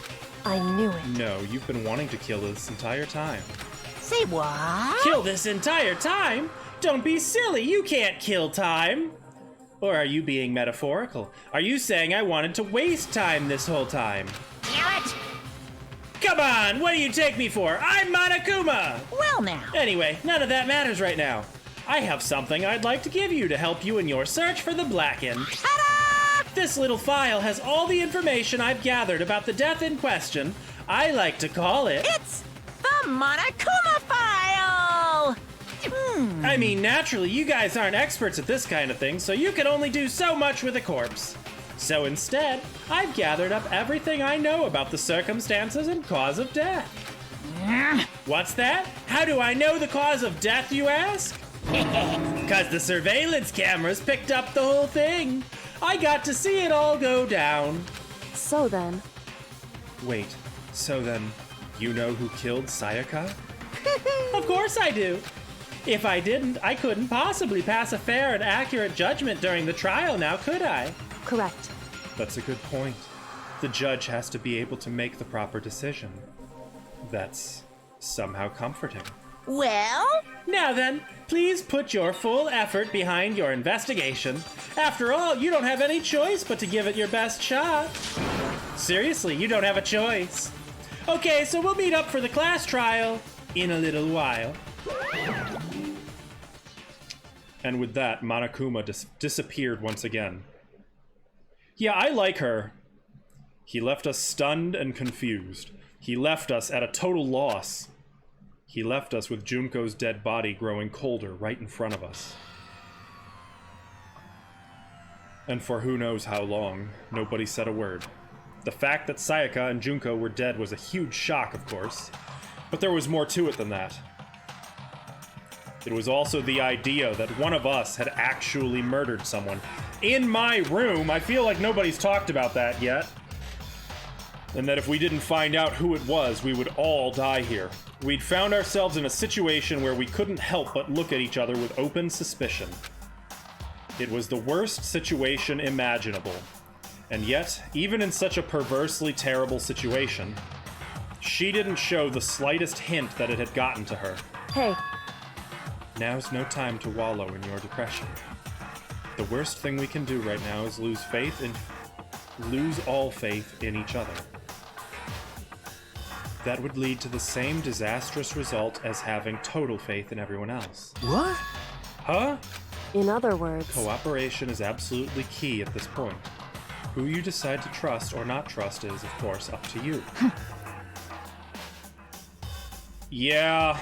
I knew it. No, you've been wanting to kill this entire time. say what? Kill this entire time? Don't be silly, you can't kill time. Or are you being metaphorical? Are you saying I wanted to waste time this whole time? Damn it! Come on, what do you take me for? I'm Monokuma! Well now. Anyway, none of that matters right now. I have something I'd like to give you to help you in your search for the Blackened. Ta-da! This little file has all the information I've gathered about the death in question. I like to call it... It's the Monokuma file! I mean, naturally, you guys aren't experts at this kind of thing, so you can only do so much with a corpse. So instead, I've gathered up everything I know about the circumstances and cause of death. What's that? How do I know the cause of death, you ask? Because the surveillance cameras picked up the whole thing. I got to see it all go down. So then... Wait, so then, you know who killed Sayaka? Of course I do. If I didn't, I couldn't possibly pass a fair and accurate judgment during the trial now, could I? Correct. That's a good point. The judge has to be able to make the proper decision. That's somehow comforting. Well? Now then, please put your full effort behind your investigation. After all, you don't have any choice but to give it your best shot. Seriously, you don't have a choice. Okay, so we'll meet up for the class trial in a little while. And with that, Monokuma disappeared once again. Yeah, I like her. He left us stunned and confused. He left us at a total loss. He left us with Junko's dead body growing colder right in front of us. And for who knows how long, nobody said a word. The fact that Sayaka and Junko were dead was a huge shock, of course, but there was more to it than that. It was also the idea that one of us had actually murdered someone. In my room, I feel like nobody's talked about that yet. And that if we didn't find out who it was, we would all die here. We'd found ourselves in a situation where we couldn't help but look at each other with open suspicion. It was the worst situation imaginable. And yet, even in such a perversely terrible situation, she didn't show the slightest hint that it had gotten to her. Hey. Now's no time to wallow in your depression. The worst thing we can do right now is lose all faith in each other. That would lead to the same disastrous result as having total faith in everyone else. What? Huh? In other words... Cooperation is absolutely key at this point. Who you decide to trust or not trust is, of course, up to you. Yeah.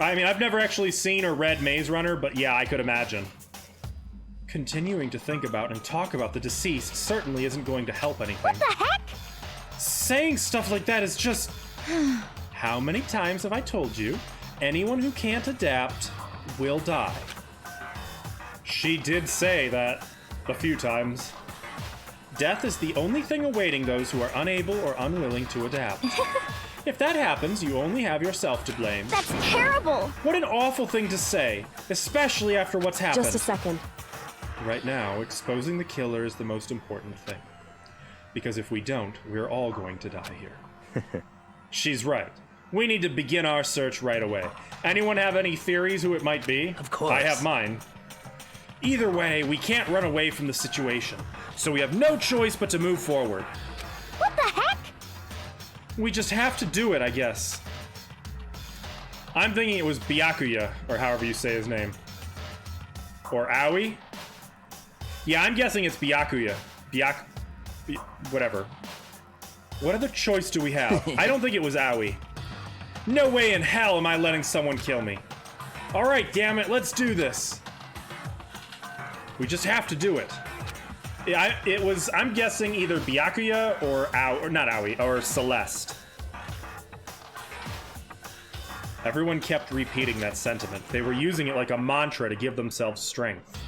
I mean, I've never actually seen or read Maze Runner, but yeah, I could imagine. Continuing to think about and talk about the deceased certainly isn't going to help anything. What the heck? Saying stuff like that is just... How many times have I told you, anyone who can't adapt will die? She did say that a few times. Death is the only thing awaiting those who are unable or unwilling to adapt. If that happens, you only have yourself to blame. That's terrible! What an awful thing to say, especially after what's happened. Just a second. Right now, exposing the killer is the most important thing. Because if we don't, we're all going to die here. She's right. We need to begin our search right away. Anyone have any theories who it might be? Of course. I have mine. Either way, we can't run away from the situation, so we have no choice but to move forward. What the heck? We just have to do it, I guess. I'm thinking it was Byakuya, or however you say his name. Or Aoi? Yeah, I'm guessing it's Byakuya. Whatever. What other choice do we have? I don't think it was Aoi. No way in hell am I letting someone kill me. All right, damn it, let's do this. We just have to do it. I'm guessing either Byakuya or not Aoi, or Celeste. Everyone kept repeating that sentiment. They were using it like a mantra to give themselves strength.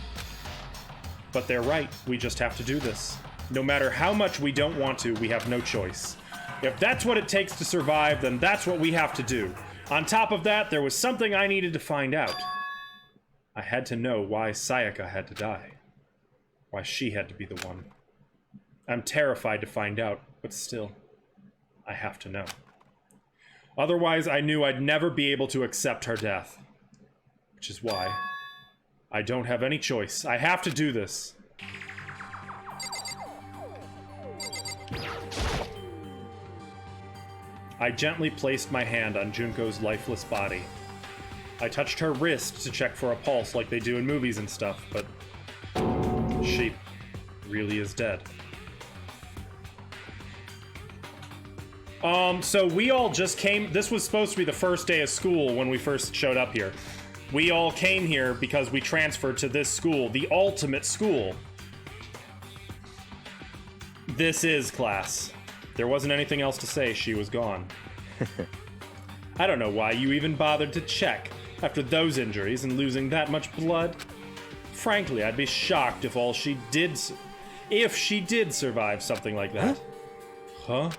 But they're right, we just have to do this. No matter how much we don't want to, we have no choice. If that's what it takes to survive, then that's what we have to do. On top of that, there was something I needed to find out. I had to know why Sayaka had to die. Why she had to be the one. I'm terrified to find out, but still, I have to know. Otherwise, I knew I'd never be able to accept her death. Which is why I don't have any choice. I have to do this. I gently placed my hand on Junko's lifeless body. I touched her wrist to check for a pulse like they do in movies and stuff, but she really is dead. So we all just came. This was supposed to be the first day of school when we first showed up here. We all came here because we transferred to this school, the ultimate school. This is class. There wasn't anything else to say. She was gone. I don't know why you even bothered to check after those injuries and losing that much blood. Frankly, I'd be shocked if she did survive something like that. Huh?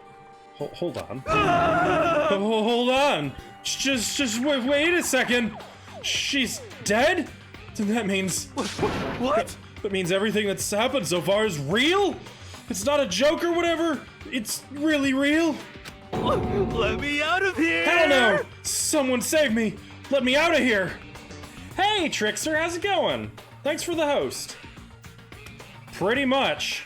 Hold on. Hold on. Just wait a second. She's dead? Then that means... What? That means everything that's happened so far is real? It's not a joke or whatever? It's really real? Let me out of here! Hell no! Someone save me! Let me out of here! Hey, Trickster, how's it going? Thanks for the host. Pretty much.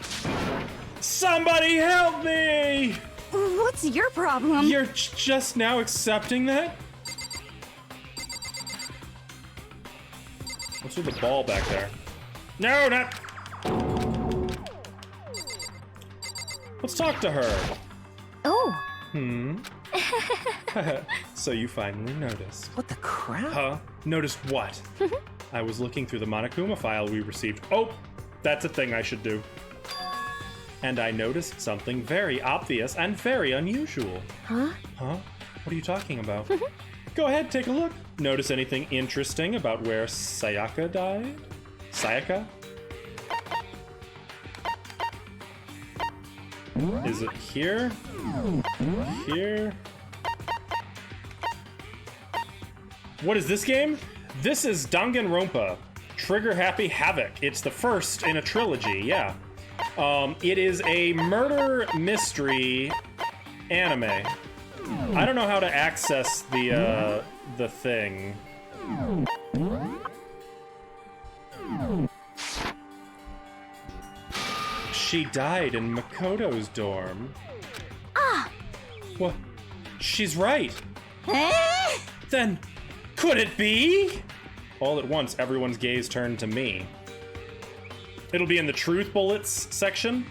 Somebody help me! What's your problem? You're just now accepting that? What's with the ball back there? No, not... Let's talk to her. Oh. So you finally noticed. What the crap? Huh? Noticed what? I was looking through the Monokuma file we received. Oh, that's a thing I should do. And I noticed something very obvious and very unusual. Huh? Huh? What are you talking about? Go ahead, take a look. Notice anything interesting about where Sayaka died? Sayaka? Is it here? Here? What is this game? This is Danganronpa. Trigger Happy Havoc. It's the first in a trilogy, yeah. It is a murder mystery anime. I don't know how to access the thing. She died in Makoto's dorm. Ah! What? She's right. Then, could it be? All at once, everyone's gaze turned to me. It'll be in the truth bullets section.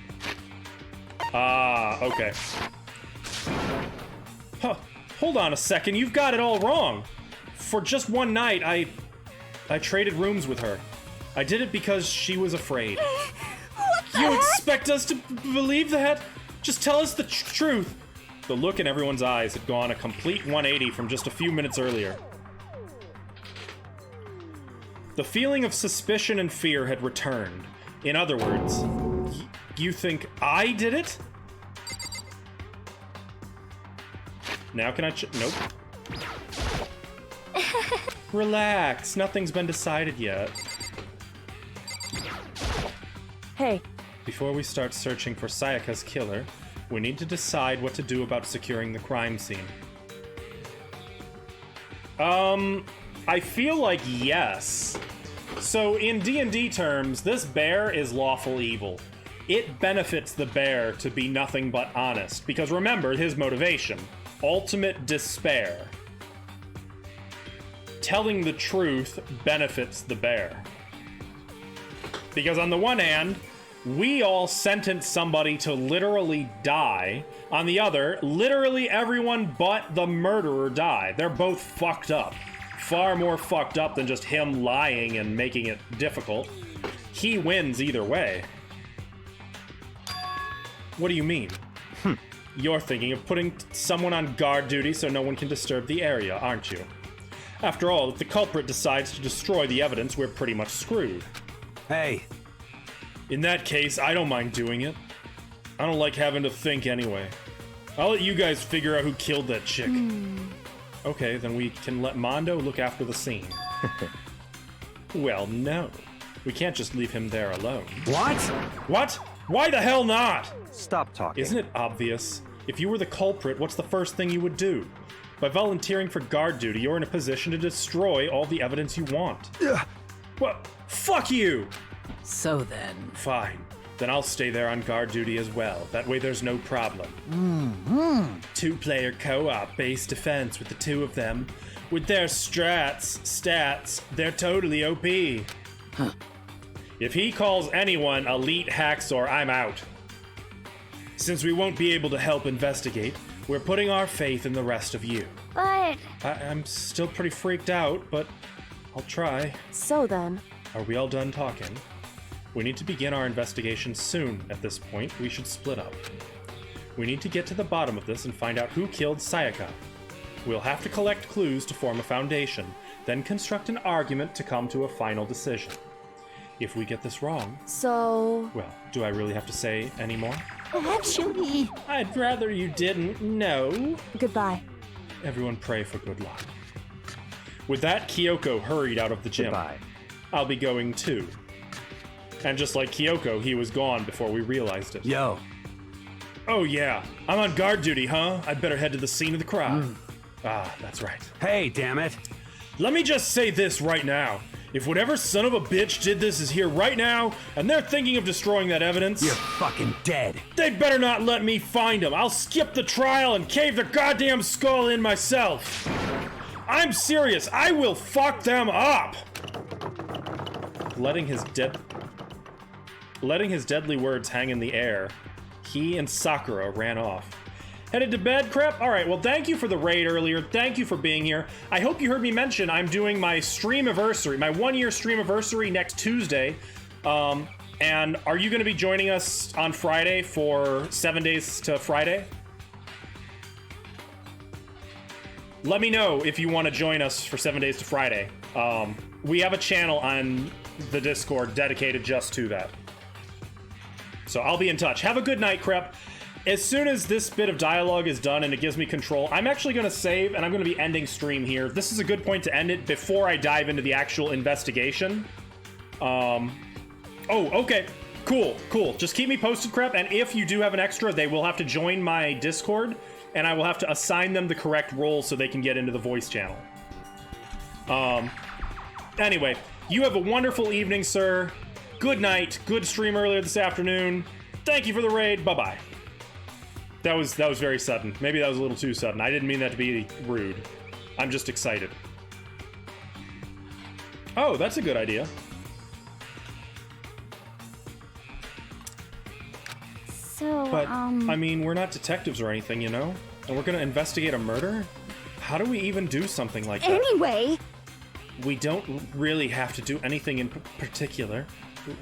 Ah, okay. Huh, hold on a second, you've got it all wrong. For just one night, I traded rooms with her. I did it because she was afraid. You expect us to believe that? Just tell us the truth. The look in everyone's eyes had gone a complete 180 from just a few minutes earlier. The feeling of suspicion and fear had returned. In other words, you think I did it? Now can I nope. Relax, nothing's been decided yet. Hey. Before we start searching for Sayaka's killer, we need to decide what to do about securing the crime scene. I feel like yes. So in D&D terms, this bear is lawful evil. It benefits the bear to be nothing but honest, because remember his motivation, ultimate despair. Telling the truth benefits the bear. Because on the one hand, we all sentenced somebody to literally die. On the other, literally everyone but the murderer died. They're both fucked up. Far more fucked up than just him lying and making it difficult. He wins either way. What do you mean? You're thinking of putting someone on guard duty so no one can disturb the area, aren't you? After all, if the culprit decides to destroy the evidence, we're pretty much screwed. Hey, In that case, I don't mind doing it. I don't like having to think anyway. I'll let you guys figure out who killed that chick. Okay, then we can let Mondo look after the scene. Well, no. We can't just leave him there alone. what? What? Why the hell not? Stop talking. Isn't it obvious? If you were the culprit, what's the first thing you would do? By volunteering for guard duty, you're in a position to destroy all the evidence you want. Well, fuck you! So then... Fine. Then I'll stay there on guard duty as well. That way there's no problem. Two-player co-op base defense with the two of them. With their stats, they're totally OP. If he calls anyone elite hacksaw, I'm out. Since we won't be able to help investigate, we're putting our faith in the rest of you. But... I'm still pretty freaked out, but I'll try. So then, Are we all done talking? We need to begin our investigation soon. At this point, we should split up. We need to get to the bottom of this and find out who killed Sayaka. We'll have to collect clues to form a foundation, then construct an argument to come to a final decision. If we get this wrong, so... well, do I really have to say any more? Actually, I'd rather you didn't. No. Goodbye. Everyone pray for good luck. With that, Kyoko hurried out of the gym. Goodbye. I'll be going too. And just like Kyoko, he was gone before we realized it. Yo, Oh yeah, I'm on guard duty, huh? I'd better head to the scene of the crime. Ah, that's right. hey, damn it. Let me just say this right now. If whatever son of a bitch did this is here right now, and they're thinking of destroying that evidence, You're fucking dead. they'd better not let me find them. I'll skip the trial and cave their goddamn skull in myself. I'm serious. I will fuck them up. Letting his deadly words hang in the air, he and Sakura ran off. Headed to bed, Crep? Alright, well thank you for the raid earlier. Thank you for being here. I hope you heard me mention I'm doing my streamiversary, my 1-year streamiversary next Tuesday. And are you going to be joining us on Friday for 7 days to Friday? Let me know if you want to join us for 7 days to Friday. We have a channel on the Discord dedicated just to that. So I'll be in touch. Have a good night, Crep. As soon as this bit of dialogue is done and it gives me control, I'm actually going to save and I'm going to be ending stream here. This is a good point to end it before I dive into the actual investigation. Oh, okay. Cool. Just keep me posted, Crep. And if you do have an extra, they will have to join my Discord and I will have to assign them the correct role so they can get into the voice channel. Anyway, you have a wonderful evening, sir. Good night. Good stream earlier this afternoon. Thank you for the raid. Bye-bye. That was very sudden. Maybe that was a little too sudden. I didn't mean that to be rude. I'm just excited. Oh, that's a good idea. So, But, I mean, we're not detectives or anything, you know? And we're gonna investigate a murder? How do we even do something like that? Anyway, We don't really have to do anything in particular.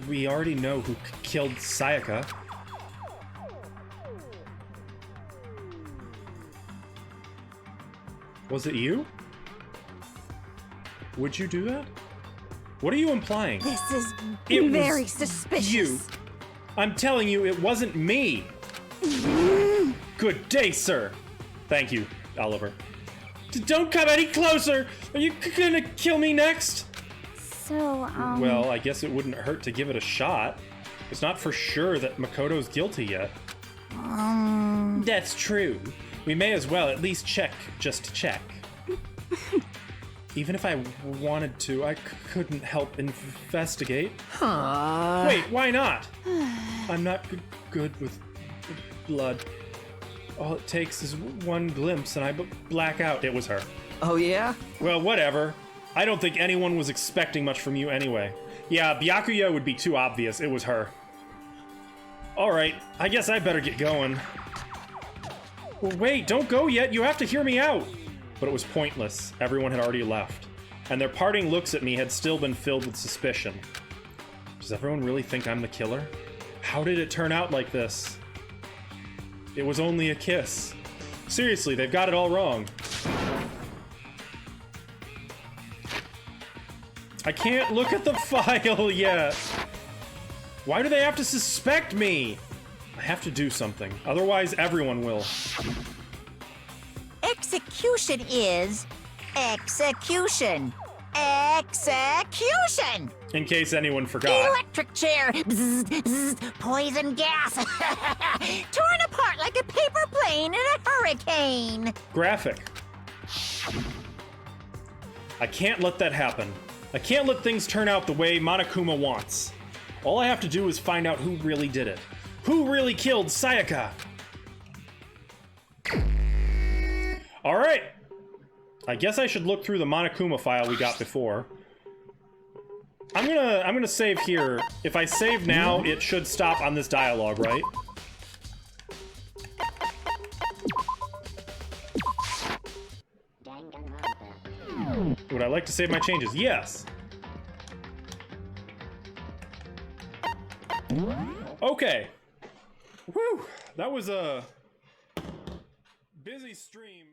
We already know who killed Sayaka. Was it you? Would you do that? What are you implying? this is It was very suspicious. You. I'm telling you, it wasn't me. Good day, sir. Thank you, Oliver. Don't come any closer! Are you gonna kill me next? So, Well, I guess it wouldn't hurt to give it a shot. It's not for sure that Makoto's guilty yet. That's true. We may as well at least check, just to check. Even if I wanted to, I couldn't help investigate. Wait, why not? I'm not good with blood. All it takes is one glimpse and I black out. It was her. Oh, yeah? Well, whatever. I don't think anyone was expecting much from you anyway. Yeah, Byakuya would be too obvious. It was her. Alright, I guess I better get going. Well, wait, don't go yet. You have to hear me out. But it was pointless. Everyone had already left. And their parting looks at me had still been filled with suspicion. Does everyone really think I'm the killer? How did it turn out like this? It was only a kiss. Seriously, they've got it all wrong. I can't look at the file yet. Why do they have to suspect me? I have to do something. Otherwise, everyone will. Execution is execution. Execution! In case anyone forgot. Electric chair! Bzz, bzz, poison gas! Torn apart like a paper plane in a hurricane! Graphic. I can't let that happen. I can't let things turn out the way Monokuma wants. All I have to do is find out who really did it. Who really killed Sayaka? Alright. I guess I should look through the Monokuma file we got before. I'm gonna save here. If I save now, it should stop on this dialogue, right? Would I like to save my changes? Yes. Okay. Whew. That was a busy stream.